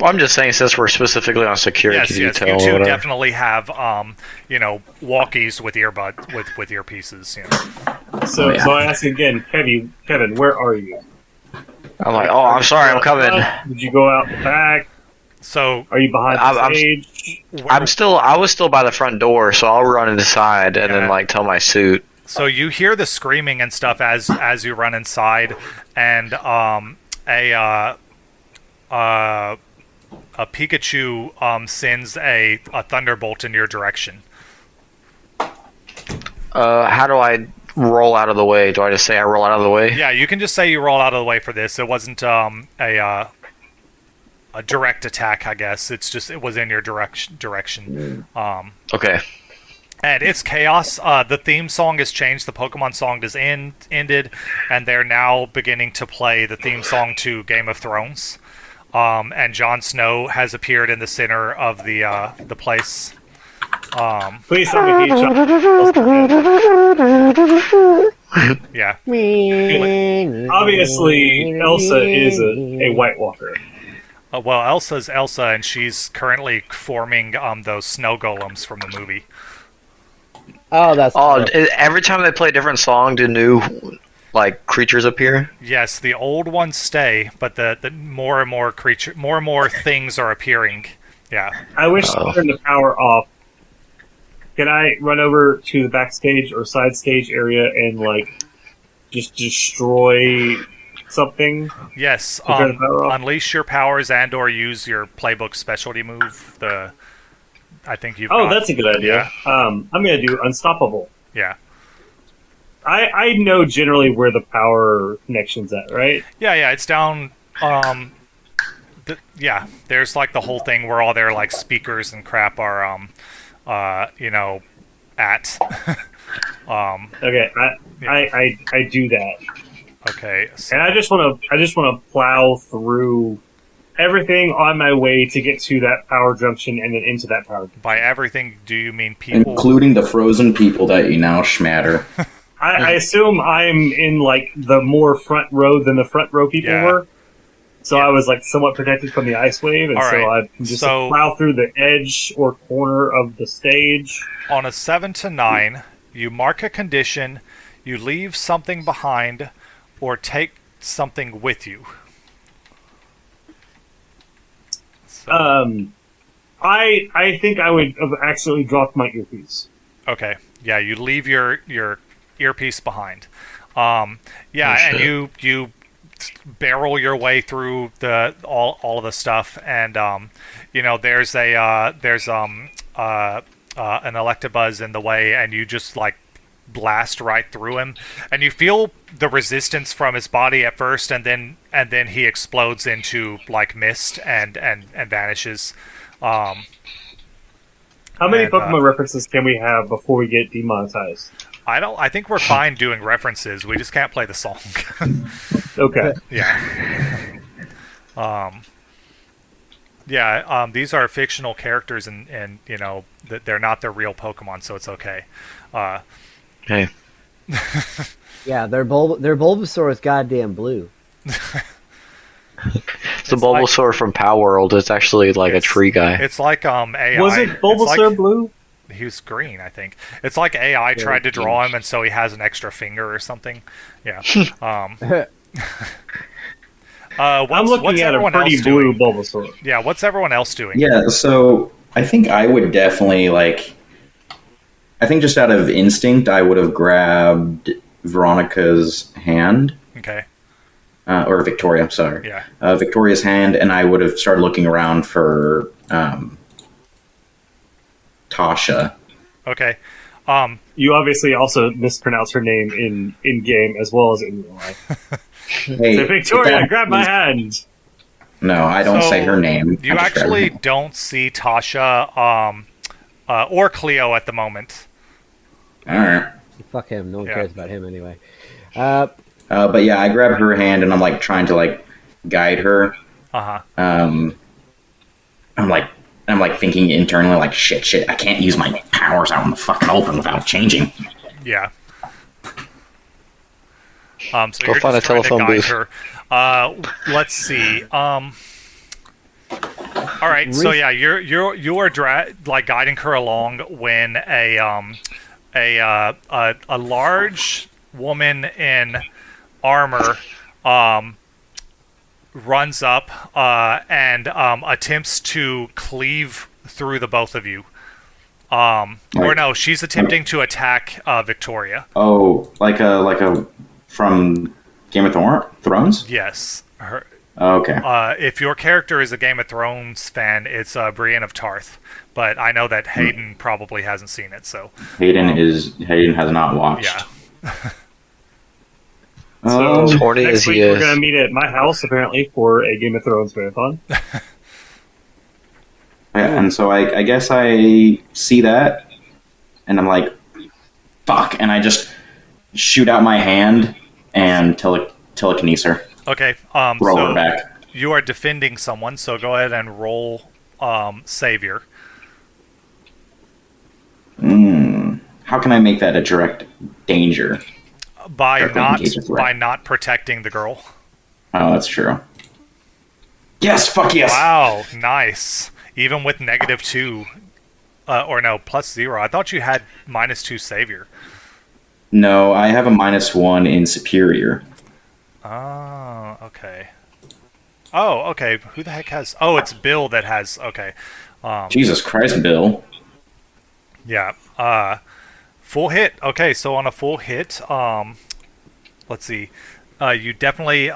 Well, I'm just saying, since we're specifically on security Yes, detail, you two or whatever. definitely have, you know, walkies with earbuds, with earpieces, you know. So I ask again, Kevin, where are you? I'm like, oh, I'm sorry, I'm coming. Did you go out the back? So Are you behind the stage? I was still by the front door, so I'll run inside and then like tell my suit. So you hear the screaming and stuff as you run inside, and a Pikachu sends a thunderbolt in your direction. How do I roll out of the way? Do I just say I roll out of the way? Yeah, you can just say you roll out of the way for this. It wasn't a direct attack, I guess. It was in your direction. Okay. And it's chaos. The theme song has changed. The Pokemon song has ended, and they're now beginning to play the theme song to Game of Thrones. And Jon Snow has appeared in the center of the place. Please tell me he shot. Yeah. Obviously, Elsa is a White Walker. Well, Elsa's Elsa, and she's currently forming those snow golems from the movie. Oh, that's every time they play a different song, do new creatures appear? Yes, the old ones stay, but the more and more things are appearing. Yeah. I wish to turn the power off. Can I run over to the backstage or side stage area and just destroy something? Yes. Unleash your powers and/or use your playbook specialty move. I think you've. Oh, that's a good idea. Yeah. I'm gonna do Unstoppable. Yeah. I know generally where the power connection's at, right? Yeah. It's down. There's the whole thing where all their speakers and crap are at. Okay, I do that. Okay. So. And I just want to plow through everything on my way to get to that power junction and then into that power junction. By everything, do you mean people? Including the frozen people that you now schmatter. I assume I'm in the more front row than the front row people were. So I was somewhat protected from the ice wave, and so I just plow through the edge or corner of the stage. On a 7 to 9, you mark a condition, you leave something behind, or take something with you. So. I think I would have accidentally dropped my earpiece. Okay. Yeah, you leave your earpiece behind. And you barrel your way through all of the stuff, and there's an Electabuzz in the way, and you just blast right through him, and you feel the resistance from his body at first, and then he explodes into mist and vanishes. How many Pokemon references can we have before we get demonetized? I think we're fine doing references. We just can't play the song. Okay. Yeah. These are fictional characters, and they're not the real Pokemon, so it's okay. Hey. Yeah, their Bulbasaur is goddamn blue. It's the Bulbasaur from Power World. It's actually a tree guy. It's AI. Was it Bulbasaur blue? He was green, I think. It's AI tried to draw him, and so he has an extra finger or something. Yeah. I'm looking at a pretty blue Bulbasaur. Yeah, what's everyone else doing? Yeah, so I think I would definitely I think just out of instinct, I would have grabbed Veronica's hand. Okay. Or Victoria, sorry. Yeah. Victoria's hand, and I would have started looking around for Tasha. Okay. You obviously also mispronounce her name in game as well as in real life. Hey, so Victoria, grab my hand. No, I don't say her name. You actually don't see Tasha or Cleo at the moment. All right. Fuck him. No one cares about him anyway. But yeah, I grab her hand and I'm trying to guide her. Uh-huh. I'm thinking internally shit, I can't use my powers out in the fucking open without changing. Yeah. So go find a telephone booth. Her. Let's see. All right. So yeah, you are guiding her along when a large woman in armor runs up and attempts to cleave through the both of you. Or no, she's attempting to attack Victoria. Oh, like a from Game of Thrones? Yes. Her. Okay. If your character is a Game of Thrones fan, it's Brienne of Tarth. But I know that Hayden probably hasn't seen it, so Hayden has not watched. Yeah. So As horny next as he week we're is. going to meet at my house apparently for a Game of Thrones marathon. And so I guess I see that, and I'm like, fuck, and I just shoot out my hand and telekinesis her. Okay. Roll So her back. you are defending someone, so go ahead and roll Savior. How can I make that a direct danger? By Directly engage a threat. not protecting the girl. Oh, that's true. Yes, fuck yes. Wow, nice. Even with -2, or no, +0. I thought you had -2 Savior. No, I have a -1 in superior. Oh, okay. Oh, okay. Who the heck has? Oh, it's Bill that has. Okay. Jesus Christ, Bill. Yeah. Full hit. Okay, so on a full hit, let's see. You definitely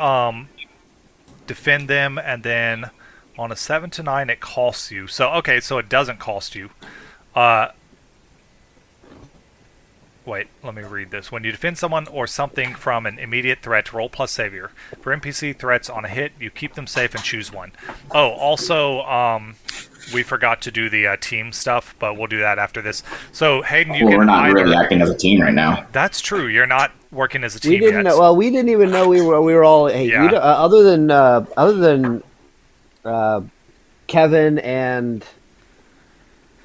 defend them, and then on a 7 to 9, it costs you. So okay, so it doesn't cost you. Wait, let me read this. When you defend someone or something from an immediate threat, roll plus Savior. For NPC threats on a hit, you keep them safe and choose one. Oh, also, we forgot to do the team stuff, but we'll do that after this. So, Hayden, you Well, can we're not either... really acting as a team right now. That's true. You're not working as a team We didn't yet. know. Well, we didn't even know we were all. Hey, Yeah. we don't- other than Kevin and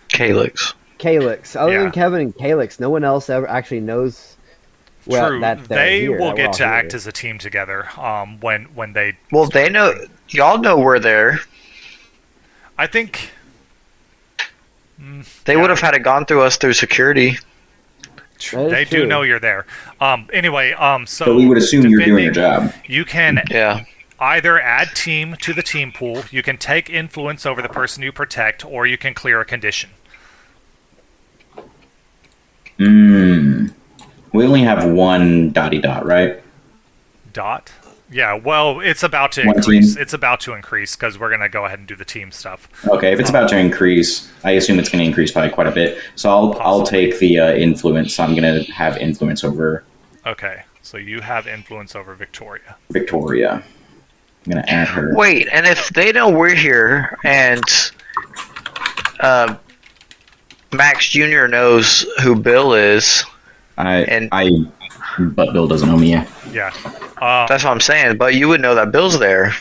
Calyx. Calyx. Other Yeah. than Kevin and Calyx, no one else ever actually knows. Well, True. that they're They here, will that we're get all to here. act as a team together when they... Well, they know. Y'all know we're there. I think... They would have had it gone through us through security. That is They do true. know you're there. Anyway, so... So we would assume you're doing your defending, job. You can Yeah. either add team to the team pool, you can take influence over the person you protect, or you can clear a condition. We only have one dotty dot, right? Dot? Yeah, well, it's about to One increase. team. It's about to increase because we're going to go ahead and do the team stuff. Okay, if it's about to increase, I assume it's going to increase by quite a bit. So I'll Possibly. take the influence. So I'm going to have influence over Okay, so you have influence over Victoria. Victoria. I'm going to add her. Wait, and if they know we're here and Max Jr. knows who Bill is, But Bill doesn't know me yet. Yeah. that's what I'm saying. But you would know that Bill's there.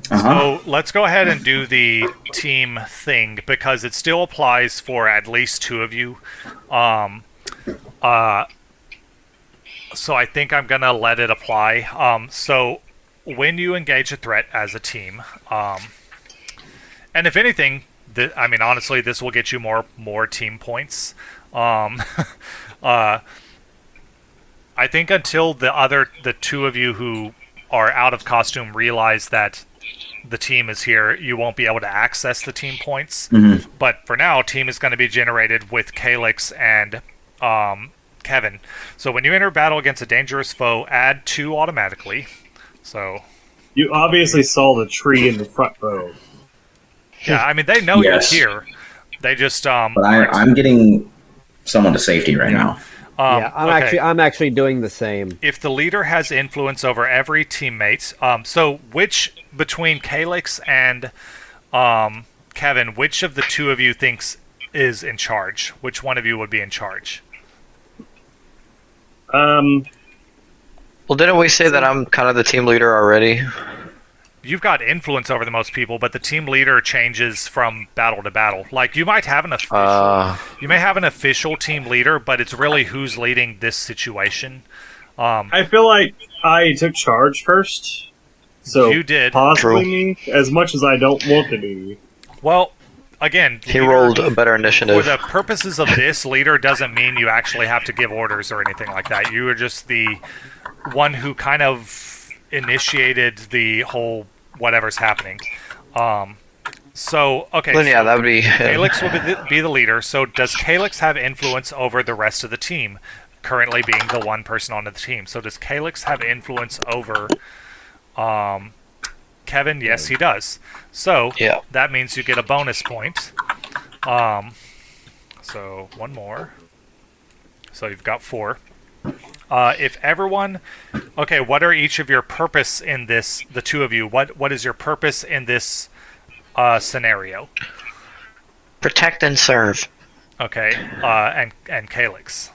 So let's go ahead and do the team thing because it still applies for at least two of you. So I think I'm going to let it apply. So when you engage a threat as a team, and if anything, I mean, honestly, this will get you more team points. I think until the two of you who are out of costume realize that the team is here, you won't be able to access the team points. Mm-hmm. But for now, team is going to be generated with Calyx and Kevin. So when you enter battle against a dangerous foe, add 2 automatically. So You obviously saw the tree in the front row. yeah, I mean they know Yes. you're here. They just But I'm getting someone to safety right now. Yeah, okay. I'm actually doing the same. If the leader has influence over every teammate, so which between Calyx and Kevin, which of the two of you thinks is in charge? Which one of you would be in charge? Well, didn't we say that I'm kind of the team leader already? You've got influence over the most people, but the team leader changes from battle to battle. Like you might have an official, you may have an official team leader, but it's really who's leading this situation. I feel like I took charge first. So You did. possibly True. me, as much as I don't want to be. Well, again, He leader- rolled a better For initiative. the purposes of this, leader doesn't mean you actually have to give orders or anything like that. You are just the one who kind of initiated the whole whatever's happening. So, okay. Then yeah, so that would be. Calyx will be the leader. So does Calyx have influence over the rest of the team, currently being the one person on the team? So does Calyx have influence over Kevin? Yes, he does. So Yeah. that means you get a bonus point. So one more. So you've got 4. If everyone, okay, what are each of your purpose in this? The two of you, what is your purpose in this scenario? Protect and serve. Okay, and Calyx.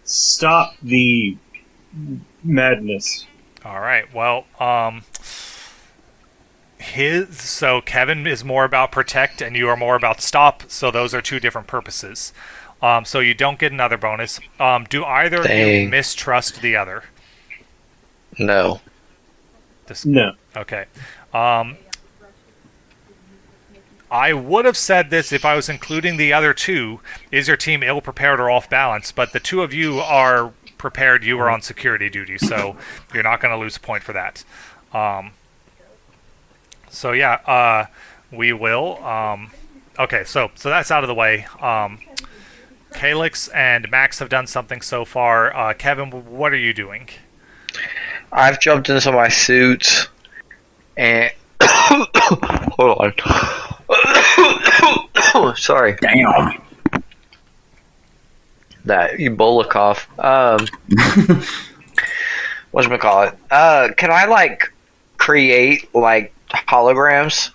Stop the madness. All right. Well, so Kevin is more about protect, and you are more about stop. So those are two different purposes. So you don't get another bonus. Do either of you mistrust the other? No. No. Okay. I would have said this if I was including the other two. Is your team ill-prepared or off-balance? But the two of you are prepared. You are on security duty, so you're not going to lose a point for that. So yeah, we will. Okay, so that's out of the way. Calyx and Max have done something so far. Kevin, what are you doing? I've jumped into my suit and hold on. Sorry. Damn. That Ebola cough. Whatchamacallit? Can I like create like holograms?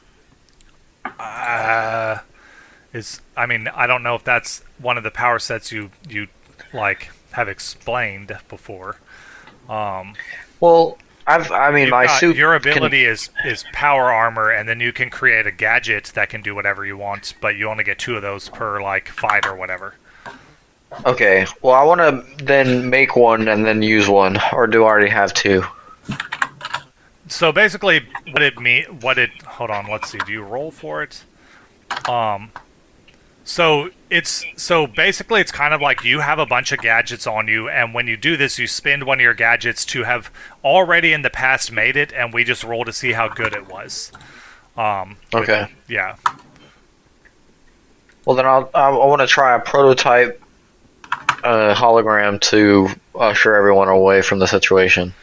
I mean, I don't know if that's one of the power sets you like have explained before. Well, my suit. Your ability is power armor, and then you can create a gadget that can do whatever you want, but you only get 2 of those per like fight or whatever. Okay. Well, I want to then make one and then use one, or do I already have 2? So basically, hold on, let's see. Do you roll for it? So basically it's kind of like you have a bunch of gadgets on you, and when you do this, you spend one of your gadgets to have already in the past made it, and we just roll to see how good it was. Okay. Yeah. Well, then I want to try a prototype hologram to usher everyone away from the situation.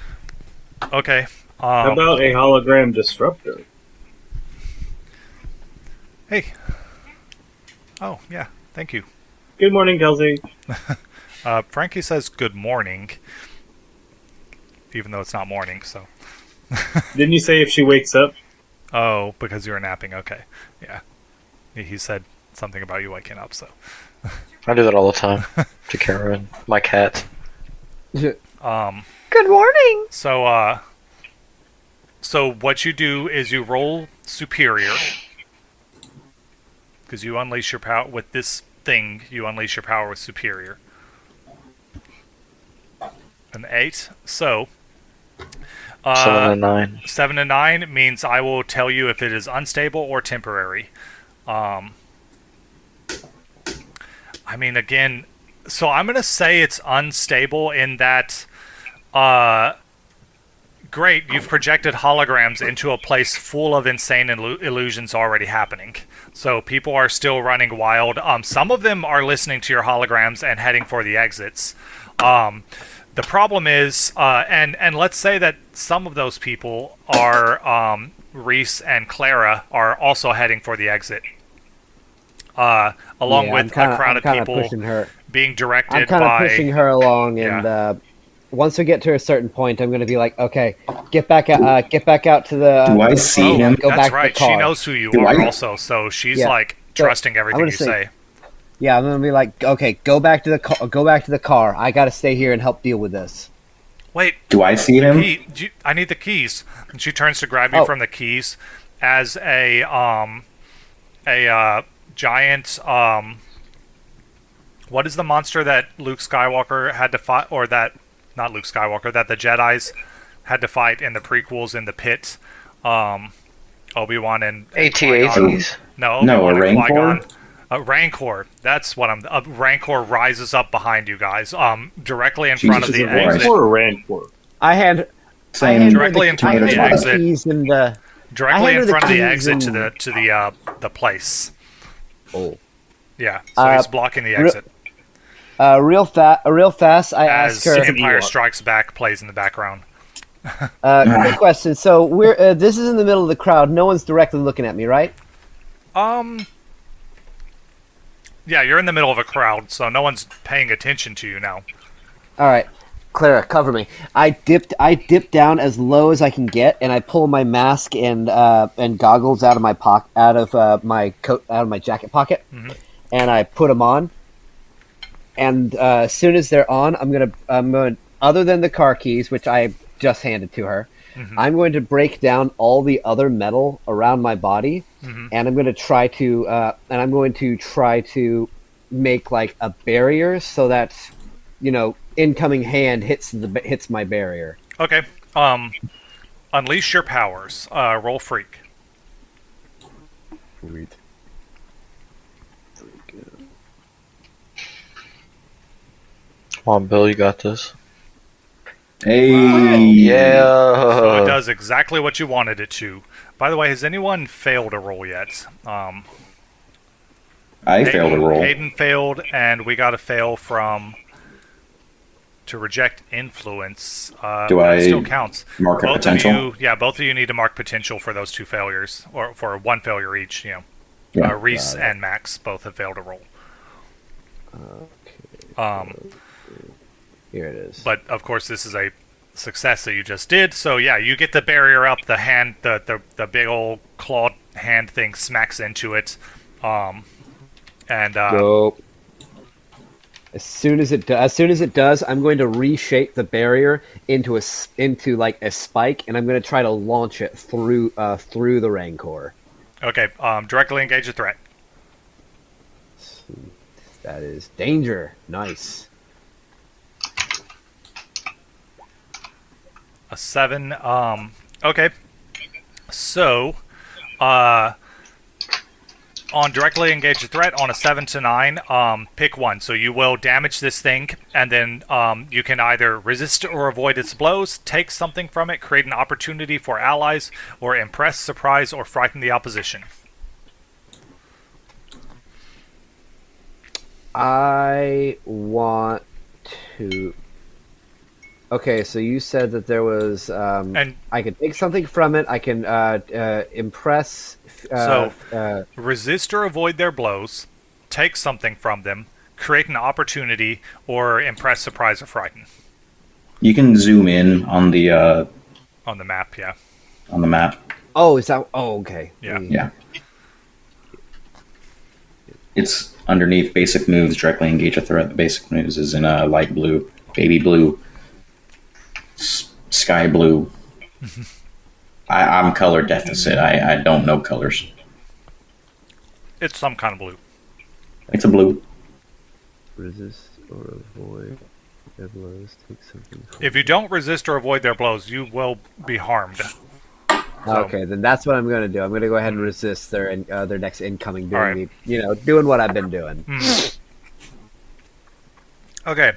Okay. How about a hologram disruptor? Hey. Oh, yeah. Thank you. Good morning, Kelsey. Frankie says good morning, even though it's not morning, so. Didn't you say if she wakes up? Oh, because you were napping. Okay. Yeah. He said something about you waking up, so. I do that all the time to Karen, my cat. Yeah. Good morning. So what you do is you roll superior, because you unleash your power with this thing. You unleash your power with superior. An 8. So 7 and 9. 7 and 9 means I will tell you if it is unstable or temporary. I mean, again, so I'm going to say it's unstable in that, great, you've projected holograms into a place full of insane illusions already happening. So people are still running wild. Some of them are listening to your holograms and heading for the exits. The problem is, and let's say that some of those people are, Reese and Clara are also heading for the exit. Along with a crowd of people being directed by... I'm kind of pushing her along, and once we get to a certain point, I'm going to be like, okay, get back out to the... Do I see him? Go That's back right. to the car. She knows who you are also, so she's trusting everything you say. Yeah, I'm going to be like, okay, go back to the car. I got to stay here and help deal with this. Wait. Do I see him? I need the keys. And she turns to grab you from the keys as a giant, what is the monster that Luke Skywalker had to fight, or that, not Luke Skywalker, that the Jedis had to fight in the prequels in the pit? Obi-Wan and AT-ATs? No, a Rancor? Rancor. That's what I'm... Rancor rises up behind you guys, directly in front of the exit. Rancor or Rancor? Directly in front of the exit. Directly in front of the exit to the place. Oh. Yeah, so he's blocking the exit. Real fast, I ask her... As Empire Strikes Back plays in the background. Quick question. So this is in the middle of the crowd. No one's directly looking at me, right? Yeah, you're in the middle of a crowd, so no one's paying attention to you now. All right, Clara, cover me. I dip down as low as I can get, and I pull my mask and goggles out of my my coat, out of my jacket pocket, and I put them on. And as soon as they're on, I'm gonna other than the car keys, which I just handed to her, I'm going to break down all the other metal around my body, and I'm going to try to make like a barrier so that incoming hand hits my barrier. Okay. Unleash your powers. Roll freak. Sweet. Come on, Bill, you got this. Hey. Yeah. So it does exactly what you wanted it to. By the way, has anyone failed a roll yet? I failed a roll. Hayden failed, and we got a fail to reject influence. Do I it still counts. mark a Both potential? of you, both of you need to mark potential for those 2 failures, or for 1 failure each. Yeah. Reese and Max both have failed a roll. Here it is. But of course, this is a success that you just did. So yeah, you get the barrier up. The hand, the big old clawed hand thing smacks into it, Nope. As soon as it does, I'm going to reshape the barrier into like a spike, and I'm going to try to launch it through the Rancor. Okay. Directly engage a threat. That is danger. Nice. A 7. Okay. So, on directly engage a threat on a 7 to 9, pick one. So you will damage this thing, and then you can either resist or avoid its blows, take something from it, create an opportunity for allies, or impress, surprise, or frighten the opposition. I want to. Okay, so you said that there was, And I can take something from it. I can impress. Resist or avoid their blows, take something from them, create an opportunity, or impress, surprise, or frighten. You can zoom in on the map, yeah. On the map. Oh, is that? Oh, okay. Yeah. Yeah. It's underneath basic moves. Directly engage a threat. The basic moves is in light blue, baby blue, sky blue. I'm color deficit. I don't know colors. It's some kind of blue. It's a blue. Resist or avoid their blows. Take something. If you don't resist or avoid their blows, you will be harmed. Okay, then that's what I'm going to do. I'm going to go ahead and resist their next incoming, doing what I've been doing. Okay,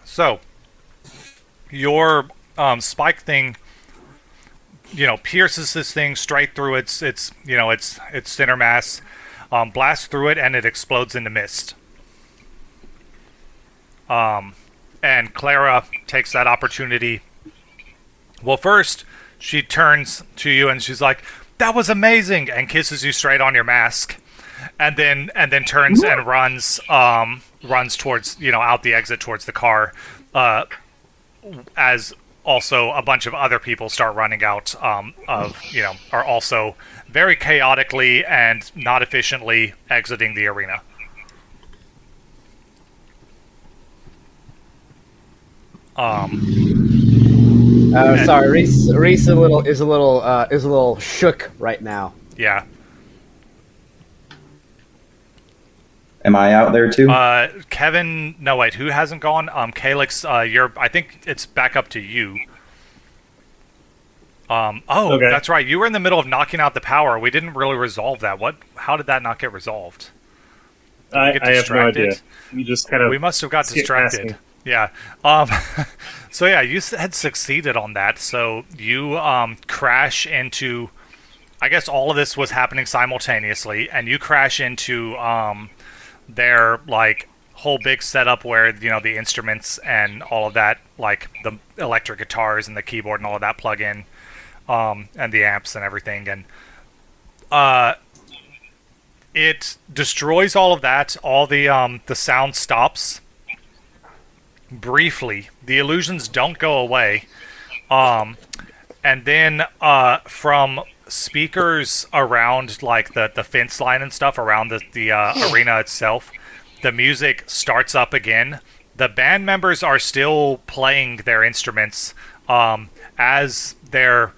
so your spike thing, pierces this thing straight through its center mass, blasts through it, and it explodes into mist. And Clara takes that opportunity. Well, first she turns to you and she's like, "That was amazing," and kisses you straight on your mask, and then turns and runs towards out the exit towards the car, as also a bunch of other people start running out are also very chaotically and not efficiently exiting the arena. Sorry, Reese is a little shook right now. Yeah. Am I out there too? Kevin, no wait, who hasn't gone? Calyx, I think it's back up to you. Okay. That's right. You were in the middle of knocking out the power. We didn't really resolve that. How did that not get resolved? I have no idea. You just kind of. We must have got distracted. Yeah. So yeah, you had succeeded on that. So you crash into. I guess all of this was happening simultaneously, and you crash into their whole big setup where the instruments and all of that, like the electric guitars and the keyboard and all of that plug in, and the amps and everything, and it destroys all of that. All the sound stops briefly. The illusions don't go away. And then from speakers around like the fence line and stuff around the arena itself, the music starts up again. The band members are still playing their instruments as they're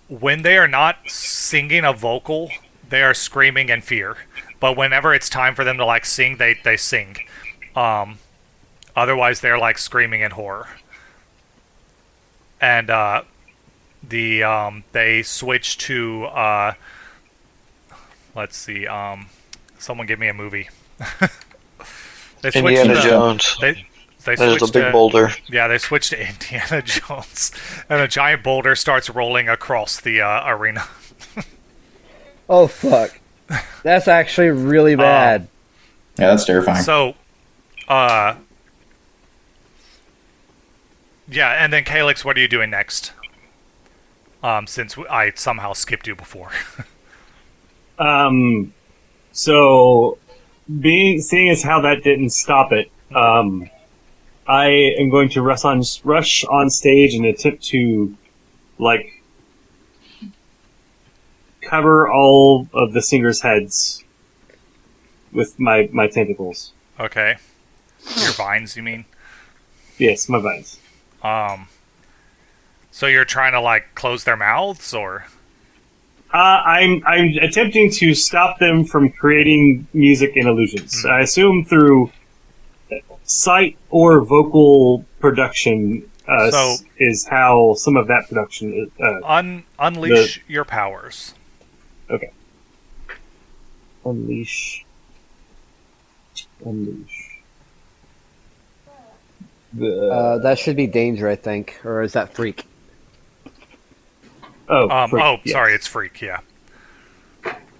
when they are not singing a vocal, they are screaming in fear. But whenever it's time for them to like sing, they sing. Otherwise, they're like screaming in horror. And they switch to let's see. Someone give me a movie. They Indiana Jones. They There's a switched big boulder. Yeah, they switched to Indiana Jones, and a giant boulder starts rolling across the arena. Oh fuck! That's actually really bad. Yeah, that's terrifying. So, yeah, and then Calyx, what are you doing next? Since I somehow skipped you before. So, seeing as how that didn't stop it, I am going to rush on stage and attempt to, like, cover all of the singers' heads with my tentacles. Okay. Your vines, you mean? Yes, my vines. So you're trying to like close their mouths, or? I'm attempting to stop them from creating music and illusions. I assume through sight or vocal production is how some of that production is. Unleash your powers. Okay. Unleash. That should be danger, I think, or is that freak? Freak, yes. Sorry, it's freak. Yeah,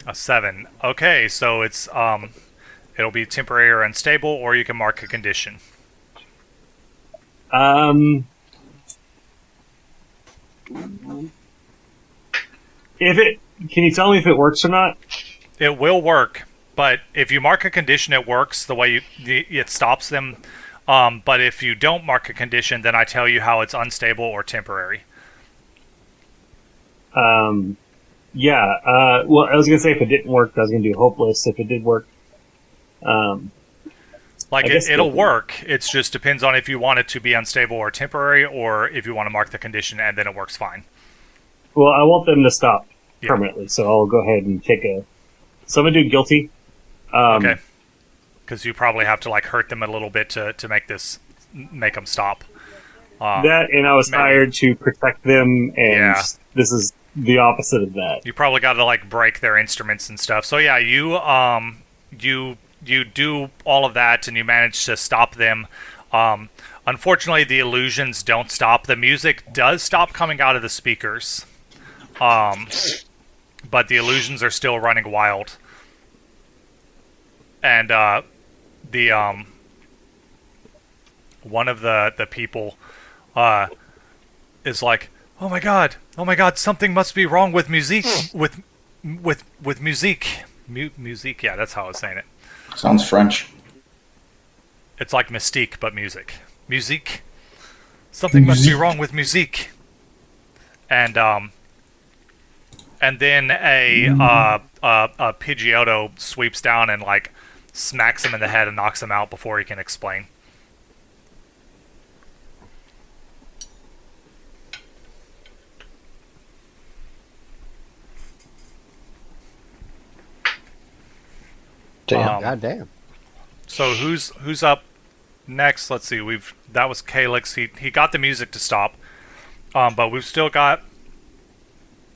a 7. Okay, so it's it'll be temporary or unstable, or you can mark a condition. Can you tell me if it works or not? It will work, but if you mark a condition, it works the way it stops them. But if you don't mark a condition, then I tell you how it's unstable or temporary. Yeah. Well, I was gonna say if it didn't work, I was gonna do hopeless. If it did work, it'll work. It just depends on if you want it to be unstable or temporary, or if you want to mark the condition, and then it works fine. Well, I want them to stop permanently, so I'll go ahead and take a. So I'm gonna do guilty. Okay. Because you probably have to like hurt them a little bit to make them stop. That, and I was hired to protect them, and this is the opposite of that. You probably got to like break their instruments and stuff. So yeah, you do all of that, and you manage to stop them. Unfortunately, the illusions don't stop. The music does stop coming out of the speakers, but the illusions are still running wild. And one of the people is like, oh my god, something must be wrong with Musique, with Musique. Musique, yeah, that's how I was saying it. Sounds French. It's like Mystique, but music. Musique. Something must be wrong with Musique. And then a Pidgeotto sweeps down and like smacks him in the head and knocks him out before he can explain. Damn. God damn. So who's up next? Let's see. That was Calyx. He got the music to stop, but we've still got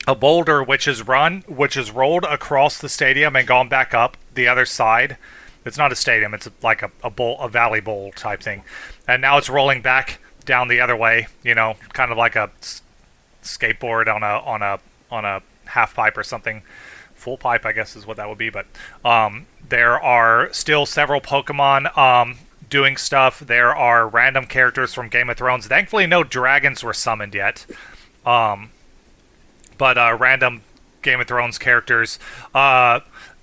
a boulder which has rolled across the stadium and gone back up the other side. It's not a stadium. It's like a valley bowl type thing, and now it's rolling back down the other way. You know, kind of like a skateboard on a half pipe or something. Full pipe, I guess, is what that would be. But there are still several Pokemon doing stuff. There are random characters from Game of Thrones. Thankfully, no dragons were summoned yet. But random Game of Thrones characters.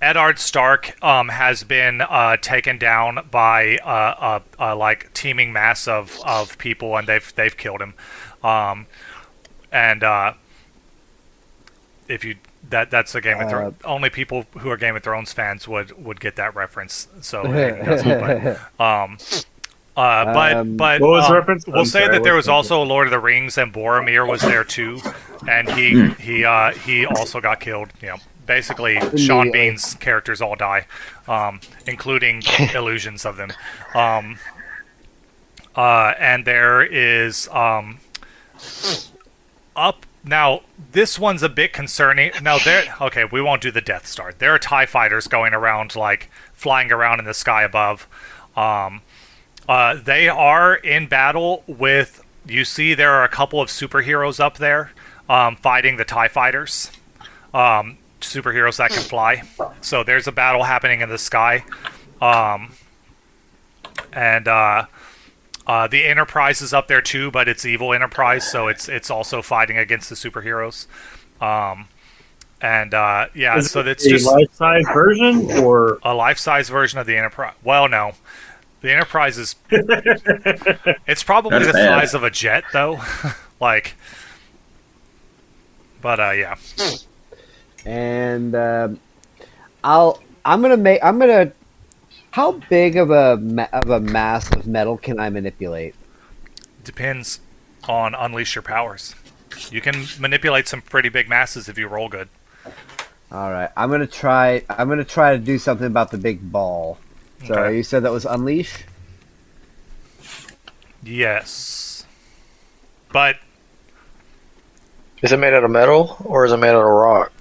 Eddard Stark has been taken down by like teeming mass of people, and they've killed him. And if you that's a Game of Thrones. Only people who are Game of Thrones fans would get that reference. So that's but what was the reference? We'll say that there was also Lord of the Rings, and Boromir was there too, and he also got killed. You know, basically Sean Bean's characters all die, including illusions of them. And there is up. Now, this one's a bit concerning. Now, okay, we won't do the Death Star. There are TIE fighters going around, like, flying around in the sky above. They are in battle with... You see there are a couple of superheroes up there fighting the TIE fighters. Superheroes that can fly. So there's a battle happening in the sky. The Enterprise is up there too, but it's evil Enterprise, so it's also fighting against the superheroes. So it's just a life-size version or a life-size version of the Enterprise. Well, no, the Enterprise is it's probably the size of a jet, though. Like, but yeah. And I'm gonna. How big of a mass of metal can I manipulate? Depends on Unleash Your Powers. You can manipulate some pretty big masses if you roll good. All right, I'm gonna try to do something about the big ball. So Okay. you said that was Unleash? Yes, but Is it made out of metal or is it made out of rock?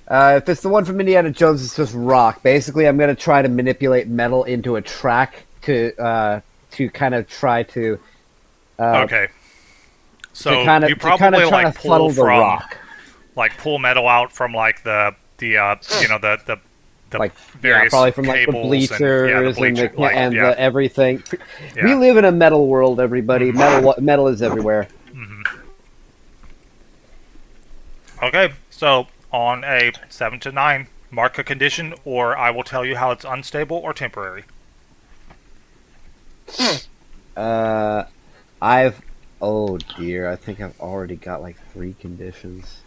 If it's the one from Indiana Jones, it's just rock. Basically, I'm going to try to manipulate metal into a track to kind of try to. okay. So to you probably like pull the from rock. like pull metal out from like the Like various probably from like the cables bleachers and yeah. the everything. Yeah. We live in a metal world, everybody. Metal is everywhere. Okay, so on a 7 to 9, mark a condition, or I will tell you how it's unstable or temporary. Oh dear, I think I've already got like 3 conditions.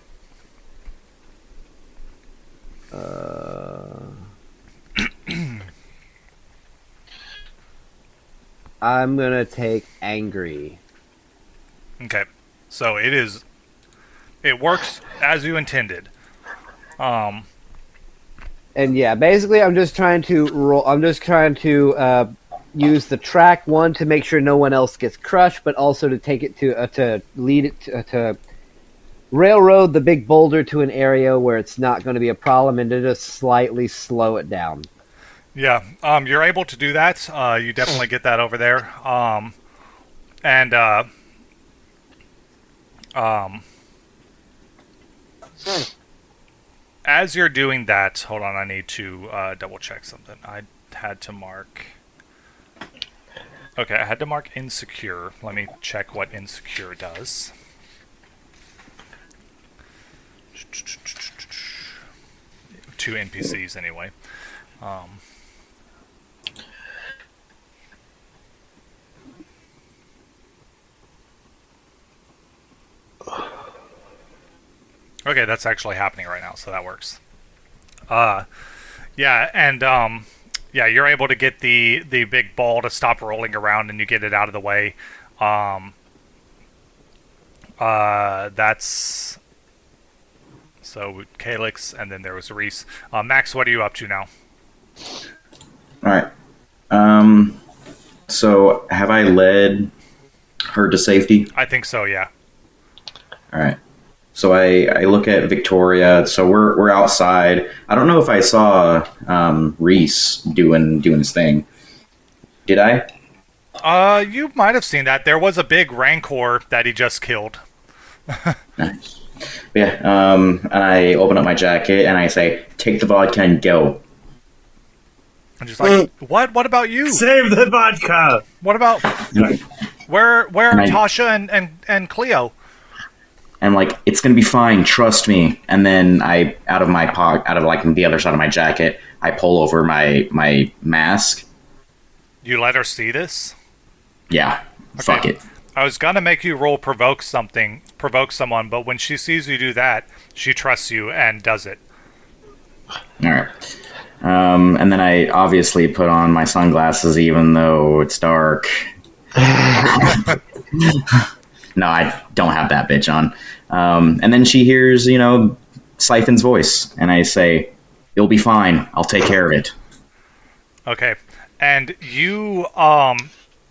I'm gonna take angry. Okay, so it works as you intended. And yeah, basically, I'm just trying to roll. I'm just trying to use the track one to make sure no one else gets crushed, but also to take it to lead it to railroad the big boulder to an area where it's not going to be a problem, and to just slightly slow it down. Yeah, you're able to do that. You definitely get that over there. As you're doing that, hold on, I need to double check something. I had to mark... Okay, I had to mark insecure. Let me check what insecure does. Two NPCs, anyway. Okay, that's actually happening right now, so that works. Yeah, and yeah, you're able to get the big ball to stop rolling around, and you get it out of the way. That's so Calyx, and then there was Reese. Max, what are you up to now? All right. So have I led her to safety? I think so. Yeah. All right. So I look at Victoria. So we're outside. I don't know if I saw Reese doing his thing. Did I? You might have seen that. There was a big Rancor that he just killed. Nice. Yeah. And I open up my jacket and I say, "Take the vodka and go." I'm just like, what? What about you? Save the vodka. What about where are And Tasha and Cleo? and like, it's gonna be fine, trust me. And then I, out of my pocket, out of like the other side of my jacket, I pull over my mask. You let her see this? Yeah, Okay. fuck it. I was gonna make you roll provoke someone, but when she sees you do that, she trusts you and does it. All right. And then I obviously put on my sunglasses even though it's dark. No, I don't have that bitch on. And then she hears, Siphon's voice, and I say, "You'll be fine. I'll take care of it." Okay. And you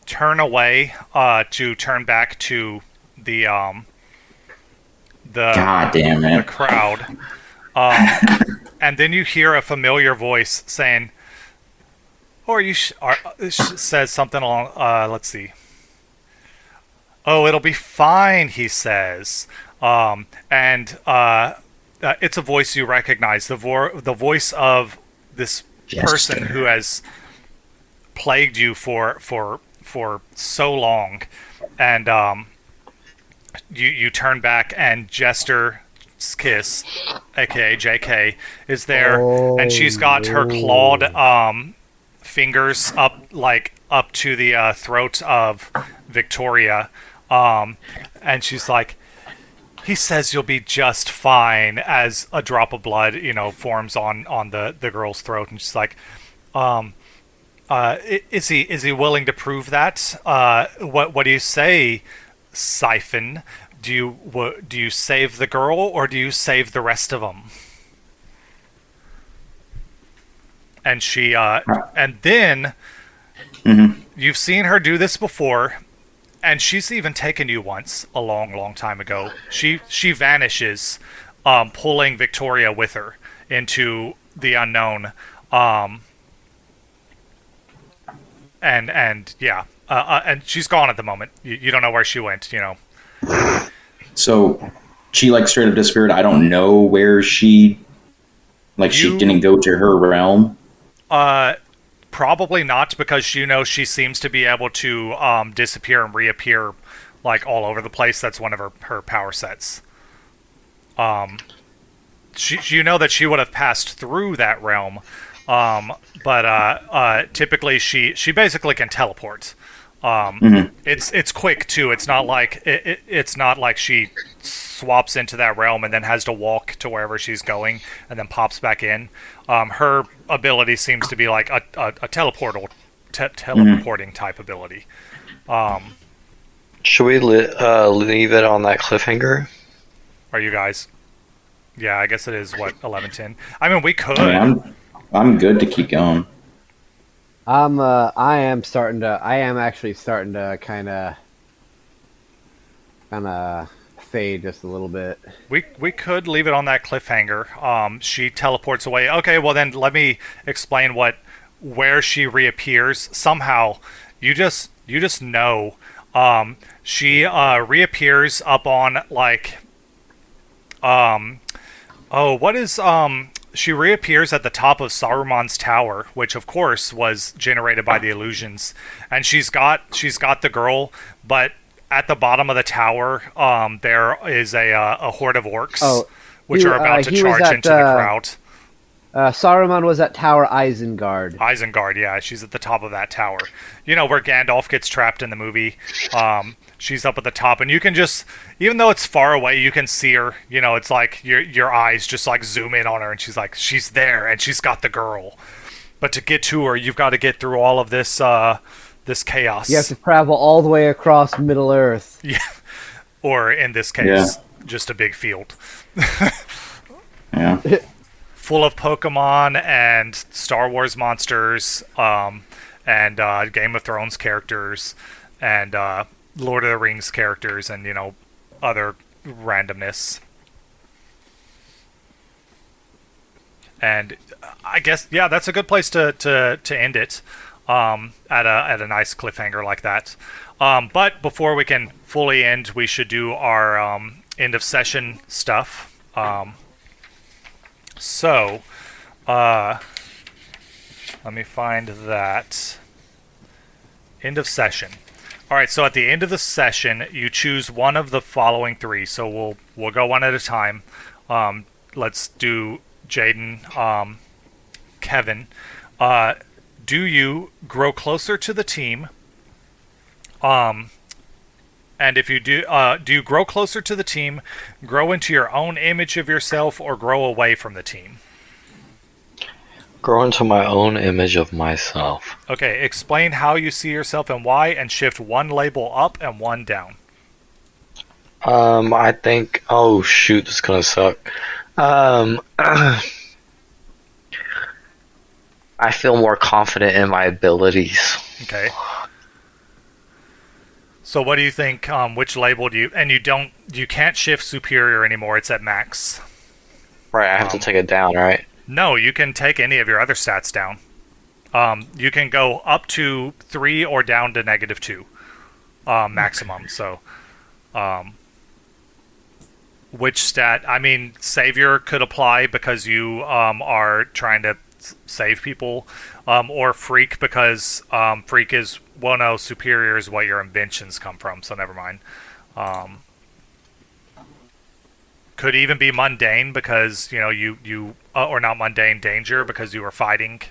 turn away to turn back to the God damn it. the crowd. And then you hear a familiar voice saying, says something along, let's see. "Oh, it'll be fine," he says. It's a voice you recognize. The voice of this person who has plagued you for so long. And you turn back, and Jester's Kiss, aka JK, is there, and she's got her clawed fingers up to the throat of Victoria, and she's like, "He says you'll be just fine," as a drop of blood forms on the girl's throat, and she's like, is he willing to prove that? What do you say, Siphon? Do you save the girl, or do you save the rest of them? And she and then you've seen her do this before, and she's even taken you once a long time ago. She vanishes, pulling Victoria with her into the unknown. And she's gone at the moment. You don't know where she went, So she straight up disappeared. I don't know where she she didn't go to her realm. Probably not, because she seems to be able to disappear and reappear all over the place. That's one of her power sets. That she would have passed through that realm. But typically she basically can teleport. It's quick too. It's not like she swaps into that realm and then has to walk to wherever she's going and then pops back in. Her ability seems to be like a teleporting type ability. Should we leave it on that cliffhanger? Are you guys? Yeah, I guess it is 11:10. I mean, we could. I'm good to keep going. I am actually starting to kind of fade just a little bit. We could leave it on that cliffhanger. She teleports away. Okay, well then let me explain where she reappears. Somehow, you just know. She reappears up on she reappears at the top of Saruman's tower, which of course was generated by the illusions, and she's got the girl, but at the bottom of the tower, there is a horde of orcs, which are about to charge into the crowd. Saruman was at Tower Isengard. Isengard, yeah, she's at the top of that tower. Where Gandalf gets trapped in the movie. She's up at the top, and you can just, even though it's far away, you can see her. It's like your eyes just zoom in on her, and she's there, and she's got the girl. But to get to her, you've got to get through all of this this chaos. You have to travel all the way across Middle Earth. Yeah, or in this case, just a big field. Yeah. Full of Pokemon and Star Wars monsters, and Game of Thrones characters, and Lord of the Rings characters, and other randomness. And I guess that's a good place to end it, at a nice cliffhanger like that. But before we can fully end, we should do our end of session stuff. So, let me find that. End of session. All right, so at the end of the session, you choose one of the following three. So we'll go one at a time. Let's do Jaden, Kevin. Do you grow closer to the team? And if you do you grow closer to the team, grow into your own image of yourself, or grow away from the team? Grow into my own image of myself. Okay, explain how you see yourself and why, and shift one label up and one down. I think. Oh shoot, this is gonna suck. I feel more confident in my abilities. Okay. So what do you think? Which label do you? And you can't shift superior anymore. It's at max. Right, I have to take it down, right? No, you can take any of your other stats down. You can go up to 3 or down to -2 maximum. So, which stat? I mean, Savior could apply because you are trying to save people, or Freak because Freak is Superior is what your inventions come from. So never mind. Could even be Mundane because you or not Mundane, Danger because you were fighting.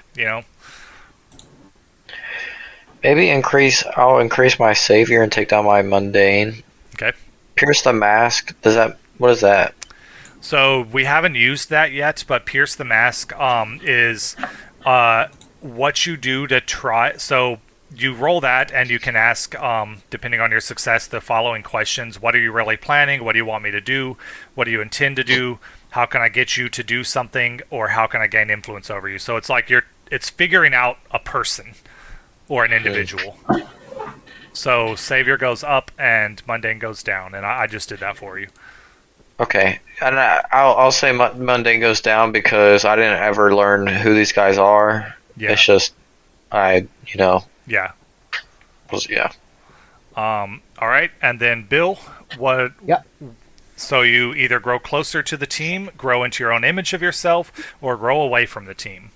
Maybe I'll increase my Savior and take down my Mundane. Okay. Pierce the Mask. What is that? So we haven't used that yet, but Pierce the Mask is what you do to try. So you roll that, and you can ask, depending on your success, the following questions: What are you really planning? What do you want me to do? What do you intend to do? How can I get you to do something? Or how can I gain influence over you? So it's like it's figuring out a person or an individual. So Savior goes up and Mundane goes down, and I just did that for you. Okay, and I'll say Mundane goes down because I didn't ever learn who these guys are. Yeah. It's just Yeah. Yeah. All right, and then Bill, what? Yeah. So you either grow closer to the team, grow into your own image of yourself, or grow away from the team.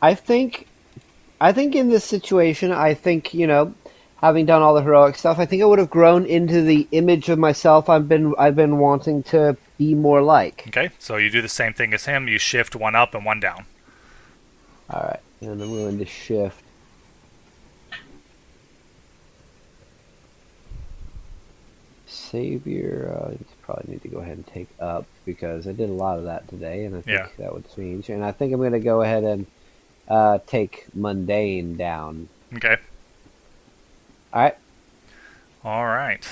I think in this situation, having done all the heroic stuff, I think I would have grown into the image of myself I've been wanting to be more like. Okay, so you do the same thing as him. You shift one up and one down. All right, and I'm willing to shift. Savior, you probably need to go ahead and take up because I did a lot of that today, and I think that would change. And I think I'm going to go ahead and take Mundane down. Okay. All right.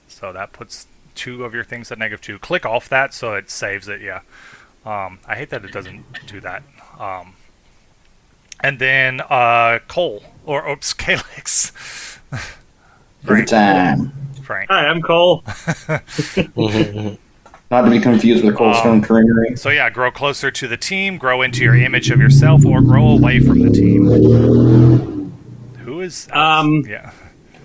So that puts 2 of your things at -2. Click off that so it saves it. Yeah. I hate that it doesn't do that. And then Cole or Calyx. Every time. Frank. Hi, I'm Cole. Not to be confused with Coldstone Creamery. So yeah, grow closer to the team, grow into your image of yourself, or grow away from the team. Who is? Yeah.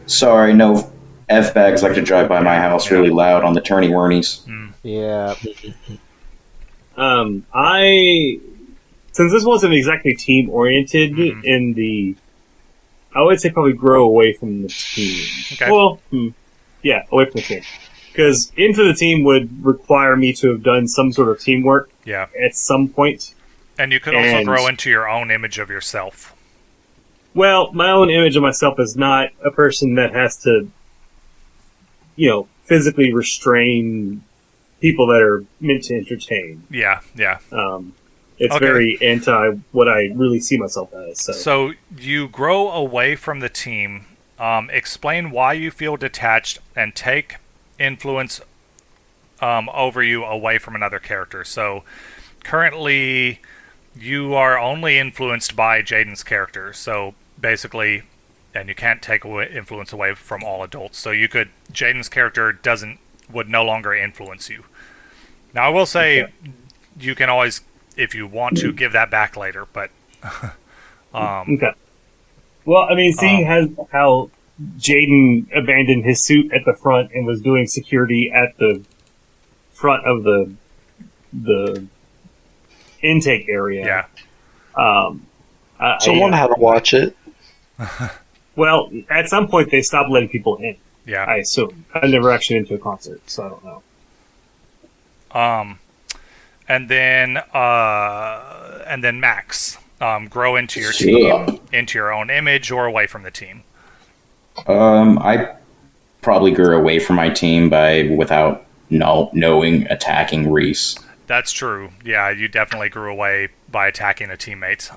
Sorry, no F-bags like to drive by my house really loud on the turny-whirnies. Yeah. Since this wasn't exactly team oriented I would say probably grow away from the team. Okay. Well, yeah, away from the team. Because into the team would require me to have done some sort of teamwork at some point. And you could also grow into your own image of yourself. Well, my own image of myself is not a person that has to, physically restrain people that are meant to entertain. Yeah. It's very anti what I really see myself as. So you grow away from the team. Explain why you feel detached and take influence over you away from another character. So currently you are only influenced by Jaden's character. So basically, and you can't take influence away from all adults. So Jaden's character would no longer influence you. Now I will say you can always, if you want to, give that back later, but okay. Well, I mean, seeing how Jaden abandoned his suit at the front and was doing security at the front of the intake area. Yeah. Someone had to watch it. Well, at some point they stopped letting people in. Yeah. I assume. I've never actually been to a concert, so I don't know. And then Max, grow into your team, into your own image, or away from the team. I probably grew away from my team without knowing attacking Reese. That's true. Yeah, you definitely grew away by attacking a teammate.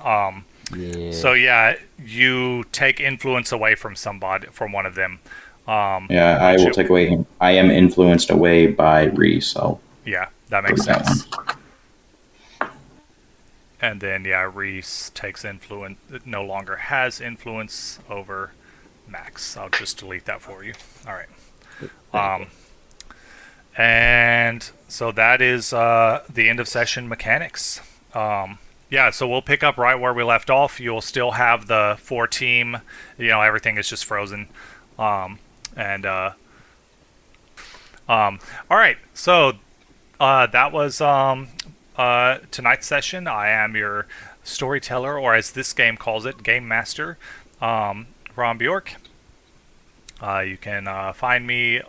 Yeah. So yeah, you take influence away from one of them. Yeah, I will take away him. I am influenced away by Reese. Yeah, that makes sense. And then Reese takes influence. No longer has influence over Max. I'll just delete that for you. All right. And so that is the end of session mechanics. So we'll pick up right where we left off. You'll still have the 4-team. Everything is just frozen. All right. So that was tonight's session. I am your storyteller, or as this game calls it, Game Master, Ron Bjork. You can find me.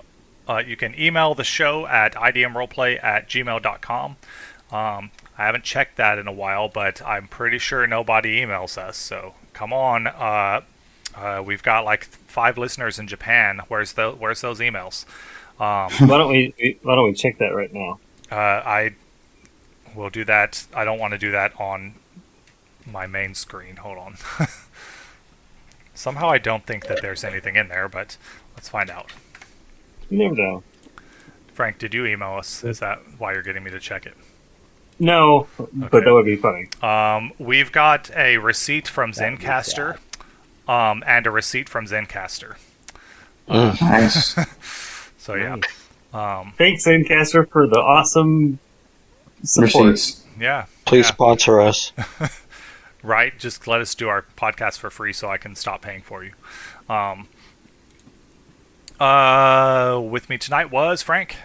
You can email the show at idmroleplay@gmail.com. I haven't checked that in a while, but I'm pretty sure nobody emails us. So come on. We've got like 5 listeners in Japan. Where's those emails? Why don't we check that right now? I will do that. I don't want to do that on my main screen. Hold on. Somehow I don't think that there's anything in there, but let's find out. You never know. Frank, did you email us? Is that why you're getting me to check it? No, but that would be funny. We've got a receipt from Zencaster, and a receipt from Zencaster. Nice. So yeah. Thanks, Zencaster, for the awesome support. Receipts. Yeah. Please sponsor us. Right? Just let us do our podcast for free so I can stop paying for you. With me tonight was Frank.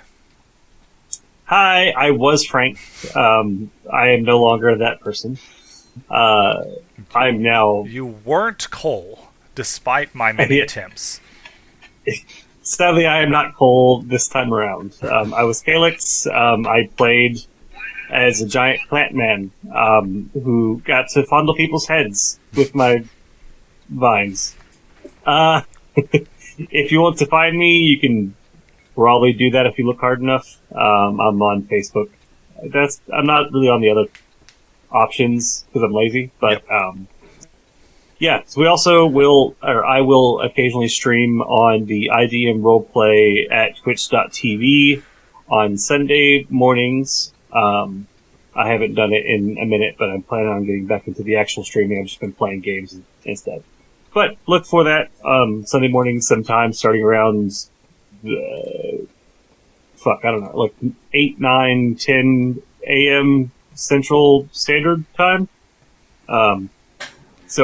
Hi, I was Frank. I am no longer that person. I'm now... You weren't Cole, despite my many attempts. Sadly, I am not Cole this time around. I was Calyx. I played as a giant plant man who got to fondle people's heads with my vines. If you want to find me, you can probably do that if you look hard enough. I'm on Facebook. I'm not really on the other options because I'm lazy, but so we also I will occasionally stream on the IDM Roleplay at twitch.tv on Sunday mornings. I haven't done it in a minute, but I'm planning on getting back into the actual streaming. I've just been playing games instead. But look for that Sunday mornings sometime, starting around, I don't know, like 8, 9, 10 a.m. Central Standard Time. So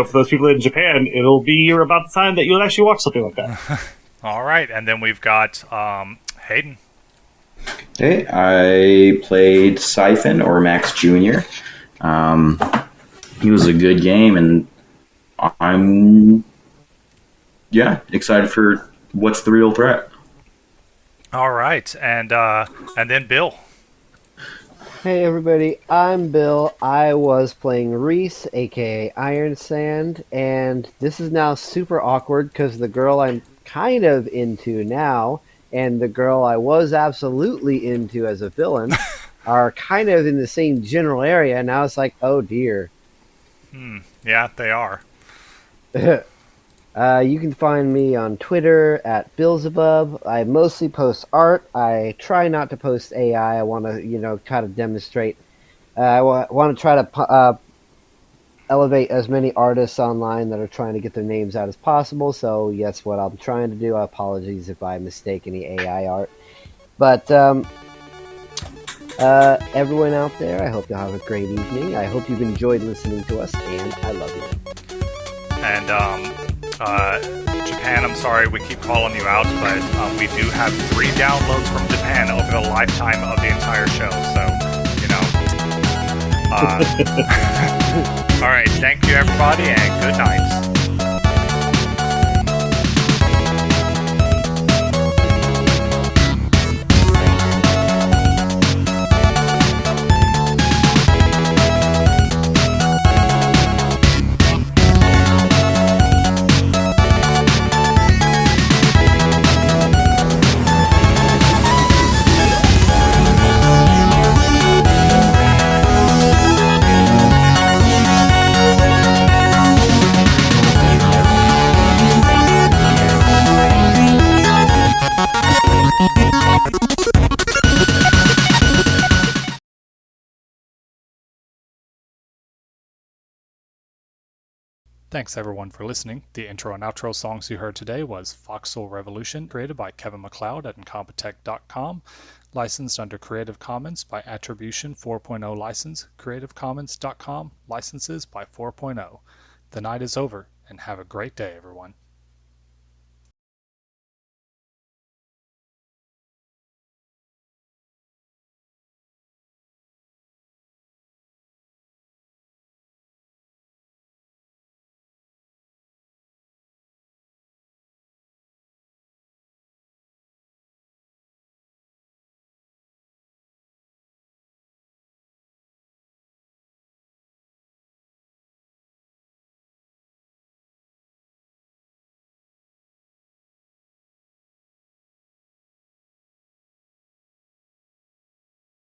for those people in Japan, it'll be about the time that you'll actually watch something like that. All right, and then we've got Hayden. Hey, I played Siphon, or Max Jr. He was a good game, and I'm excited for what's the real threat. All right, and then Bill. Hey everybody, I'm Bill. I was playing Reese, aka Iron Sand, and this is now super awkward because the girl I'm kind of into now and the girl I was absolutely into as a villain are kind of in the same general area. Now it's like, oh dear. Yeah, they are. You can find me on Twitter at Billzabub. I mostly post art. I try not to post AI. I want to, try to demonstrate. I want to try to elevate as many artists online that are trying to get their names out as possible. So, yes, what I'm trying to do. Apologies if I mistake any AI art. But everyone out there, I hope you'll have a great evening. I hope you've enjoyed listening to us, and I love you. And Japan, I'm sorry we keep calling you out, but we do have 3 downloads from Japan over the lifetime of the entire show, so, all right, thank you everybody, and good night. Thanks everyone for listening. The intro and outro songs you heard today was Foxhole Revolution, created by Kevin MacLeod at Incompetech.com, licensed under Creative Commons by Attribution 4.0 license, CreativeCommons.com, licenses by 4.0. The night is over, and have a great day, everyone.